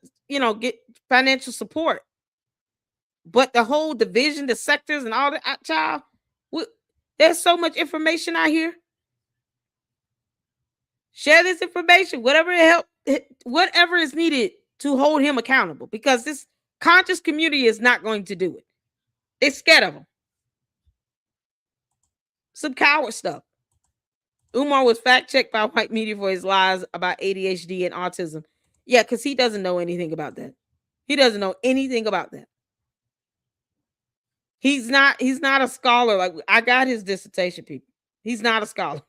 get financial support. But the whole division, the sectors, and all that, child, there's so much information out here. Share this information, whatever is needed to hold him accountable, because this conscious community is not going to do it. They're scared of him. Some coward stuff. Umar was fact-checked by white media for his lies about ADHD and autism. Yeah, because he doesn't know anything about that. He doesn't know anything about that. He's not a scholar. Like, I got his dissertation, people. He's not a scholar.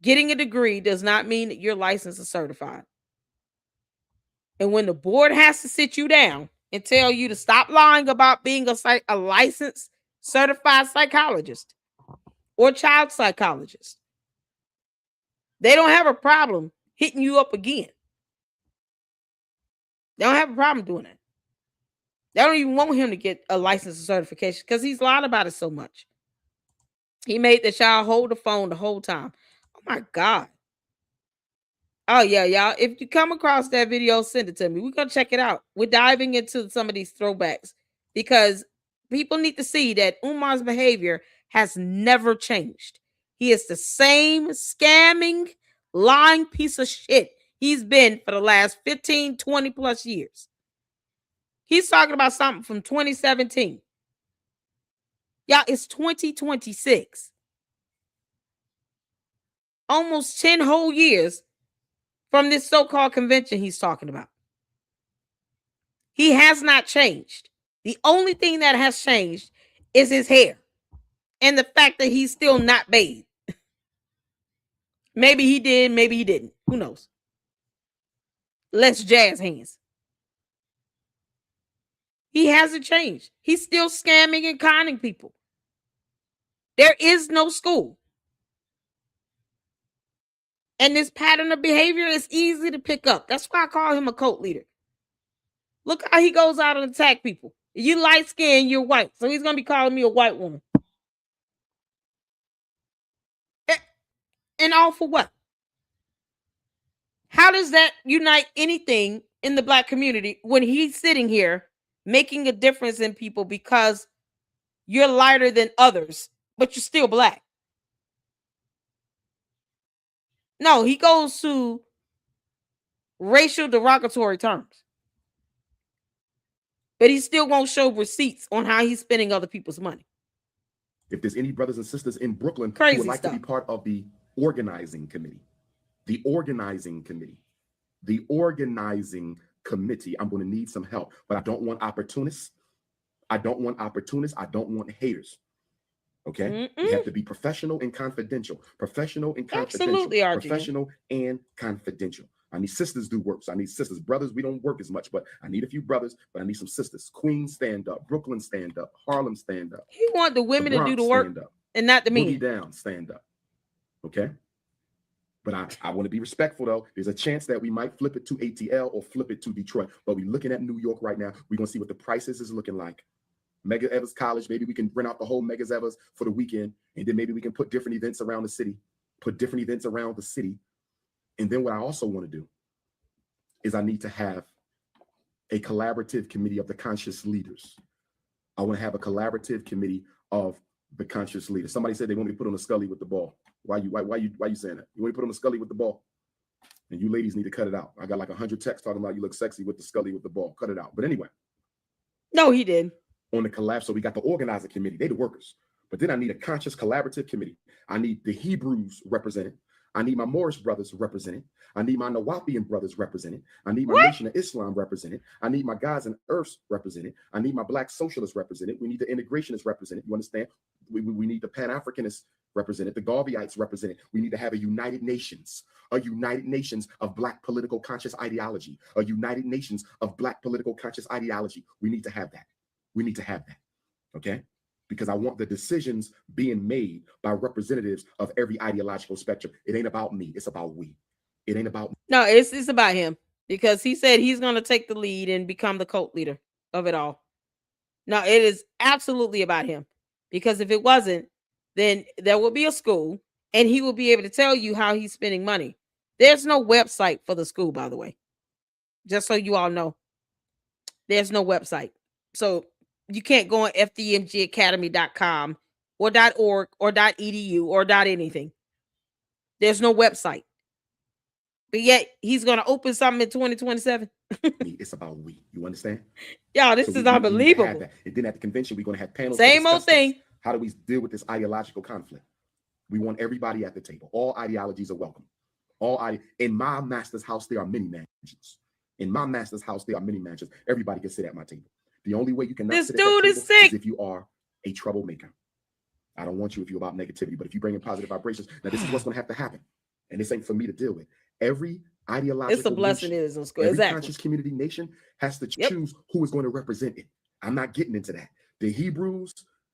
Getting a degree does not mean that you're licensed or certified. And when the board has to sit you down and tell you to stop lying about being a licensed, certified psychologist or child psychologist, they don't have a problem hitting you up again. They don't have a problem doing that. They don't even want him to get a license or certification because he's lied about it so much. He made the child hold the phone the whole time. Oh my God. Oh yeah, y'all. If you come across that video, send it to me. We're going to check it out. We're diving into some of these throwbacks because people need to see that Umar's behavior has never changed. He is the same scamming, lying piece of shit he's been for the last 15, 20 plus years. He's talking about something from 2017. Y'all, it's 2026. Almost 10 whole years from this so-called convention he's talking about. He has not changed. The only thing that has changed is his hair and the fact that he's still not bathed. Maybe he did, maybe he didn't. Who knows? Let's jazz hands. He hasn't changed. He's still scamming and conning people. There is no school. And this pattern of behavior is easy to pick up. That's why I call him a cult leader. Look how he goes out and attack people. You light skinned, you're white. So he's going to be calling me a white woman. And all for what? How does that unite anything in the black community when he's sitting here making a difference in people because you're lighter than others, but you're still black? No, he goes to racial derogatory terms. But he still won't show receipts on how he's spending other people's money. If there's any brothers and sisters in Brooklyn Crazy who would like stuff. to be part of the organizing committee, I'm going to need some help. But I don't want opportunists. I don't want haters. Okay? You have to be professional and confidential. Absolutely, RG. Professional and confidential. I need sisters do work. So I need sisters. Brothers, we don't work as much, but I need a few brothers, but I need some sisters. Queens, stand up. Brooklyn, stand up. Harlem, stand up. He want the women to do the work and not the men. Boogie down, stand up. Okay? But I want to be respectful, though. There's a chance that we might flip it to ATL or flip it to Detroit. But we're looking at New York right now. We're going to see what the prices is looking like. Mega Evers College, maybe we can rent out the whole Mega Evers for the weekend. And then maybe we can put different events around the city. And then what I also want to do is I need to have a collaborative committee of the conscious leaders. I want to have a collaborative committee of the conscious leaders. Somebody said they want me to put on a Scully with the ball. Why you saying that? You want me to put on a Scully with the ball? And you ladies need to cut it out. I got like 100 texts talking about you look sexy with the Scully with the ball. Cut it out. But anyway. No, he did. On the collab, so we got the organizing committee. They the workers. But then I need a conscious collaborative committee. I need the Hebrews represented. I need my Moorish brothers represented. I need my Nawapian brothers represented. I need my Nation of Islam represented. I need my guys in Earths represented. I need my Black socialists represented. We need the integrationists represented. You understand? We need the Pan-Africanists represented, the Garveyites represented. We need to have a United Nations of Black political conscious ideology, a United Nations of Black political conscious ideology. We need to have that. Okay? Because I want the decisions being made by representatives of every ideological spectrum. It ain't about me. It's about we. It ain't about me. No, it's about him. Because he said he's going to take the lead and become the cult leader of it all. No, it is absolutely about him. Because if it wasn't, then there will be a school and he will be able to tell you how he's spending money. There's no website for the school, by the way. Just so you all know. There's no website. So you can't go on fdmgacademy.com or .org or .edu or .anything. There's no website. But yet he's going to open something in 2027. It's about we. You understand? Y'all, this is unbelievable. And then at the convention, we're going to have panels. Same old thing. How do we deal with this ideological conflict? We want everybody at the table. All ideologies are welcome. In my master's house, there are many mansions. Everybody can sit at my table. The only way you can this dude is sick is if you are a troublemaker. I don't want you if you're about negativity, but if you bring in positive vibrations, now this is what's going to have to happen. And this ain't for me to deal with. Every ideological it's a blessing nation, it is in school. every Exactly. conscious community nation has to choose who is going to represent it. I'm not getting into that. The Hebrews,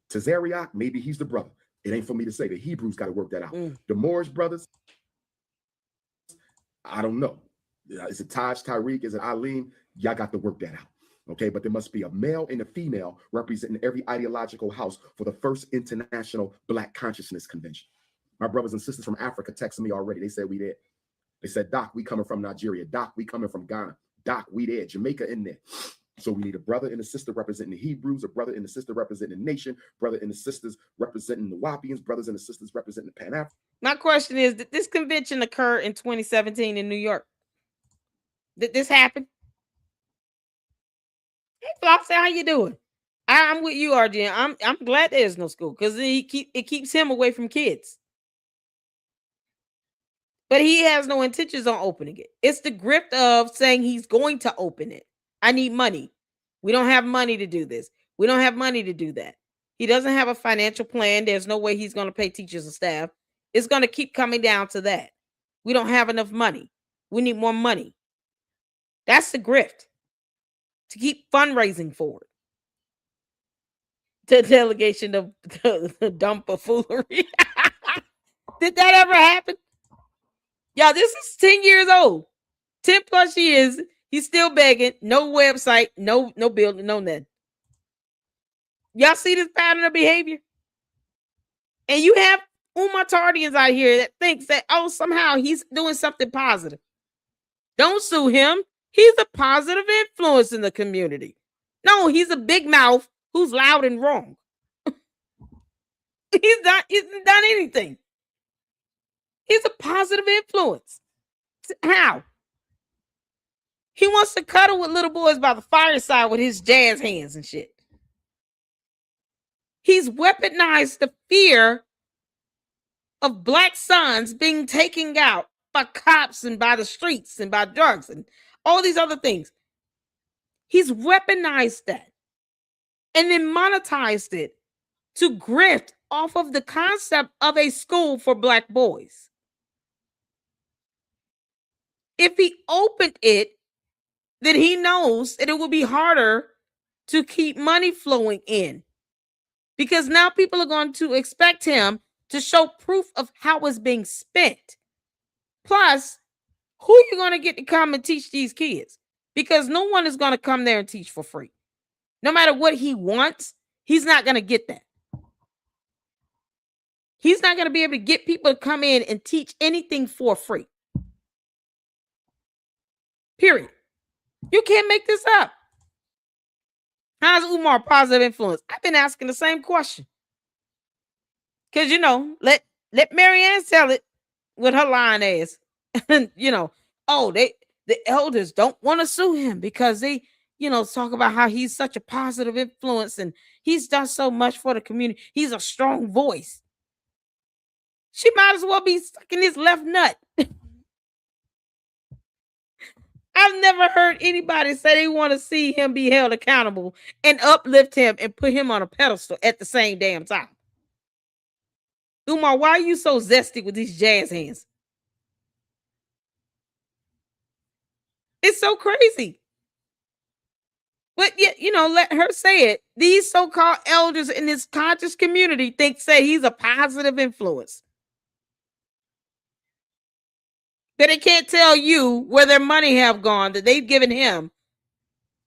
Tazariak, maybe he's the brother. It ain't for me to say. The Hebrews got to work that out. The Moorish brothers, I don't know. Is it Taj, Tariq? Is it Alim? Y'all got to work that out. Okay, but there must be a male and a female representing every ideological house for the first International Black Consciousness Convention. My brothers and sisters from Africa texted me already. They said we there. They said, Doc, we coming from Nigeria. Doc, we coming from Ghana. Doc, we there. Jamaica in there. So we need a brother and a sister representing the Hebrews, a brother and a sister representing the nation, brother and the sisters representing the Wapians, brothers and the sisters representing the Pan-African. My question is, did this convention occur in 2017 in New York? Did this happen? Hey, Flopsy, how you doing? I'm with you, RJ. I'm glad there's no school because it keeps him away from kids. But he has no intentions on opening it. It's the grift of saying he's going to open it. I need money. We don't have money to do this. We don't have money to do that. He doesn't have a financial plan. There's no way he's going to pay teachers and staff. It's going to keep coming down to that. We don't have enough money. We need more money. That's the grift. To keep fundraising for it. The delegation of the dump of foolery. Did that ever happen? Y'all, this is 10 years old. 10 plus years. He's still begging. No website. No building. No nothing. Y'all see this pattern of behavior? And you have Umar Tardians out here that thinks that, oh, somehow he's doing something positive. Don't sue him. He's a positive influence in the community. No, he's a big mouth who's loud and wrong. He hasn't done anything. He's a positive influence. How? He wants to cuddle with little boys by the fireside with his jazz hands and shit. He's weaponized the fear of black sons being taken out by cops and by the streets and by drugs and all these other things. He's weaponized that and then monetized it to grift off of the concept of a school for black boys. If he opened it, then he knows that it will be harder to keep money flowing in, because now people are going to expect him to show proof of how it's being spent. Plus, who are you going to get to come and teach these kids? Because no one is going to come there and teach for free. No matter what he wants, he's not going to get that. He's not going to be able to get people to come in and teach anything for free. Period. You can't make this up. How's Umar positive influence? I've been asking the same question. Because, let Marianne tell it with her lying ass. The elders don't want to sue him because they, talk about how he's such a positive influence and he's done so much for the community. He's a strong voice. She might as well be sucking his left nut. I've never heard anybody say they want to see him be held accountable and uplift him and put him on a pedestal at the same damn time. Umar, why are you so zesty with these jazz hands? It's so crazy. But yet, let her say it. These so-called elders in this conscious community say he's a positive influence. But they can't tell you where their money have gone that they've given him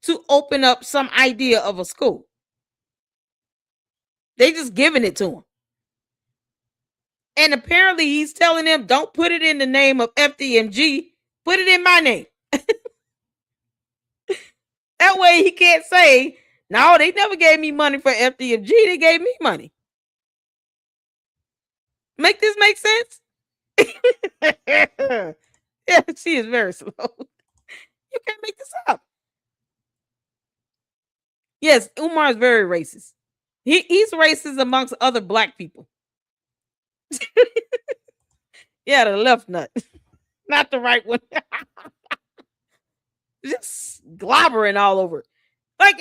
to open up some idea of a school. They just giving it to him. And apparently he's telling them, don't put it in the name of FDMG, put it in my name. That way he can't say, no, they never gave me money for FDMG, they gave me money. Make this make sense? Yeah, she is very slow. You can't make this up. Yes, Umar is very racist. He's racist amongst other black people. Yeah, the left nut, not the right one. Just globbering all over. Like,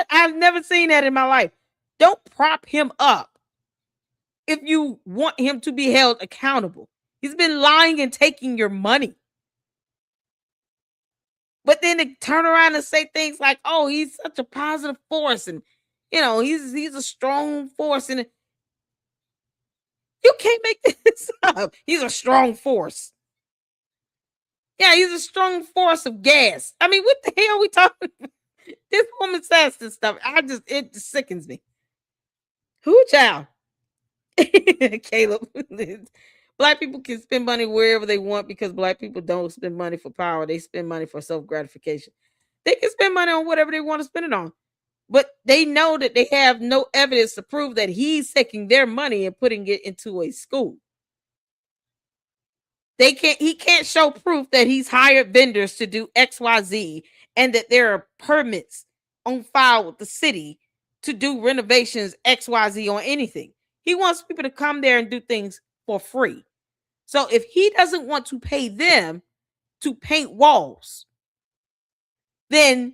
I've never seen that in my life. Don't prop him up if you want him to be held accountable. He's been lying and taking your money. But then to turn around and say things like, oh, he's such a positive force and, he's a strong force. And you can't make this up. He's a strong force. Yeah, he's a strong force of gas. I mean, what the hell are we talking about? This woman says this stuff. It just sickens me. Who child? Caleb. Black people can spend money wherever they want because black people don't spend money for power. They spend money for self-gratification. They can spend money on whatever they want to spend it on. But they know that they have no evidence to prove that he's taking their money and putting it into a school. He can't show proof that he's hired vendors to do XYZ and that there are permits on file with the city to do renovations XYZ on anything. He wants people to come there and do things for free. So if he doesn't want to pay them to paint walls, then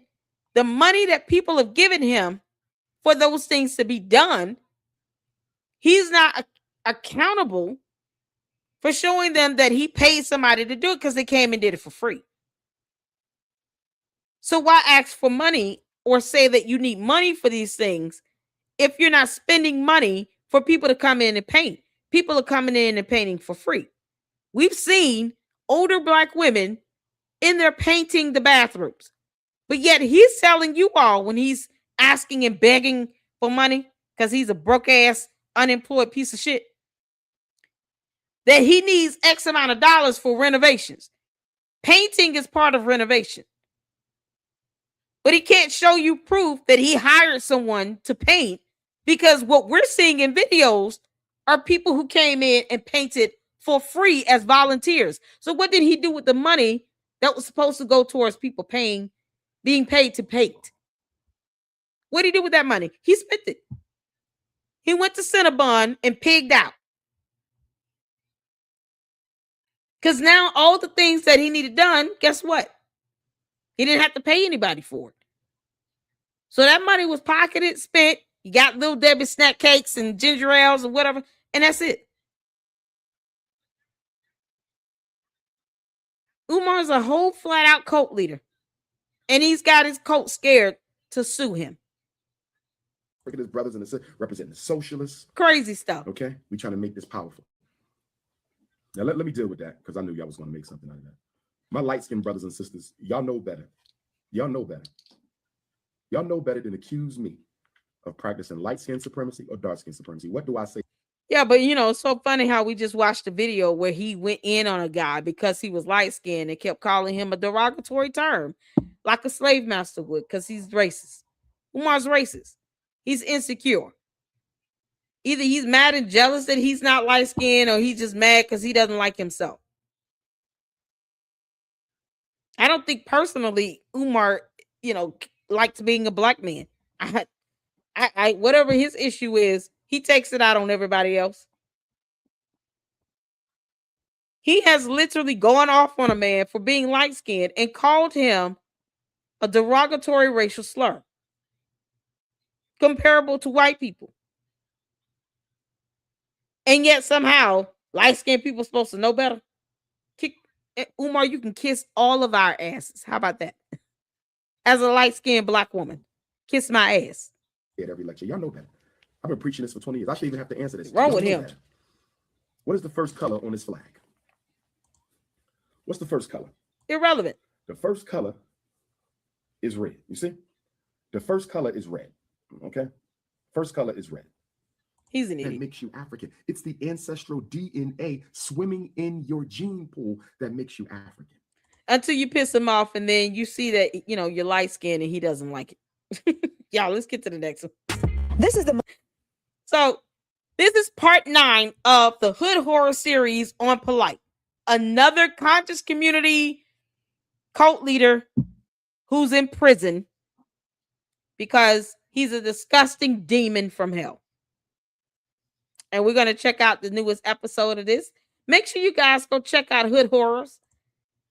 the money that people have given him for those things to be done, he's not accountable for showing them that he paid somebody to do it because they came and did it for free. So why ask for money or say that you need money for these things if you're not spending money for people to come in and paint? People are coming in and painting for free. We've seen older black women in there painting the bathrooms. But yet he's telling you all when he's asking and begging for money because he's a broke ass, unemployed piece of shit, that he needs X amount of dollars for renovations. Painting is part of renovation. But he can't show you proof that he hired someone to paint because what we're seeing in videos are people who came in and painted for free as volunteers. So what did he do with the money that was supposed to go towards people being paid to paint? What did he do with that money? He spent it. He went to Cinnabon and pigged out. Because now all the things that he needed done, guess what? He didn't have to pay anybody for it. So that money was pocketed, spent. You got Little Debbie snack cakes and ginger ales or whatever, and that's it. Umar's a whole flat-out cult leader. And he's got his cult scared to sue him. Look at his brothers and sisters representing the socialists. Crazy stuff. Okay? We trying to make this powerful. Now, let me deal with that because I knew y'all was going to make something out of that. My light-skinned brothers and sisters, y'all know better. Y'all know better. Y'all know better than accuse me of practicing light-skin supremacy or dark-skin supremacy. What do I say? Yeah, but it's so funny how we just watched a video where he went in on a guy because he was light-skinned and kept calling him a derogatory term, like a slave master would, because he's racist. Umar's racist. He's insecure. Either he's mad and jealous that he's not light-skinned, or he's just mad because he doesn't like himself. I don't think personally Umar, likes being a black man. I whatever his issue is, he takes it out on everybody else. He has literally gone off on a man for being light-skinned and called him a derogatory racial slur, comparable to white people. And yet somehow light-skinned people are supposed to know better. Umar, you can kiss all of our asses. How about that? As a light-skinned black woman, kiss my ass. At every lecture, y'all know that. I've been preaching this for 20 years. I should even have to answer this. Wrong with him. That. What is the first color on this flag? What's the first color? Irrelevant. The first color is red. You see? The first color is red. Okay? First color is red. He's an idiot. That makes you African. It's the ancestral DNA swimming in your gene pool that makes you African. Until you piss him off and then you see that, you're light-skinned and he doesn't like it. Y'all, let's get to the next one. So this is part 9 of the Hood Horror series on Polight. Another conscious community cult leader who's in prison because he's a disgusting demon from hell. And we're going to check out the newest episode of this. Make sure you guys go check out Hood Horrors.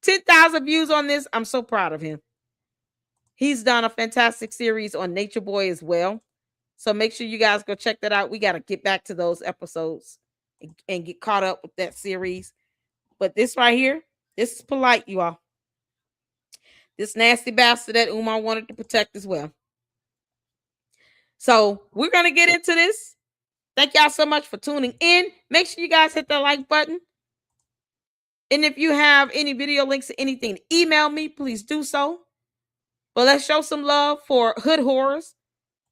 10,000 views on this. I'm so proud of him. He's done a fantastic series on Nature Boy as well. So make sure you guys go check that out. We got to get back to those episodes and get caught up with that series. But this right here, this is Polight, you all. This nasty bastard that Umar wanted to protect as well. So we're going to get into this. Thank y'all so much for tuning in. Make sure you guys hit the like button. And if you have any video links to anything, email me, please do so. But let's show some love for Hood Horrors.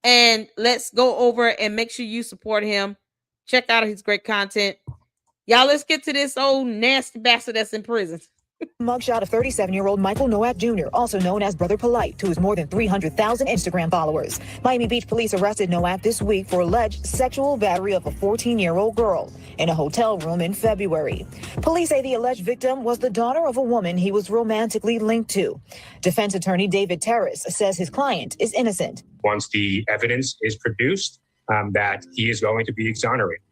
And let's go over and make sure you support him. Check out his great content. Y'all, let's get to this old nasty bastard that's in prison. Mugshot of 37-year-old Michael Nowak Jr., also known as Brother Polight, to his more than 300,000 Instagram followers. Miami Beach police arrested Nowak this week for alleged sexual battery of a 14-year-old girl in a hotel room in February. Police say the alleged victim was the daughter of a woman he was romantically linked to. Defense attorney David Terrace says his client is innocent. Once the evidence is produced, that he is going to be exonerated.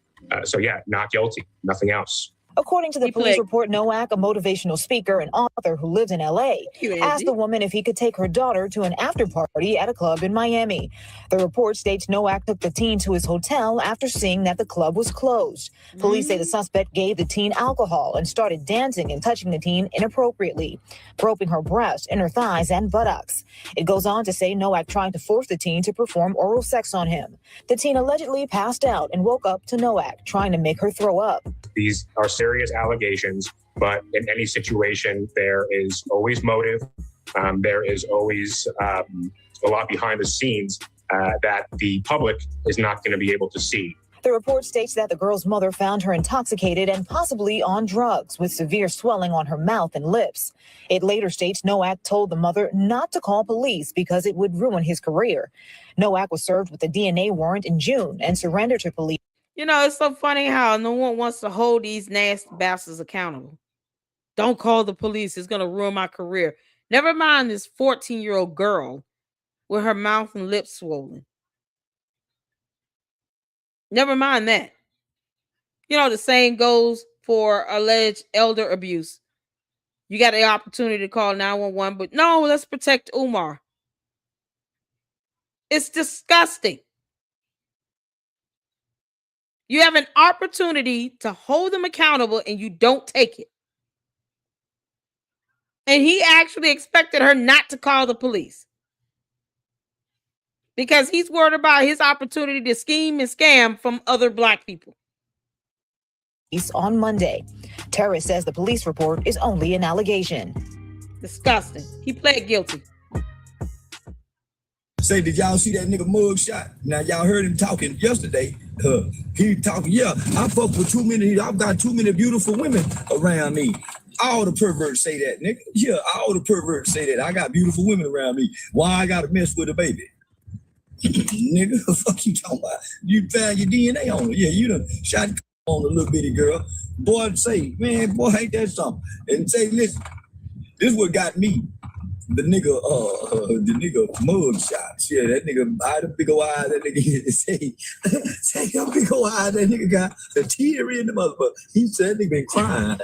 So yeah, not guilty, nothing else. According to the police report, Nowak, a motivational speaker and author who lives in L.A., asked the woman if he could take her daughter to an after party at a club in Miami. The report states Nowak took the teen to his hotel after seeing that the club was closed. Police say the suspect gave the teen alcohol and started dancing and touching the teen inappropriately, groping her breast, inner thighs, and buttocks. It goes on to say Nowak tried to force the teen to perform oral sex on him. The teen allegedly passed out and woke up to Nowak, trying to make her throw up. These are serious allegations, but in any situation, there is always motive. There is always a lot behind the scenes that the public is not going to be able to see. The report states that the girl's mother found her intoxicated and possibly on drugs, with severe swelling on her mouth and lips. It later states Nowak told the mother not to call police because it would ruin his career. Nowak was served with a DNA warrant in June and surrendered to police. You know, it's so funny how no one wants to hold these nasty bastards accountable. Don't call the police. It's going to ruin my career. Never mind this 14-year-old girl with her mouth and lips swollen. Never mind that. You know, the saying goes for alleged elder abuse. You got the opportunity to call 911, but no, let's protect Umar. It's disgusting. You have an opportunity to hold them accountable and you don't take it. And he actually expected her not to call the police because he's worried about his opportunity to scheme and scam from other black people. On Monday, Terry says the police report is only an allegation. Disgusting. He pled guilty. Say, did y'all see that nigga mug shot? Now y'all heard him talking yesterday. He talking, yeah, I fuck with too many, I've got too many beautiful women around me. All the perverts say that, nigga. Yeah, all the perverts say that. I got beautiful women around me. Why I gotta mess with a baby? Nigga, the fuck you talking about? You found your DNA on it. Yeah, you done shot on a little bitty girl. Boy, say, man, boy, ain't that something? And say, listen, this what got me. The nigga mug shots. Yeah, that nigga, the big old eyes, that nigga say that big old eyes, that nigga got a tear in the motherfucker. He said that nigga been crying.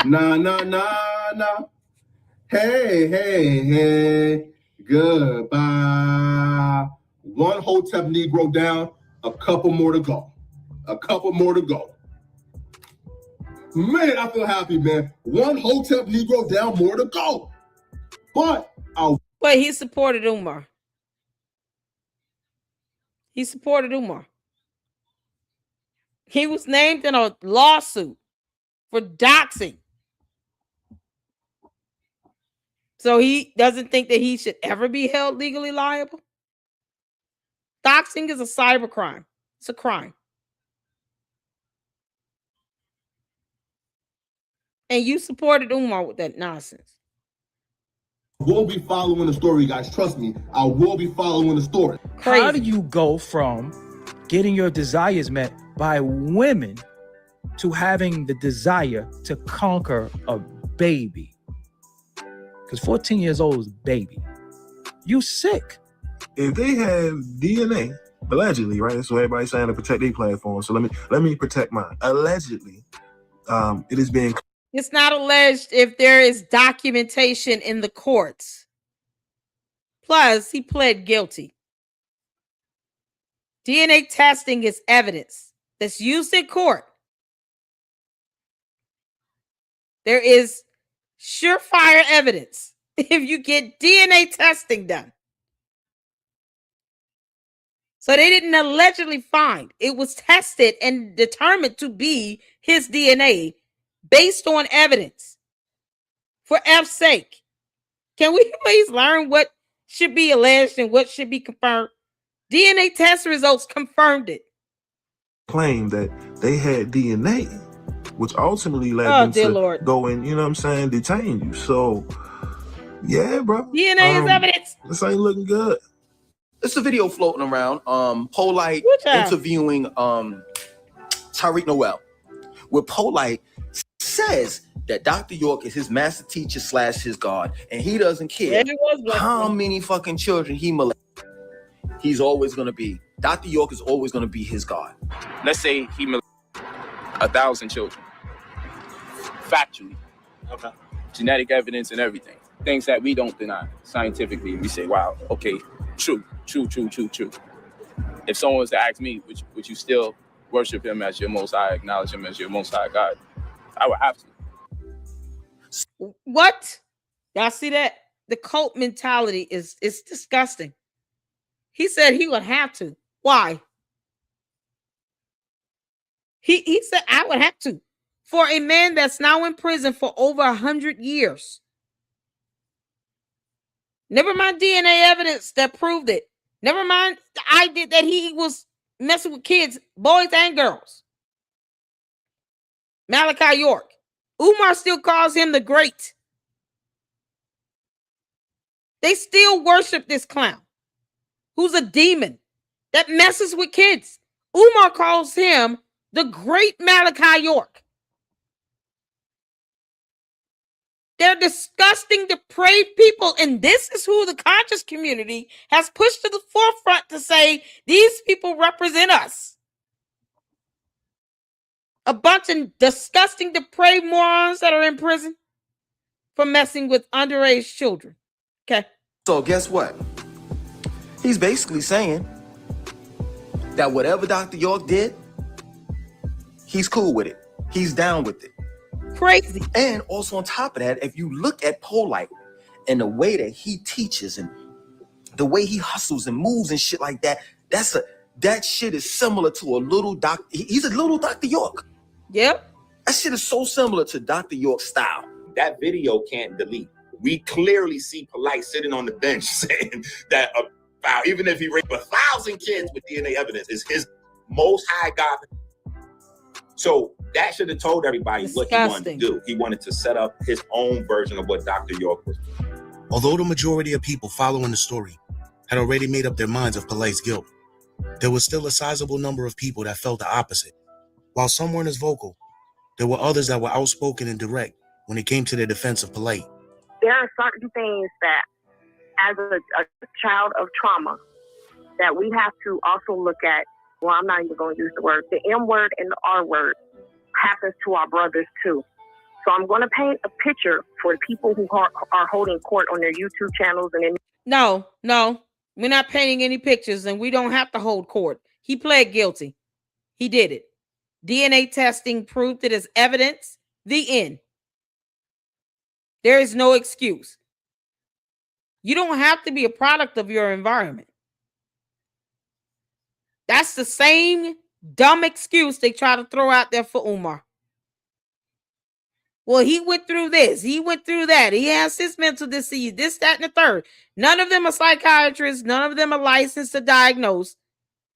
Nah. Hey. Goodbye. One Hotep Negro down, a couple more to go. Man, I feel happy, man. One Hotep Negro down, more to go. But he supported Umar. He was named in a lawsuit for doxing. So he doesn't think that he should ever be held legally liable. Doxing is a cyber crime. It's a crime. And you supported Umar with that nonsense. We'll be following the story, guys. Trust me, I will be following the story. Crazy. How do you go from getting your desires met by women to having the desire to conquer a baby? Because 14 years old is a baby. You sick. If they have DNA, allegedly, right? So everybody's saying to protect their platform. So let me protect mine. Allegedly, it is being. It's not alleged if there is documentation in the courts. Plus, he pled guilty. DNA testing is evidence that's used in court. There is surefire evidence if you get DNA testing done. So they didn't allegedly find. It was tested and determined to be his DNA based on evidence. For F's sake, can we please learn what should be alleged and what should be confirmed? DNA test results confirmed it. Claim that they had DNA, which ultimately led them to go and, you know what I'm saying, detain you. So, yeah, bro. DNA is evidence. This ain't looking good. It's a video floating around. Polight interviewing Tariq Noel, where Polight says that Dr. York is his master teacher / his God, and he doesn't care how many fucking children he molested. He's always going to be, Dr. York is always going to be his God. Let's say he molested 1,000 children. Factually. Okay. Genetic evidence and everything. Things that we don't deny scientifically. We say, wow, okay, true. If someone was to ask me, would you still worship him as your most high, acknowledge him as your most high God? I would have to. What? Y'all see that? The cult mentality is disgusting. He said he would have to. Why? He said I would have to. For a man that's now in prison for over 100 years. Never mind DNA evidence that proved it. Never mind the idea that he was messing with kids, boys and girls. Malachi York. Umar still calls him the great. They still worship this clown who's a demon that messes with kids. Umar calls him the great Malachi York. They're disgusting, depraved people, and this is who the conscious community has pushed to the forefront to say these people represent us. A bunch of disgusting, depraved morons that are in prison for messing with underage children. Okay. So guess what? He's basically saying that whatever Dr. York did, he's cool with it. He's down with it. Crazy. And also on top of that, if you look at Polight and the way that he teaches and the way he hustles and moves and shit like that, that shit is similar to a little doc. He's a little Dr. York. Yep. That shit is so similar to Dr. York's style. That video can't delete. We clearly see Polight sitting on the bench saying that even if he raped 1,000 kids with DNA evidence, is his most high God. So that should have told everybody what he wanted to do. He wanted to set up his own version of what Dr. York was doing. Although the majority of people following the story had already made up their minds of Polight's guilt, there was still a sizable number of people that felt the opposite. While some weren't as vocal, there were others that were outspoken and direct when it came to their defense of Polight. There are certain things that, as a child of trauma, that we have to also look at. Well, I'm not even going to use the word. The M word and the R word happens to our brothers too. So I'm going to paint a picture for the people who are holding court on their YouTube channels. No, we're not painting any pictures, and we don't have to hold court. He pled guilty. He did it. DNA testing proved it as evidence. The end. There is no excuse. You don't have to be a product of your environment. That's the same dumb excuse they try to throw out there for Umar. Well, he went through this. He went through that. He has his mental disease, this, that, and the third. None of them are psychiatrists. None of them are licensed to diagnose.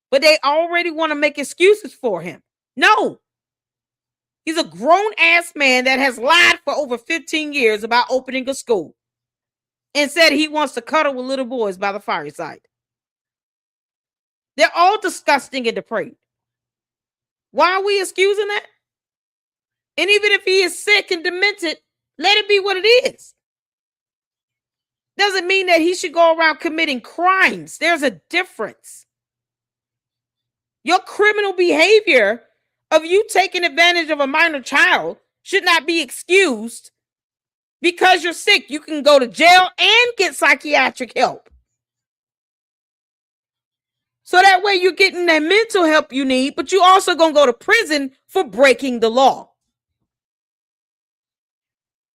But they already want to make excuses for him. No. He's a grown-ass man that has lied for over 15 years about opening a school and said he wants to cuddle with little boys by the fireside. They're all disgusting and depraved. Why are we excusing that? And even if he is sick and demented, let it be what it is. Doesn't mean that he should go around committing crimes. There's a difference. Your criminal behavior of you taking advantage of a minor child should not be excused because you're sick. You can go to jail and get psychiatric help. So that way you're getting that mental help you need, but you also gonna go to prison for breaking the law,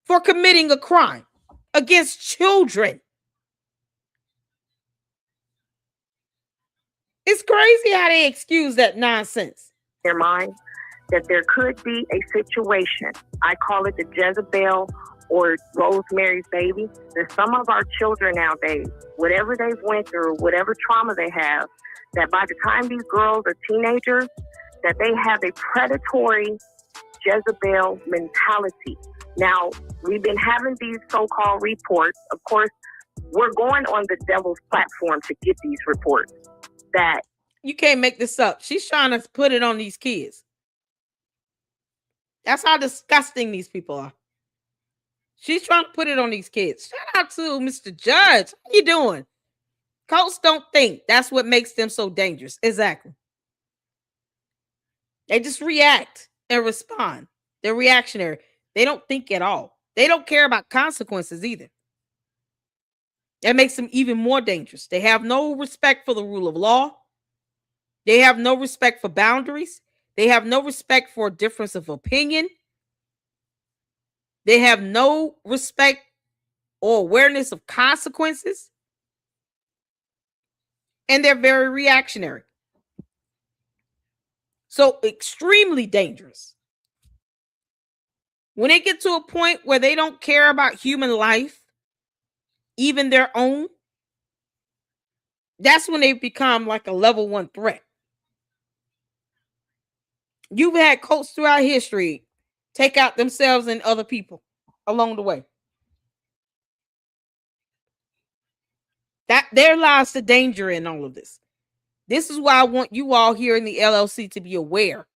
for committing a crime against children. It's crazy how they excuse that nonsense. Their mind that there could be a situation, I call it the Jezebel or Rosemary's Baby, that some of our children nowadays, whatever they've went through, whatever trauma they have, that by the time these girls are teenagers, that they have a predatory Jezebel mentality. Now, we've been having these so-called reports. Of course, we're going on the devil's platform to get these reports. That you can't make this up. She's trying to put it on these kids. That's how disgusting these people are. She's trying to put it on these kids. Shout out to Mr. Judge. How you doing? Cults don't think. That's what makes them so dangerous. Exactly. They just react and respond. They're reactionary. They don't think at all. They don't care about consequences either. That makes them even more dangerous. They have no respect for the rule of law. They have no respect for boundaries. They have no respect for a difference of opinion. They have no respect or awareness of consequences. And they're very reactionary. So extremely dangerous. When they get to a point where they don't care about human life, even their own, that's when they become like a level 1 threat. You've had cults throughout history take out themselves and other people along the way. That there lies the danger in all of this. This is why I want you all here in the LLC to be aware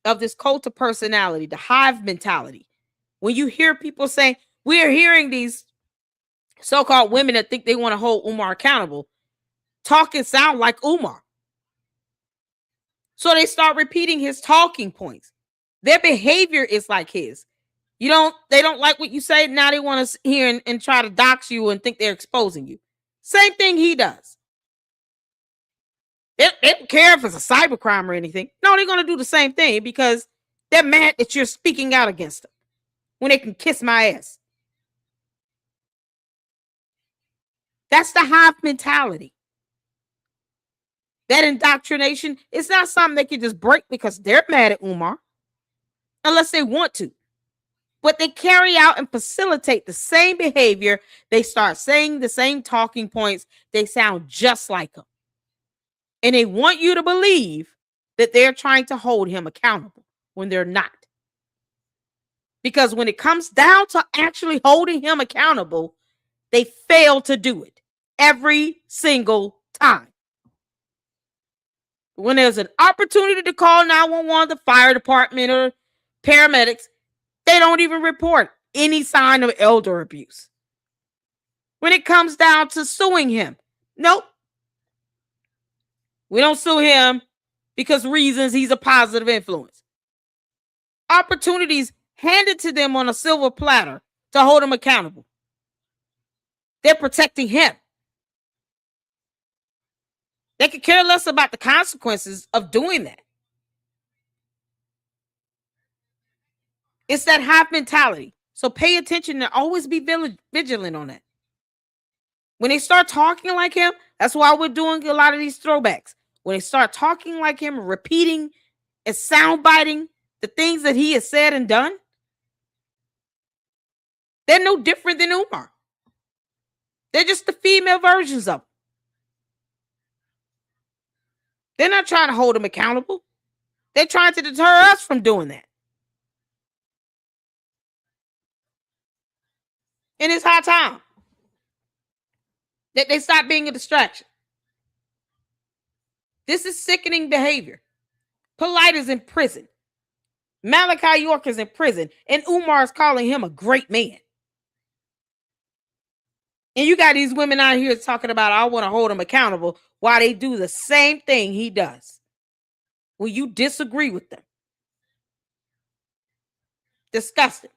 of this cult of personality, the hive mentality. When you hear people saying, we're hearing these so-called women that think they want to hold Umar accountable, talk and sound like Umar. So they start repeating his talking points. Their behavior is like his. They don't like what you say. Now they want to hear and try to dox you and think they're exposing you. Same thing he does. They don't care if it's a cybercrime or anything. No, they're going to do the same thing because they're mad that you're speaking out against them when they can kiss my ass. That's the hive mentality. That indoctrination is not something they can just break because they're mad at Umar, unless they want to. But they carry out and facilitate the same behavior. They start saying the same talking points. They sound just like him. And they want you to believe that they're trying to hold him accountable when they're not. Because when it comes down to actually holding him accountable, they fail to do it every single time. When there's an opportunity to call 911, the fire department, or paramedics, they don't even report any sign of elder abuse. When it comes down to suing him, nope. We don't sue him because reasons he's a positive influence. Opportunities handed to them on a silver platter to hold him accountable. They're protecting him. They could care less about the consequences of doing that. It's that hive mentality. So pay attention and always be vigilant on that. When they start talking like him, that's why we're doing a lot of these throwbacks. When they start talking like him, repeating and soundbiting the things that he has said and done, they're no different than Umar. They're just the female versions of him. They're not trying to hold him accountable. They're trying to deter us from doing that. And it's high time that they stop being a distraction. This is sickening behavior. Polight is in prison. Malachi York is in prison. And Umar is calling him a great man. And you got these women out here talking about, I want to hold him accountable, while they do the same thing he does when you disagree with them. Disgusting.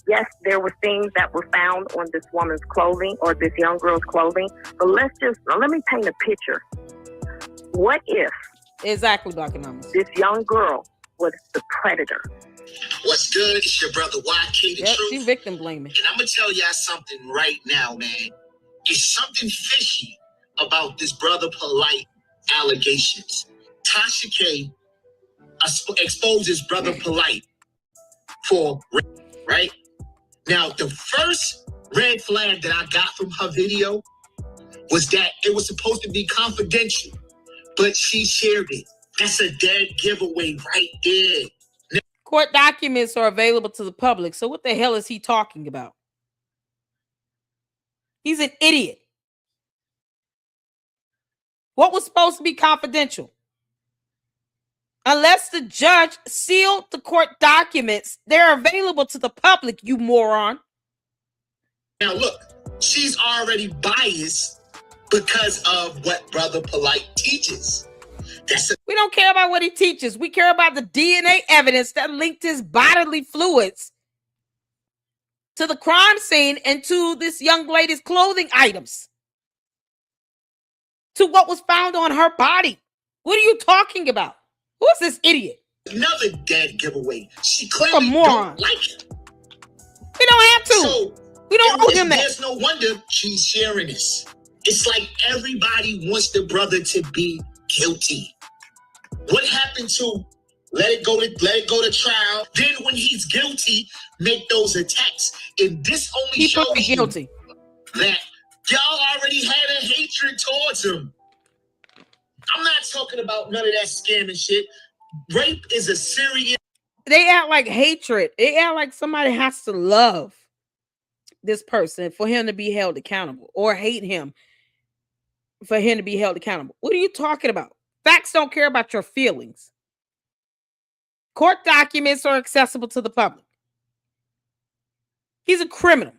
Yes, there were things that were found on this woman's clothing or this young girl's clothing. But let me paint a picture. What if exactly, Dr. Numbers, this young girl was the predator? What's good? It's your brother YK the Truth. She victim blaming. And I'm gonna tell y'all something right now, man. It's something fishy about this brother Polight allegations. Tasha K exposes brother Polight for rape, right? Now, the first red flag that I got from her video was that it was supposed to be confidential, but she shared it. That's a dead giveaway right there. Court documents are available to the public. So what the hell is he talking about? He's an idiot. What was supposed to be confidential? Unless the judge sealed the court documents, they're available to the public, you moron. Now look, she's already biased because of what brother Polight teaches. We don't care about what he teaches. We care about the DNA evidence that linked his bodily fluids to the crime scene and to this young lady's clothing items, to what was found on her body. What are you talking about? Who is this idiot? Another dead giveaway. She clearly don't like him. We don't have to. So, we don't owe him that. There's no wonder she's sharing this. It's like everybody wants the brother to be guilty. What happened to let it go to trial? Then when he's guilty, make those attacks. And this only shows you that y'all already had a hatred towards him. I'm not talking about none of that scamming shit. Rape is a serious. They act like hatred. They act like somebody has to love this person for him to be held accountable or hate him. for him to be held accountable. What are you talking about? Facts don't care about your feelings. Court documents are accessible to the public. He's a criminal.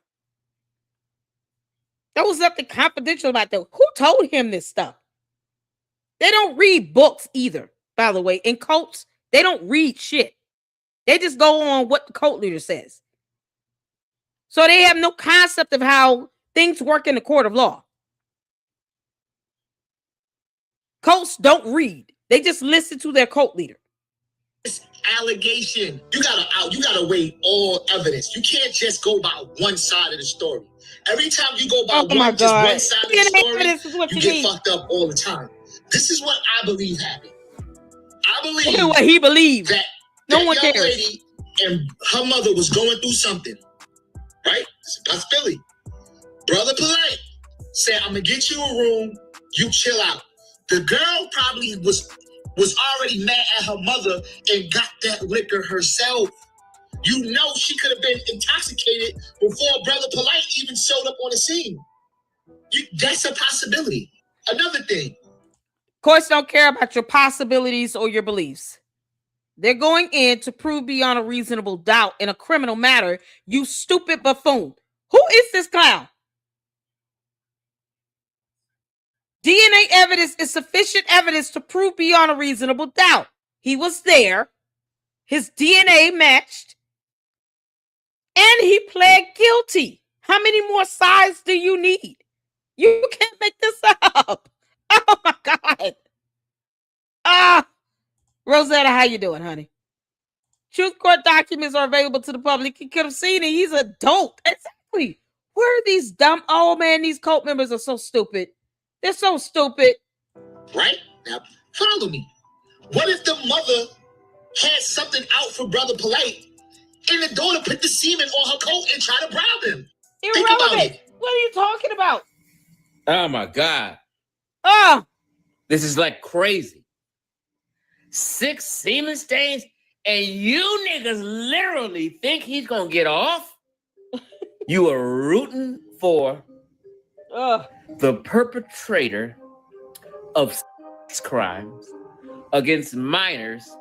There was nothing confidential about that. Who told him this stuff? They don't read books either, by the way. In cults, they don't read shit. They just go on what the cult leader says. So they have no concept of how things work in the court of law. Cults don't read. They just listen to their cult leader. This allegation, you gotta weigh all evidence. You can't just go by one side of the story. Every time you go by one side of the story, you get fucked up all the time. This is what I believe happened. I believe what he believes. That no one young cares. Lady and her mother was going through something, right? It's a possibility. Brother Polight said, "I'm gonna get you a room. You chill out." The girl probably was already mad at her mother and got that liquor herself. You know she could have been intoxicated before Brother Polight even showed up on the scene. That's a possibility. Another thing. Courts don't care about your possibilities or your beliefs. They're going in to prove beyond a reasonable doubt in a criminal matter, you stupid buffoon. Who is this clown? DNA evidence is sufficient evidence to prove beyond a reasonable doubt. He was there. His DNA matched. And he pled guilty. How many more sides do you need? You can't make this up. Oh my God. Rosetta, how you doing, honey? Truth court documents are available to the public. You could have seen it. He's a dope. Exactly. Where are these dumb? Oh man, these cult members are so stupid. They're so stupid. Right? Now, follow me. What if the mother had something out for Brother Polight and the daughter put the semen on her coat and tried to bribe him? Irrelevant. What are you talking about? Oh my God. This is like crazy. 6 semen stains, and you niggas literally think he's gonna get off? You are rooting for the perpetrator of sex crimes against minors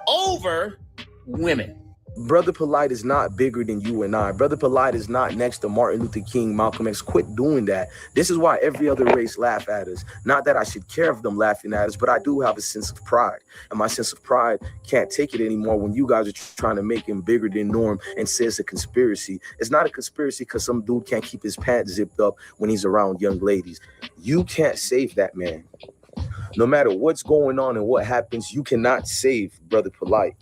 over women. Brother Polight is not bigger than you and I. Brother Polight is not next to Martin Luther King, Malcolm X. Quit doing that. This is why every other race laugh at us. Not that I should care of them laughing at us, but I do have a sense of pride. And my sense of pride can't take it anymore when you guys are trying to make him bigger than norm and say it's a conspiracy. It's not a conspiracy because some dude can't keep his pants zipped up when he's around young ladies. You can't save that man. No matter what's going on and what happens, you cannot save Brother Polight.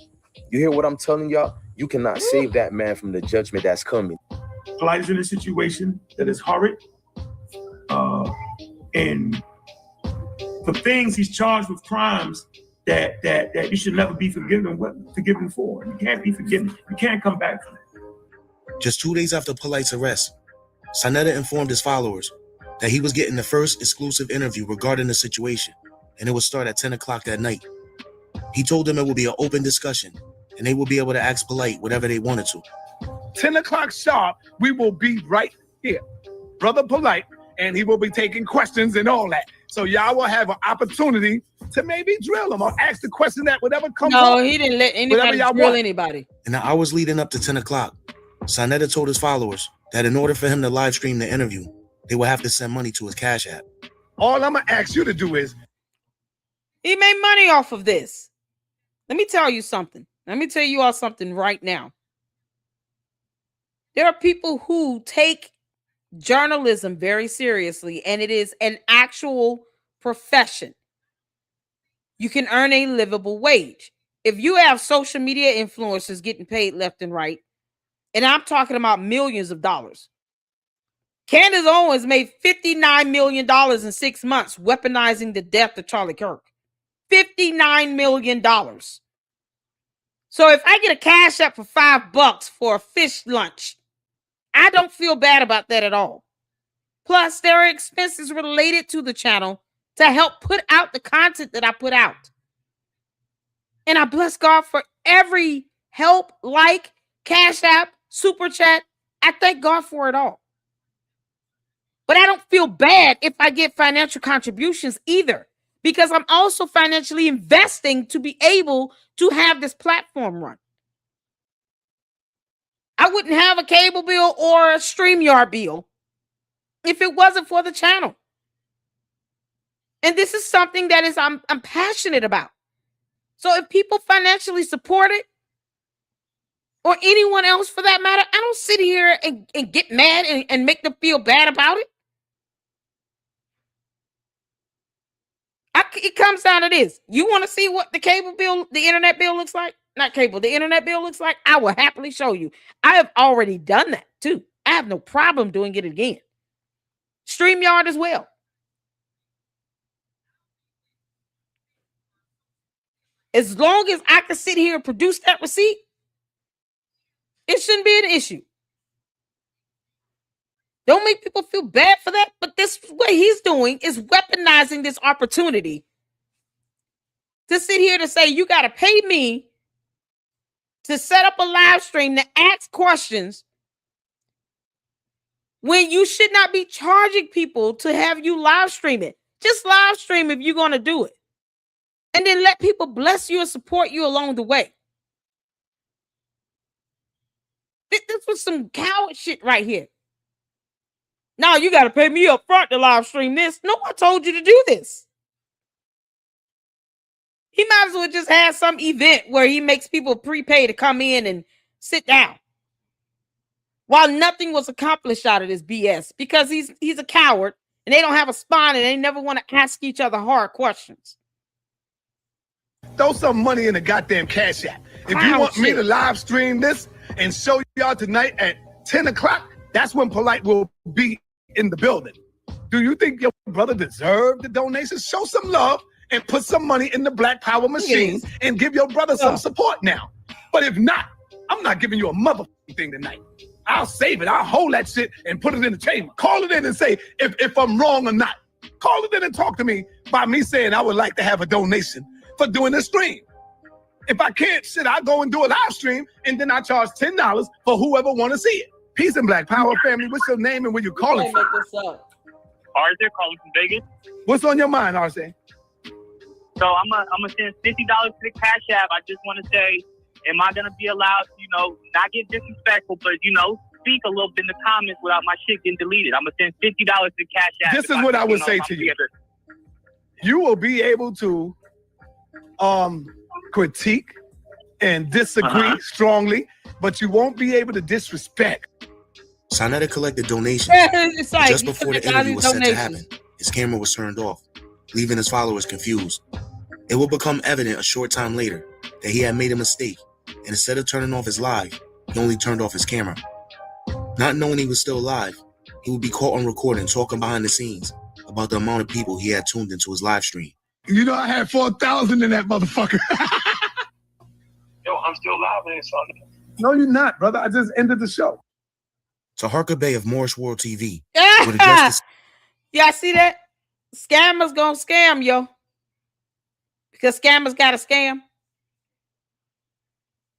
You hear what I'm telling y'all? You cannot save that man from the judgment that's coming. Polight is in a situation that is horrid. And the things he's charged with crimes that you should never be forgiven for. You can't be forgiven. You can't come back from it. Just 2 days after Polight's arrest, Sanetta informed his followers that he was getting the first exclusive interview regarding the situation, and it would start at 10 o'clock that night. He told them it would be an open discussion, and they will be able to ask Polight whatever they wanted to. 10 o'clock sharp, we will be right here. Brother Polight, and he will be taking questions and all that. So y'all will have an opportunity to maybe drill him or ask the question that whatever comes up. No, he didn't let anybody drill anybody. In the hours leading up to 10 o'clock, Sanetta told his followers that in order for him to live stream the interview, they would have to send money to his Cash App. All I'm going to ask you to do is... He made money off of this. Let me tell you something. Let me tell you all something right now. There are people who take journalism very seriously, and it is an actual profession. You can earn a livable wage. If you have social media influencers getting paid left and right, and I'm talking about millions of dollars. Candace Owens made $59 million in 6 months weaponizing the death of Charlie Kirk. $59 million. So if I get a Cash App for $5 for a fish lunch, I don't feel bad about that at all. Plus, there are expenses related to the channel to help put out the content that I put out. And I bless God for every help, like, Cash App, Super Chat. I thank God for it all. But I don't feel bad if I get financial contributions either, because I'm also financially investing to be able to have this platform run. I wouldn't have a cable bill or a StreamYard bill if it wasn't for the channel. And this is something that I'm passionate about. So if people financially support it, or anyone else for that matter, I don't sit here and get mad and make them feel bad about it. It comes down to this. You want to see what the cable bill, the internet bill looks like? Not cable, the internet bill looks like? I will happily show you. I have already done that too. I have no problem doing it again. StreamYard as well. As long as I can sit here and produce that receipt, it shouldn't be an issue. Don't make people feel bad for that. But this, what he's doing is weaponizing this opportunity to sit here to say, you got to pay me to set up a live stream to ask questions when you should not be charging people to have you live stream it. Just live stream if you're going to do it. And then let people bless you and support you along the way. This was some coward shit right here. Now you got to pay me up front to live stream this. No one told you to do this. He might as well just have some event where he makes people prepay to come in and sit down. While nothing was accomplished out of this BS, because he's a coward and they don't have a spine and they never want to ask each other hard questions. Throw some money in the goddamn Cash App. If you want me to live stream this and show y'all tonight at 10 o'clock, that's when Polight will be in the building. Do you think your brother deserved the donation? Show some love and put some money in the Black Power machine and give your brother some support now. But if not, I'm not giving you a motherfucking thing tonight. I'll save it. I'll hold that shit and put it in the chamber. Call it in and say if I'm wrong or not. Call it in and talk to me by me saying I would like to have a donation for doing this stream. If I can't, shit, I'll go and do a live stream and then I charge $10 for whoever want to see it. Peace and Black Power family. What's your name and where you calling from? Arthur calling from Vegas. What's on your mind, Arthur? So I'm gonna send $50 to the Cash App. I just want to say, am I gonna be allowed to, not get disrespectful, but speak a little bit in the comments without my shit getting deleted? I'm gonna send $50 to the Cash App. This is what I would say to you. You will be able to critique and disagree strongly, but you won't be able to disrespect. Sinetta collected donations just before the interview was set to happen. His camera was turned off, leaving his followers confused. It will become evident a short time later that he had made a mistake, and instead of turning off his live, he only turned off his camera. Not knowing he was still live, he would be caught on recording talking behind the scenes about the amount of people he had tuned into his live stream. I had 4,000 in that motherfucker. Yo, I'm still live in this on. No, you're not, brother. I just ended the show. Taharka Bey of Morris World TV. Yeah, see that? Scammers gonna scam, yo. Because scammers gotta scam.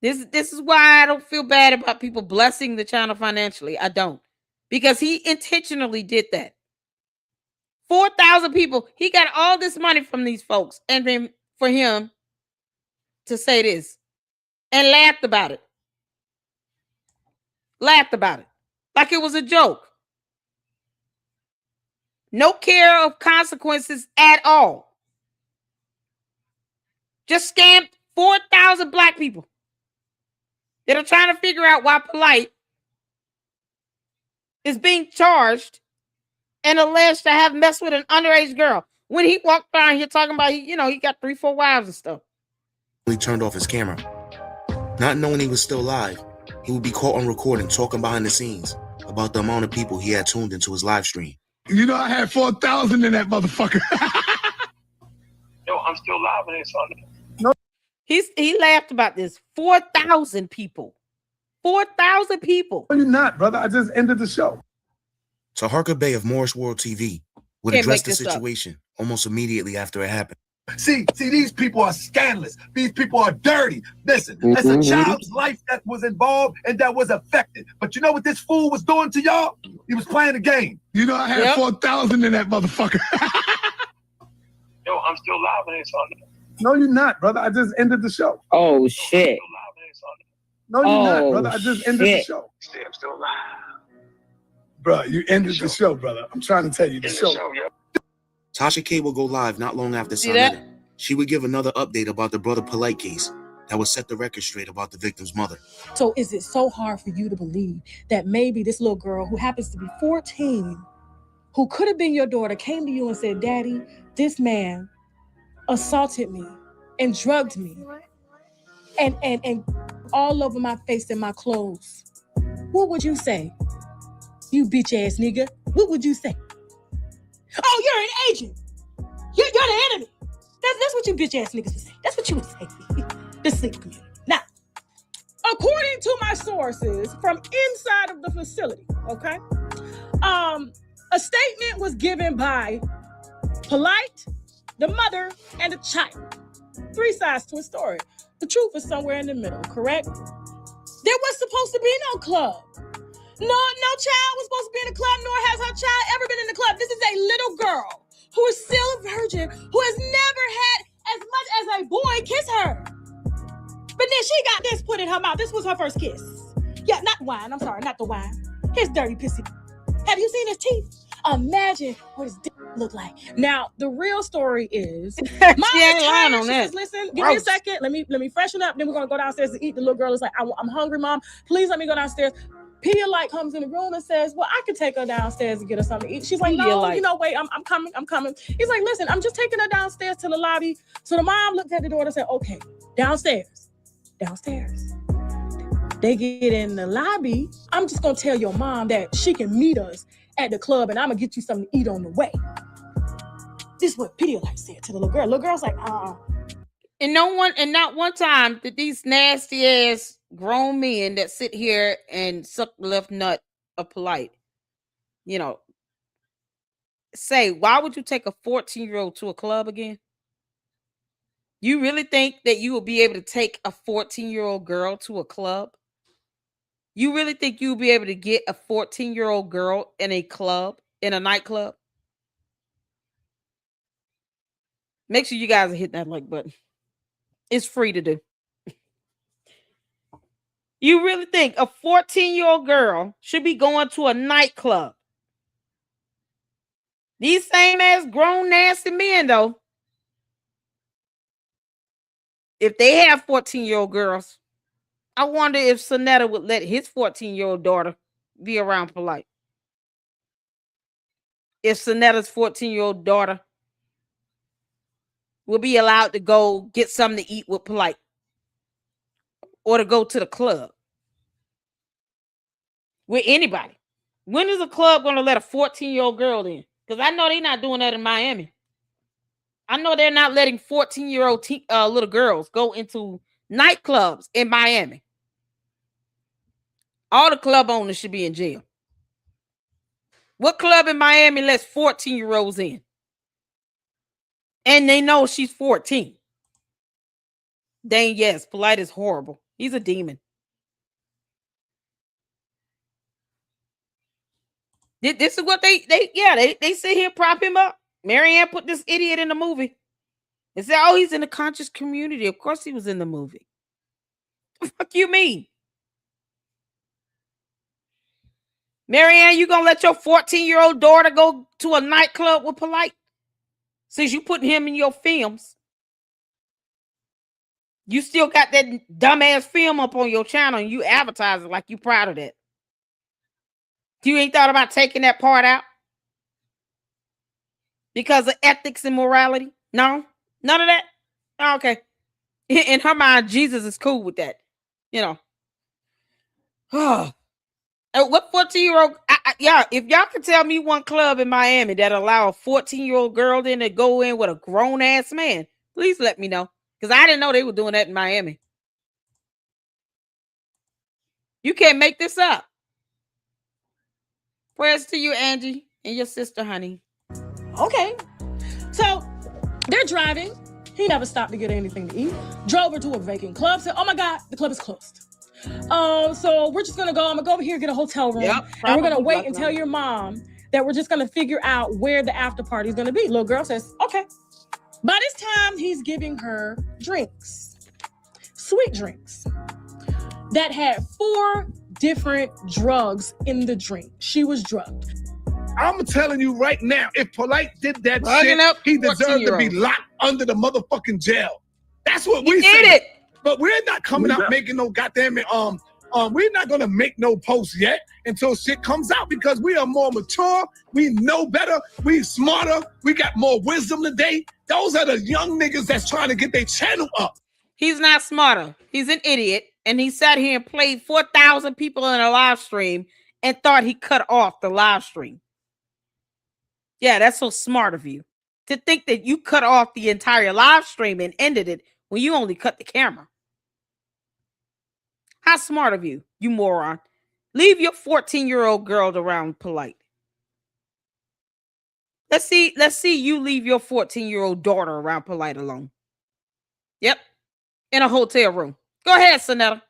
This is why I don't feel bad about people blessing the channel financially. I don't. Because he intentionally did that. 4,000 people. He got all this money from these folks. And then for him to say this. And laughed about it. Laughed about it. Like it was a joke. No care of consequences at all. Just scammed 4,000 black people that are trying to figure out why Polight is being charged and alleged to have messed with an underage girl. When he walked around here talking about, he got 3-4 wives and stuff. He turned off his camera. Not knowing he was still live, he would be caught on recording talking behind the scenes about the amount of people he had tuned into his live stream. I had 4,000 in that motherfucker. Yo, I'm still live in this on. No. He laughed about this. 4,000 people. 4,000 people. No, you're not, brother. I just ended the show. Taharka Bey of Morris World TV would address the situation almost immediately after it happened. See, these people are scandalous. These people are dirty. Listen, that's a child's life that was involved and that was affected. But you know what this fool was doing to y'all? He was playing a game. You know, I had 4,000 in that motherfucker. Yo, I'm still live and it's on. No, you're not, brother. I just ended the show. Oh, shit. No, you're not, brother. I just ended the show. I'm still live. Bro, you ended the show, brother. I'm trying to tell you the show. Tasha K will go live not long after Sonetta. She would give another update about the brother Polight case that would set the record straight about the victim's mother. So is it so hard for you to believe that maybe this little girl who happens to be 14, who could have been your daughter, came to you and said, Daddy, this man assaulted me and drugged me and all over my face and my clothes? What would you say? You bitch ass nigga. What would you say? Oh, you're an agent. You're the enemy. That's what you bitch ass niggas would say. That's what you would say. The sleep community. Now, according to my sources from inside of the facility, okay, a statement was given by Polight, the mother, and the child. 3 sides to a story. The truth is somewhere in the middle, correct? There was supposed to be no club. No child was supposed to be in the club, nor has her child ever been in the club. This is a little girl who is still a virgin, who has never had as much as a boy kiss her. But then she got this put in her mouth. This was her first kiss. Yeah, not wine. I'm sorry, not the wine. His dirty pissy. Have you seen his teeth? Imagine what his dick look like. Now, the real story is my lying on that. Listen, give me a second. Let me freshen up. Then we're gonna go downstairs and eat. The little girl is like, I'm hungry, Mom. Please let me go downstairs. Polight comes in the room and says, well, I could take her downstairs and get her something to eat. She's like, no, you know, wait, I'm coming. He's like, listen, I'm just taking her downstairs to the lobby. So the mom looked at the door and said, okay, downstairs. They get in the lobby. I'm just going to tell your mom that she can meet us at the club and I'm going to get you something to eat on the way. This is what Polight said to the little girl. Little girl's like, And not one time did these nasty ass grown men that sit here and suck the left nut of Polight, say, why would you take a 14-year-old to a club again? You really think that you will be able to take a 14-year-old girl to a club? You really think you'll be able to get a 14-year-old girl in a club, in a nightclub? Make sure you guys are hitting that like button. It's free to do. You really think a 14-year-old girl should be going to a nightclub? These same ass grown nasty men, though, if they have 14-year-old girls, I wonder if Sonetta would let his 14-year-old daughter be around Polight. If Sonetta's 14-year-old daughter will be allowed to go get something to eat with Polight or to go to the club with anybody. When is a club going to let a 14-year-old girl in? Because I know they're not doing that in Miami. I know they're not letting 14-year-old little girls go into nightclubs in Miami. All the club owners should be in jail. What club in Miami lets 14-year-olds in? And they know she's 14. Dang, yes, Polight is horrible. He's a demon. This is what they sit here prop him up. Marianne put this idiot in the movie and said, oh, he's in the conscious community. Of course he was in the movie. What the fuck you mean? Marianne, you gonna let your 14-year-old daughter go to a nightclub with Polight? Since you putting him in your films. You still got that dumbass film up on your channel and you advertise it like you proud of that. You ain't thought about taking that part out? Because of ethics and morality? No? None of that? Oh, okay. In her mind, Jesus is cool with that. Oh. What 14-year-old? If y'all can tell me one club in Miami that allow a 14-year-old girl in to go in with a grown-ass man, please let me know. Because I didn't know they were doing that in Miami. You can't make this up. Prayers to you, Angie, and your sister, honey. okay. So they're driving He never stopped to get anything to eat. Drove her to a vacant club. Said, "Oh my God, the club is closed. So we're just gonna go. I'm gonna go over here, get a hotel room, and we're gonna wait and tell your mom that we're just gonna figure out where the after party is gonna be." Little girl says, "Okay." By this time, he's giving her drinks, sweet drinks, that had 4 different drugs in the drink. She was drugged. I'm telling you right now, if Polight did that shit, he deserved to be locked under the motherfucking jail. That's what we said. But we're not coming out making no goddamn we're not gonna make no posts yet until shit comes out, because we are more mature, we know better, we smarter, we got more wisdom today. Those are the young niggas that's trying to get their channel up. He's not smarter. He's an idiot. And he sat here and played 4,000 people in a live stream and thought he cut off the live stream. Yeah, that's so smart of you to think that you cut off the entire live stream and ended it when you only cut the camera. How smart of you, you moron. Leave your 14-year-old girl around Polight. Let's see you leave your 14-year-old daughter around Polight alone. Yep. In a hotel room. Go ahead, Sonetta.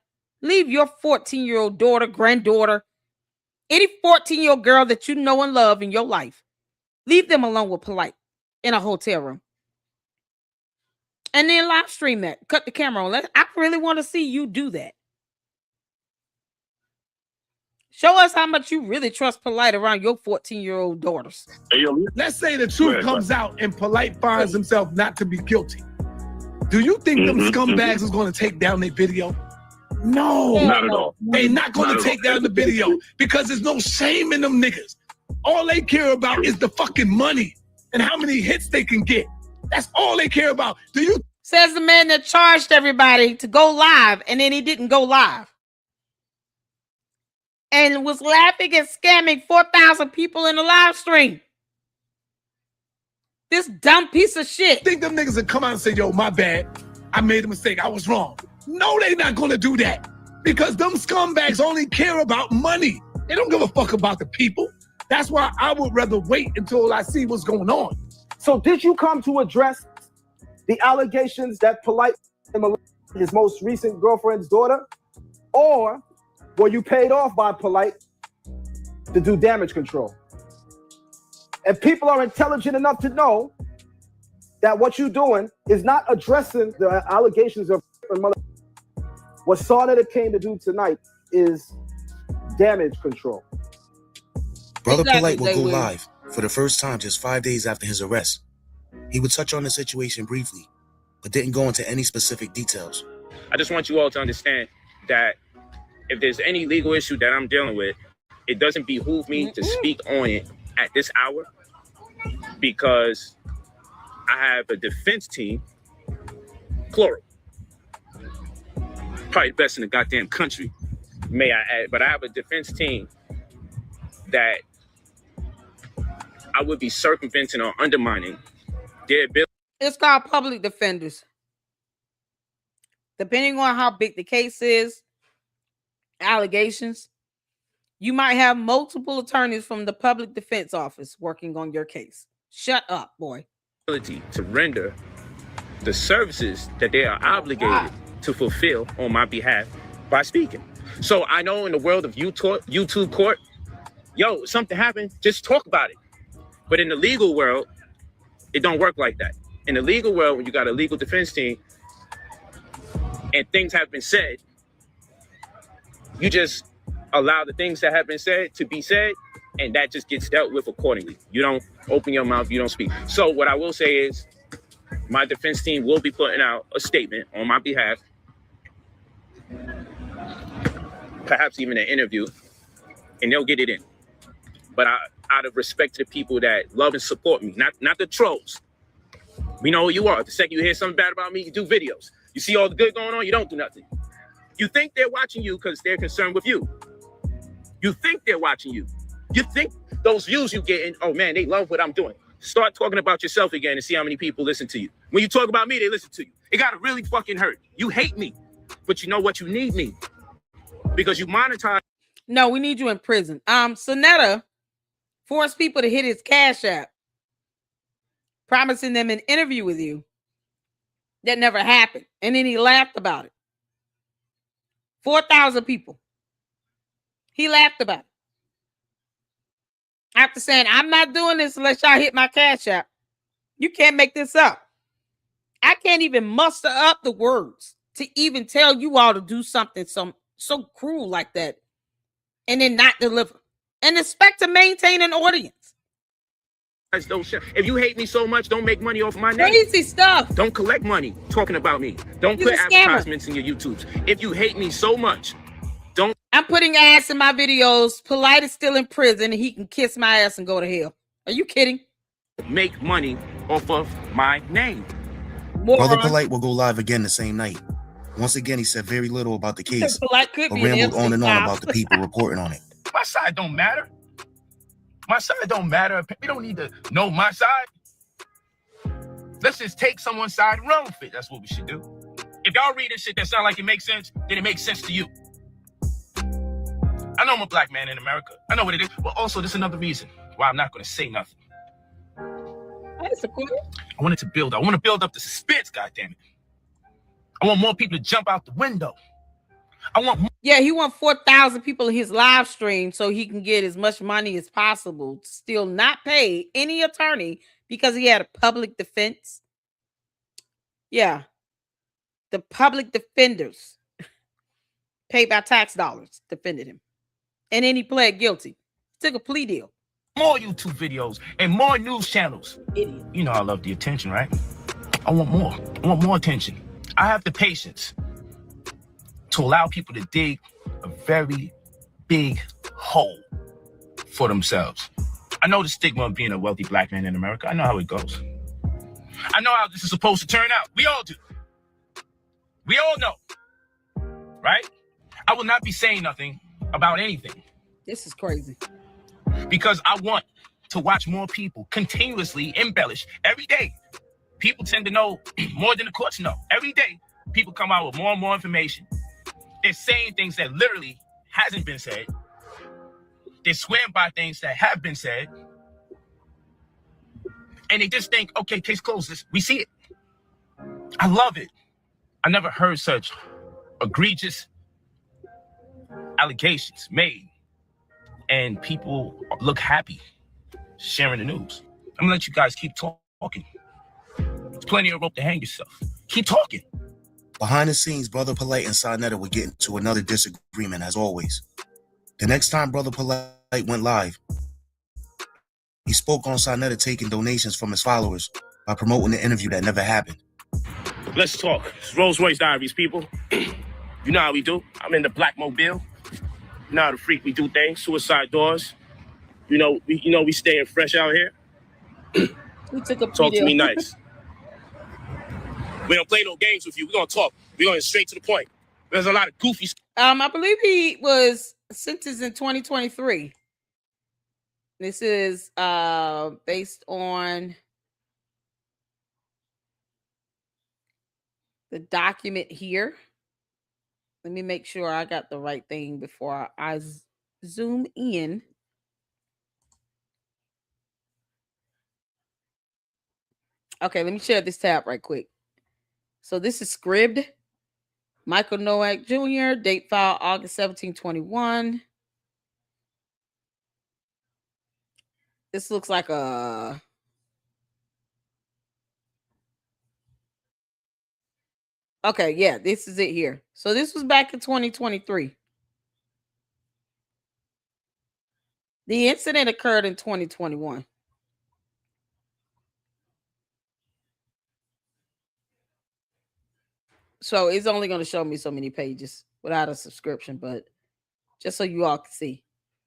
Leave your 14-year-old daughter, granddaughter, any 14-year-old girl that you know and love in your life. Leave them alone with Polight in a hotel room. And then live stream that. Cut the camera on. I really want to see you do that. Show us how much you really trust Polight around your 14-year-old daughters. Let's say the truth comes out and Polight finds himself not to be guilty. Do you think them scumbags is going to take down their video? No. Not at all. They're not going to take down the video because there's no shame in them niggas. All they care about is the fucking money and how many hits they can get. That's all they care about. Do you? Says the man that charged everybody to go live and then he didn't go live. And was laughing and scamming 4,000 people in the live stream. This dumb piece of shit. Think them niggas would come out and say, "Yo, my bad. I made a mistake. I was wrong." No, they not going to do that because them scumbags only care about money. They don't give a fuck about the people. That's why I would rather wait until I see what's going on. So did you come to address the allegations that Polight his most recent girlfriend's daughter, or were you paid off by Polight to do damage control? And people are intelligent enough to know that what you're doing is not addressing the allegations of what Sarnetta came to do tonight is damage control. Brother Polight will go live for the first time just 5 days after his arrest. He would touch on the situation briefly, but didn't go into any specific details. I just want you all to understand that if there's any legal issue that I'm dealing with, it doesn't behoove me to speak on it at this hour because I have a defense team, plural. Probably the best in the goddamn country, may I add. But I have a defense team that I would be circumventing or undermining their ability. It's called public defenders. Depending on how big the case is, allegations, you might have multiple attorneys from the public defense office working on your case. Shut up, boy. To render the services that they are obligated to fulfill on my behalf by speaking. So I know in the world of YouTube court, yo, something happened, just talk about it. But in the legal world, it don't work like that. In the legal world, when you got a legal defense team and things have been said, you just allow the things that have been said to be said, and that just gets dealt with accordingly. You don't open your mouth, you don't speak. So what I will say is my defense team will be putting out a statement on my behalf, perhaps even an interview, and they'll get it in. But out of respect to the people that love and support me, not the trolls. We know who you are. The second you hear something bad about me, you do videos. You see all the good going on, you don't do nothing. You think they're watching you because they're concerned with you. You think they're watching you. You think those views you getting, oh man, they love what I'm doing. Start talking about yourself again and see how many people listen to you. When you talk about me, they listen to you. It gotta really fucking hurt. You hate me, but you know what? You need me because you monetize. No, we need you in prison. Sonetta forced people to hit his Cash App, promising them an interview with you. that never happened. And then he laughed about it. 4,000 people. He laughed about it. After saying, I'm not doing this unless y'all hit my Cash App. You can't make this up. I can't even muster up the words to even tell you all to do something so cruel like that and then not deliver and expect to maintain an audience. If you hate me so much, don't make money off my name. Crazy stuff. Don't collect money talking about me. Don't put advertisements in your YouTubes. If you hate me so much, don't. I'm putting ass in my videos. Polight is still in prison and he can kiss my ass and go to hell. Are you kidding? Make money off of my name. Brother Polight will go live again the same night. Once again, he said very little about the case, but rambled on and on about the people reporting on it. My side don't matter. My side don't matter. We don't need to know my side. Let's just take someone's side and run with it. That's what we should do. If y'all read this shit that sound like it makes sense, then it makes sense to you. I know I'm a black man in America. I know what it is. But also, there's another reason why I'm not going to say nothing. That's a cool. I want to build up the suspense, goddammit. I want more people to jump out the window. Yeah, he want 4,000 people in his live stream so he can get as much money as possible, still not pay any attorney because he had a public defense. Yeah. The public defenders paid by tax dollars defended him. And then he pled guilty. Took a plea deal. More YouTube videos and more news channels. Idiot. You know I love the attention, right? I want more. I want more attention. I have the patience to allow people to dig a very big hole for themselves. I know the stigma of being a wealthy black man in America. I know how it goes. I know how this is supposed to turn out. We all do. We all know. Right? I will not be saying nothing about anything. This is crazy. Because I want to watch more people continuously embellish every day. People tend to know more than the courts know. Every day, people come out with more and more information. They're saying things that literally hasn't been said. They're swearing by things that have been said. And they just think, okay, case closed. We see it. I love it. I never heard such egregious allegations made. And people look happy sharing the news. I'm gonna let you guys keep talking. There's plenty of rope to hang yourself. Keep talking. Behind the scenes, Brother Polight and Sarnetta would get into another disagreement as always. The next time Brother Polight went live, he spoke on Sarnetta taking donations from his followers by promoting an interview that never happened. Let's talk. It's Rolls Royce Diaries, people. You know how we do. I'm in the black mobile. You know how the freak we do things. Suicide doors. We staying fresh out here. We took a talk to me nice. We don't play no games with you. We're gonna talk. We're going straight to the point. There's a lot of goofy stuff. I believe he was sentenced in 2023. This is based on the document here. Let me make sure I got the right thing before I zoom in. Okay, let me share this tab right quick. So this is Scribd. Michael Nowak Jr., date file August 17, 21. This looks like a... Okay, yeah, this is it here. So this was back in 2023. The incident occurred in 2021. So it's only going to show me so many pages without a subscription, but just so you all can see.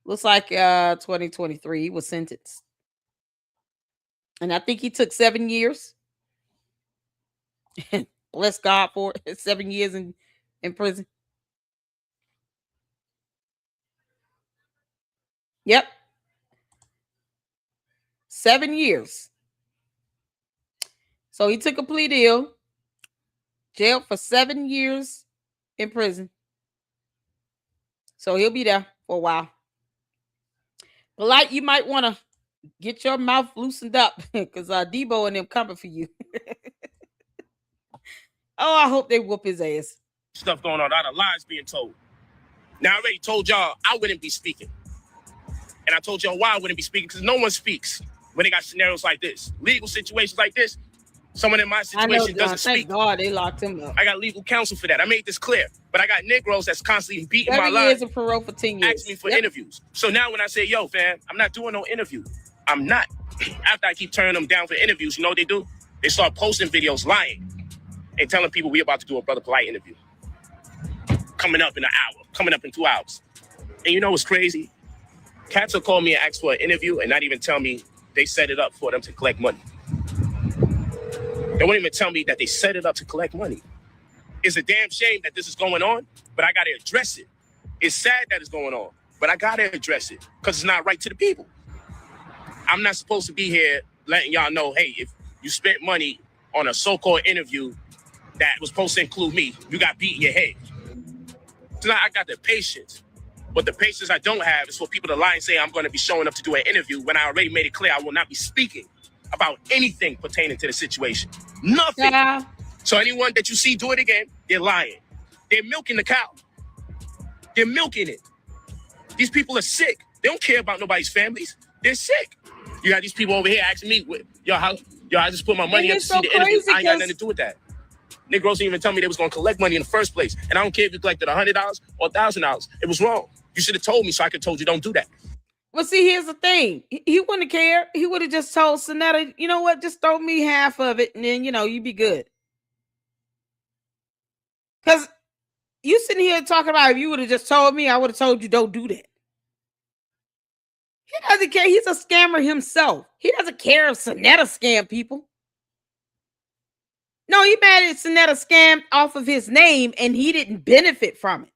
Looks like 2023 he was sentenced. And I think he took 7 years. Bless God for it. 7 years in prison. Yep. 7 years. So he took a plea deal. Jailed for 7 years in prison. So he'll be there for a while. Polight, you might want to get your mouth loosened up because Debo and them coming for you. Oh, I hope they whoop his ass. Stuff going on, a lot of lies being told. Now, I already told y'all I wouldn't be speaking. And I told y'all why I wouldn't be speaking, because no one speaks when they got scenarios like this. Legal situations like this, someone in my situation doesn't speak. Thank God they locked him up. I got legal counsel for that. I made this clear. But I got Negroes that's constantly beating my 7 line. years of parole for 10 years. Asking me for interviews. So now when I say, yo, fam, I'm not doing no interview. I'm not. After I keep turning them down for interviews, you know what they do? They start posting videos lying and telling people we about to do a Brother Polight interview. Coming up in an hour. Coming up in 2 hours. And you know what's crazy? Cats will call me and ask for an interview and not even tell me they set it up for them to collect money. They won't even tell me that they set it up to collect money. It's a damn shame that this is going on, but I got to address it. It's sad that it's going on, but I got to address it because it's not right to the people. I'm not supposed to be here letting y'all know, hey, if you spent money on a so-called interview that was supposed to include me, you got beat in your head. So now I got the patience, but the patience I don't have is for people to lie and say I'm going to be showing up to do an interview when I already made it clear I will not be speaking about anything pertaining to the situation. Nothing. Yeah. So anyone that you see do it again, they're lying. They're milking the cow. They're milking it. These people are sick. They don't care about nobody's families. They're sick. You got these people over here asking me, yo, I just put my money up to see the interview. I ain't got nothing to do with that. Negroes didn't even tell me they was going to collect money in the first place. And I don't care if you collected $100 or $1,000. It was wrong. You should have told me so I could have told you don't do that. Well, see, here's the thing. He wouldn't have cared. He would have just told Sonetta, you know what, just throw me half of it and then, you'd be good. Because you sitting here talking about if you would have just told me, I would have told you don't do that. He doesn't care. He's a scammer himself. He doesn't care if Sonetta scam people. No, he mad at Sonetta scammed off of his name and he didn't benefit from it.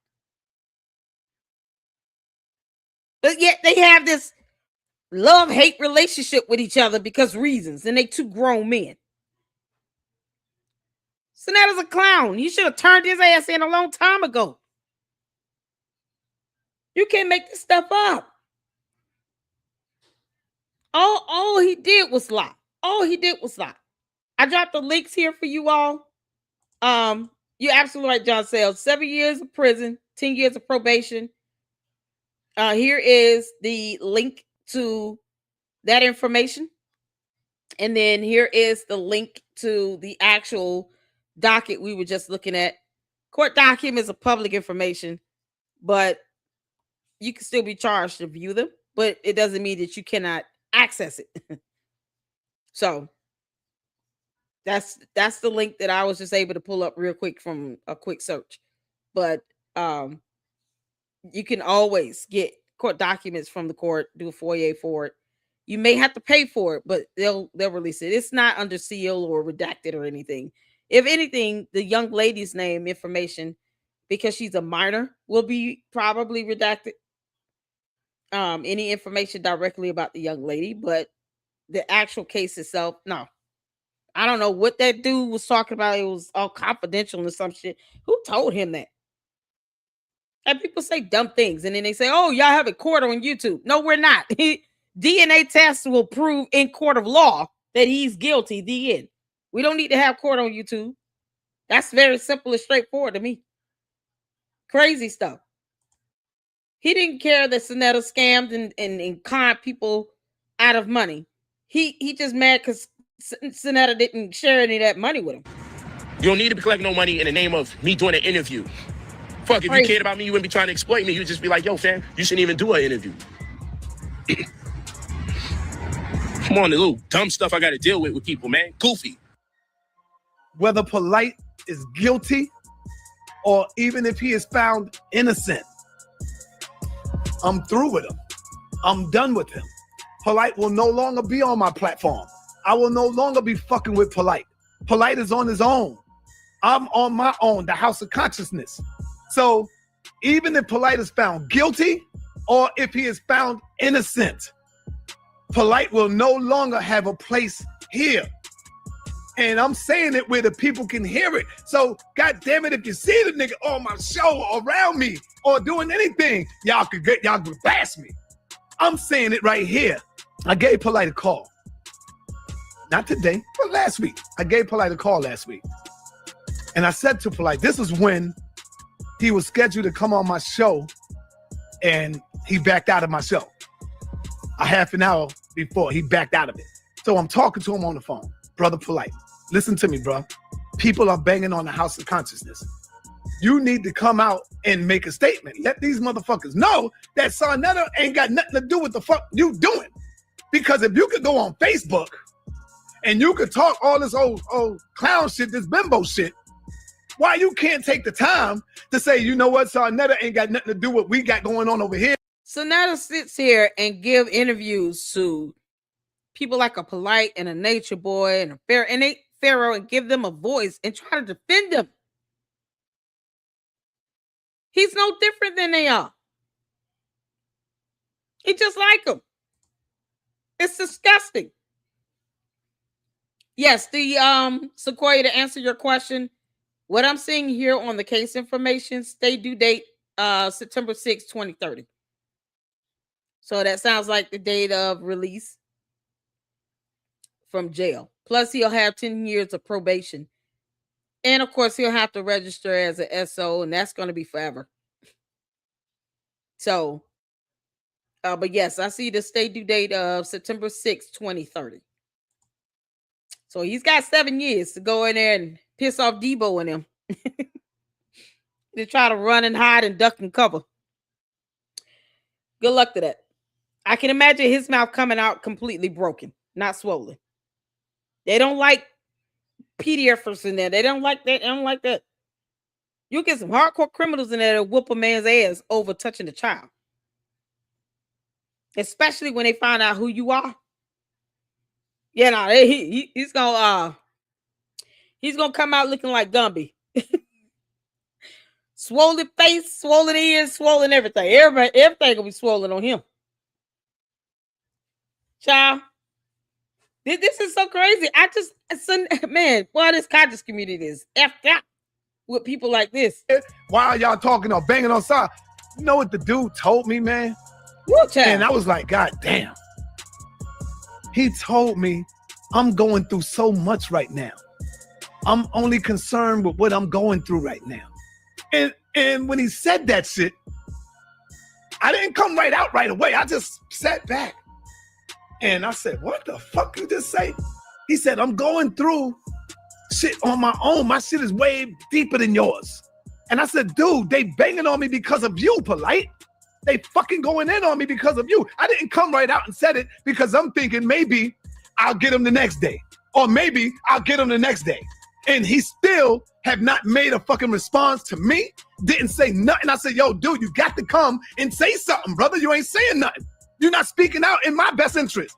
But yet they have this love-hate relationship with each other because reasons. And they two grown men. Sonetta's a clown. He should have turned his ass in a long time ago. You can't make this stuff up. All he did was lie. All he did was lie. I dropped the links here for you all. You're absolutely right, John Sales. 7 years of prison, 10 years of probation. Here is the link to that information. And then here is the link to the actual docket we were just looking at. Court documents are public information, but you can still be charged to view them, but it doesn't mean that you cannot access it. So that's the link that I was just able to pull up real quick from a quick search. But you can always get court documents from the court, do a FOIA for it. You may have to pay for it, but they'll release it. It's not under seal or redacted or anything. If anything, the young lady's name information, because she's a minor, will be probably redacted. Any information directly about the young lady, but the actual case itself, no. I don't know what that dude was talking about. It was all confidential or some shit. Who told him that? And people say dumb things, and then they say, oh, y'all have a court on YouTube. No, we're not. DNA tests will prove in court of law that he's guilty. The end. We don't need to have court on YouTube. That's very simple and straightforward to me. Crazy stuff. He didn't care that Sonetta scammed and conned people out of money. He just mad because Sonetta didn't share any of that money with him. You don't need to be collecting no money in the name of me doing an interview. Fuck, if you cared about me, you wouldn't be trying to exploit me. You'd just be like, yo, fam, you shouldn't even do an interview. Come on, the little dumb stuff I got to deal with people, man. Goofy. Whether Polight is guilty or even if he is found innocent, I'm through with him. I'm done with him. Polight will no longer be on my platform. I will no longer be fucking with Polight. Polight is on his own. I'm on my own, the house of consciousness. So even if Polight is found guilty or if he is found innocent, Polight will no longer have a place here. And I'm saying it where the people can hear it. So, God damn it, if you see the nigga on my show or around me or doing anything, y'all could bash me. I'm saying it right here. I gave Polight a call. Not today, but last week. I gave Polight a call last week. And I said to Polight, this is when he was scheduled to come on my show and he backed out of my show. A half an hour before he backed out of it. So I'm talking to him on the phone. Brother Polight, listen to me, bro. People are banging on the house of consciousness. You need to come out and make a statement. Let these motherfuckers know that Sarnetta ain't got nothing to do with the fuck you doing. Because if you could go on Facebook and you could talk all this old clown shit, this bimbo shit, why you can't take the time to say, you know what, Sarnetta ain't got nothing to do with what we got going on over here. Sarnetta sits here and give interviews to people like a Polight and a Nature Boy and a Pharaoh and give them a voice and try to defend them. He's no different than they are. He just like them. It's disgusting. Yes, the Sequoia, to answer your question, what I'm seeing here on the case information, stay due date September 6, 2030. So that sounds like the date of release from jail. Plus, he'll have 10 years of probation. And of course, he'll have to register as an SO, and that's going to be forever. So, but yes, I see the stay due date of September 6, 2030. So he's got 7 years to go in there and piss off Debo and him. They try to run and hide and duck and cover. Good luck to that. I can imagine his mouth coming out completely broken, not swollen. They don't like PDFers in there. They don't like that. They don't like that. You get some hardcore criminals in there to whoop a man's ass over touching a child. Especially when they find out who you are. Yeah, no, he's gonna come out looking like Gumby. Swollen face, swollen ears, swollen everything. Everything gonna be swollen on him. Child. This is so crazy. Man, boy, this conscious community is effed up with people like this. While y'all talking or banging on side, you know what the dude told me, man? And I was like, God damn. He told me, I'm going through so much right now. I'm only concerned with what I'm going through right now. And when he said that shit, I didn't come right out right away. I just sat back. And I said, what the fuck you just say? He said, I'm going through shit on my own. My shit is way deeper than yours. And I said, dude, they banging on me because of you, Polight. They fucking going in on me because of you. I didn't come right out and said it because I'm thinking maybe I'll get him the next day. Or maybe I'll get him the next day. And he still have not made a fucking response to me. Didn't say nothing. I said, yo, dude, you got to come and say something, brother. You ain't saying nothing. You're not speaking out in my best interest.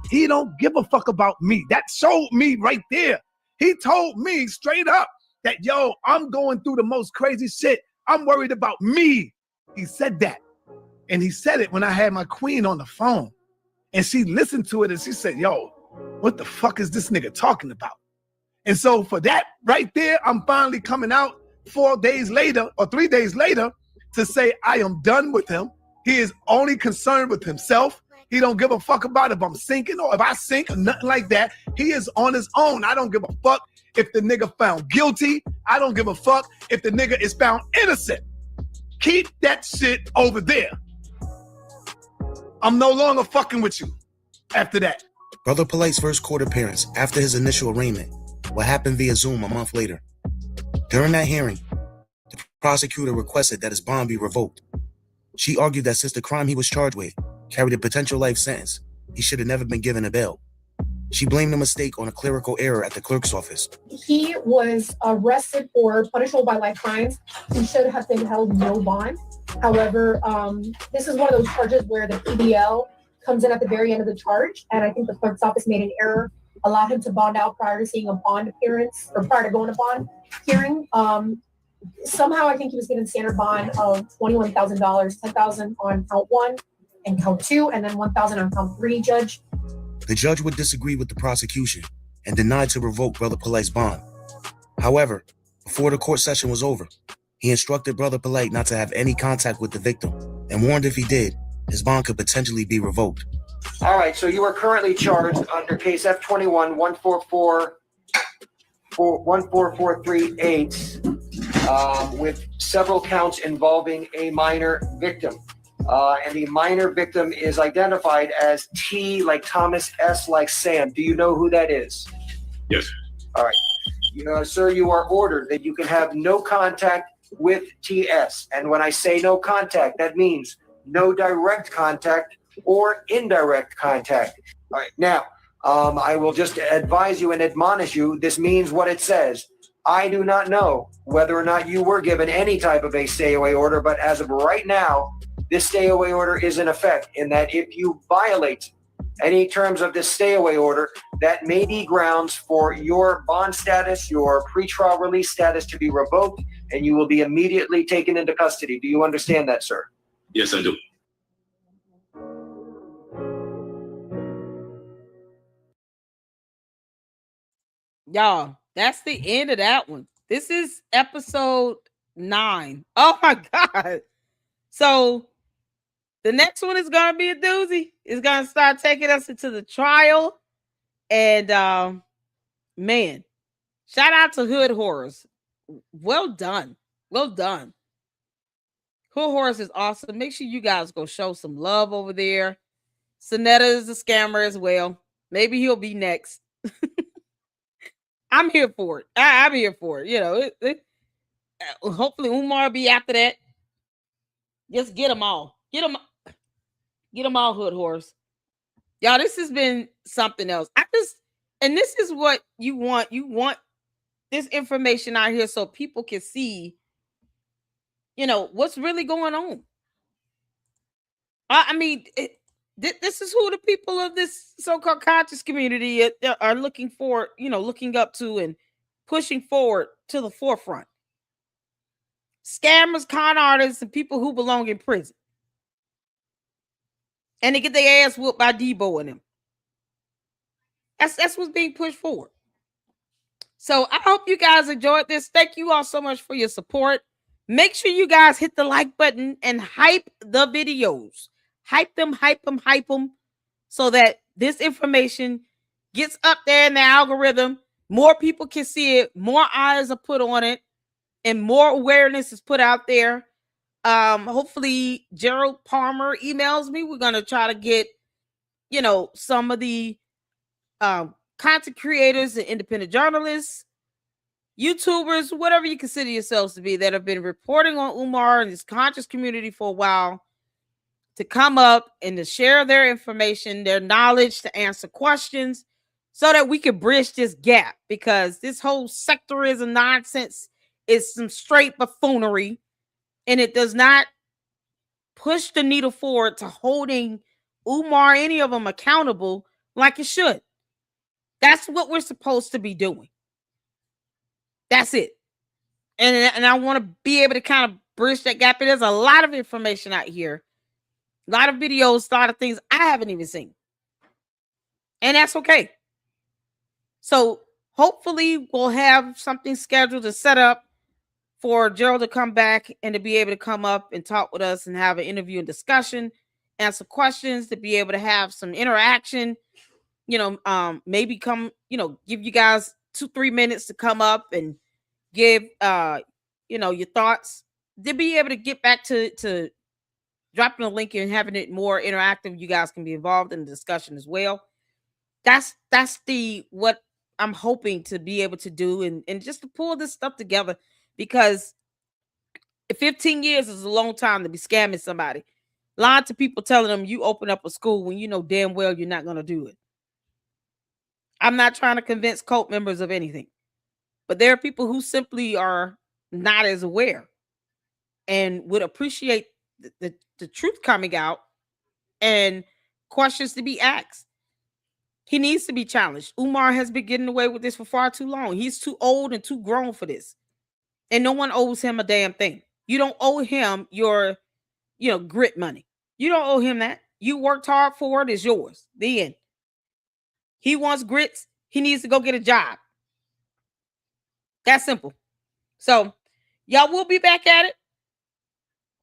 He don't give a fuck about me. That showed me right there. He told me straight up that, yo, I'm going through the most crazy shit. I'm worried about me. He said that. And he said it when I had my queen on the phone. And she listened to it and she said, yo, what the fuck is this nigga talking about? And so for that right there, I'm finally coming out 4 days later or 3 days later to say I am done with him. He is only concerned with himself. He don't give a fuck about if I'm sinking or if I sink or nothing like that. He is on his own. I don't give a fuck if the nigga found guilty. I don't give a fuck if the nigga is found innocent. Keep that shit over there. I'm no longer fucking with you after that. Brother Polight's first court appearance after his initial arraignment will happen via Zoom a month later. During that hearing, the prosecutor requested that his bond be revoked. She argued that since the crime he was charged with carried a potential life sentence, he should have never been given a bail. She blamed the mistake on a clerical error at the clerk's office. He was arrested for punishable by life fines. He should have been held no bond. However, this is one of those charges where the PDL comes in at the very end of the charge, and I think the clerk's office made an error, allowed him to bond out prior to seeing a bond appearance, or prior to going to bond hearing. Somehow I think he was given standard bond of $21,000, $10,000 on count 1 and count 2, and then $1,000 on count 3, Judge. The judge would disagree with the prosecution and denied to revoke Brother Polight's bond. However, before the court session was over, he instructed Brother Polight not to have any contact with the victim and warned if he did, his bond could potentially be revoked. All right, so you are currently charged under case F21-144 14438 with several counts involving a minor victim. And the minor victim is identified as T like Thomas, S like Sam. Do you know who that is? Yes. All right. Sir, you are ordered that you can have no contact with TS. And when I say no contact, that means no direct contact or indirect contact. All right. Now, I will just advise you and admonish you. This means what it says. I do not know whether or not you were given any type of a stay-away order, but as of right now, this stay-away order is in effect, in that if you violate any terms of this stay-away order, that may be grounds for your bond status, your pretrial release status to be revoked, and you will be immediately taken into custody. Do you understand that, sir? Yes, I do. Y'all, that's the end of that one. This is episode 9. Oh my God. So the next one is going to be a doozy. It's going to start taking us into the trial. And man, shout out to Hood Horrors. Well done. Well done. Hood Horrors is awesome. Make sure you guys go show some love over there. Sonetta is a scammer as well. Maybe he'll be next. I'm here for it. I'm here for it. Hopefully Umar will be after that. Just get them all. Get them all, Hood Horse. Y'all, this has been something else. And this is what you want. You want this information out here so people can see, what's really going on. I mean, this is who the people of this so-called conscious community are looking for, looking up to and pushing forward to the forefront. Scammers, con artists, and people who belong in prison. And they get their ass whooped by Debo and them. That's what's being pushed forward. So I hope you guys enjoyed this. Thank you all so much for your support. Make sure you guys hit the like button and hype the videos. Hype them, so that this information gets up there in the algorithm. More people can see it. More eyes are put on it. And more awareness is put out there. Hopefully Gerald Palmer emails me. We're going to try to get, some of the content creators and independent journalists, YouTubers, whatever you consider yourselves to be, that have been reporting on Umar and his conscious community for a while, to come up and to share their information, their knowledge, to answer questions, so that we can bridge this gap, because this whole sectorism nonsense is some straight buffoonery, and it does not push the needle forward to holding Umar, any of them, accountable like it should. That's what we're supposed to be doing. That's it. And I want to be able to kind of bridge that gap. And there's a lot of information out here, a lot of videos, a lot of things I haven't even seen. And that's okay. So hopefully we'll have something scheduled to set up for Gerald to come back and to be able to come up and talk with us and have an interview and discussion, answer questions, to be able to have some interaction, maybe come, give you guys 2-3 minutes to come up and give, your thoughts, to be able to get back to dropping a link and having it more interactive. You guys can be involved in the discussion as well. That's what I'm hoping to be able to do, and just to pull this stuff together, because 15 years is a long time to be scamming somebody, lying to people, telling them you open up a school when you know damn well you're not going to do it. I'm not trying to convince cult members of anything, but there are people who simply are not as aware and would appreciate the truth coming out and questions to be asked. He needs to be challenged. Umar has been getting away with this for far too long. He's too old and too grown for this. And no one owes him a damn thing. You don't owe him your, grit money. You don't owe him that. You worked hard for it. It's yours. The end. He wants grits. He needs to go get a job. That's simple. So y'all will be back at it.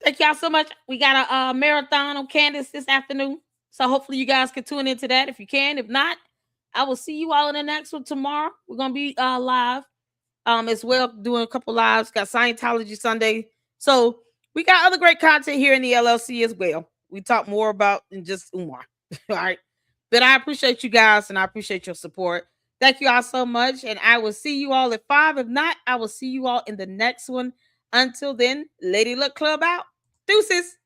Thank y'all so much. We got a marathon on Candace this afternoon. So hopefully you guys can tune into that if you can. If not, I will see you all in the next one tomorrow. We're going to be live as well, doing a couple lives. Got Scientology Sunday. So we got other great content here in the LLC as well. We talk more about than just Umar. All right. But I appreciate you guys and I appreciate your support. Thank you all so much. And I will see you all at 5. If not, I will see you all in the next one. Until then, Lady Luck Club out. Deuces.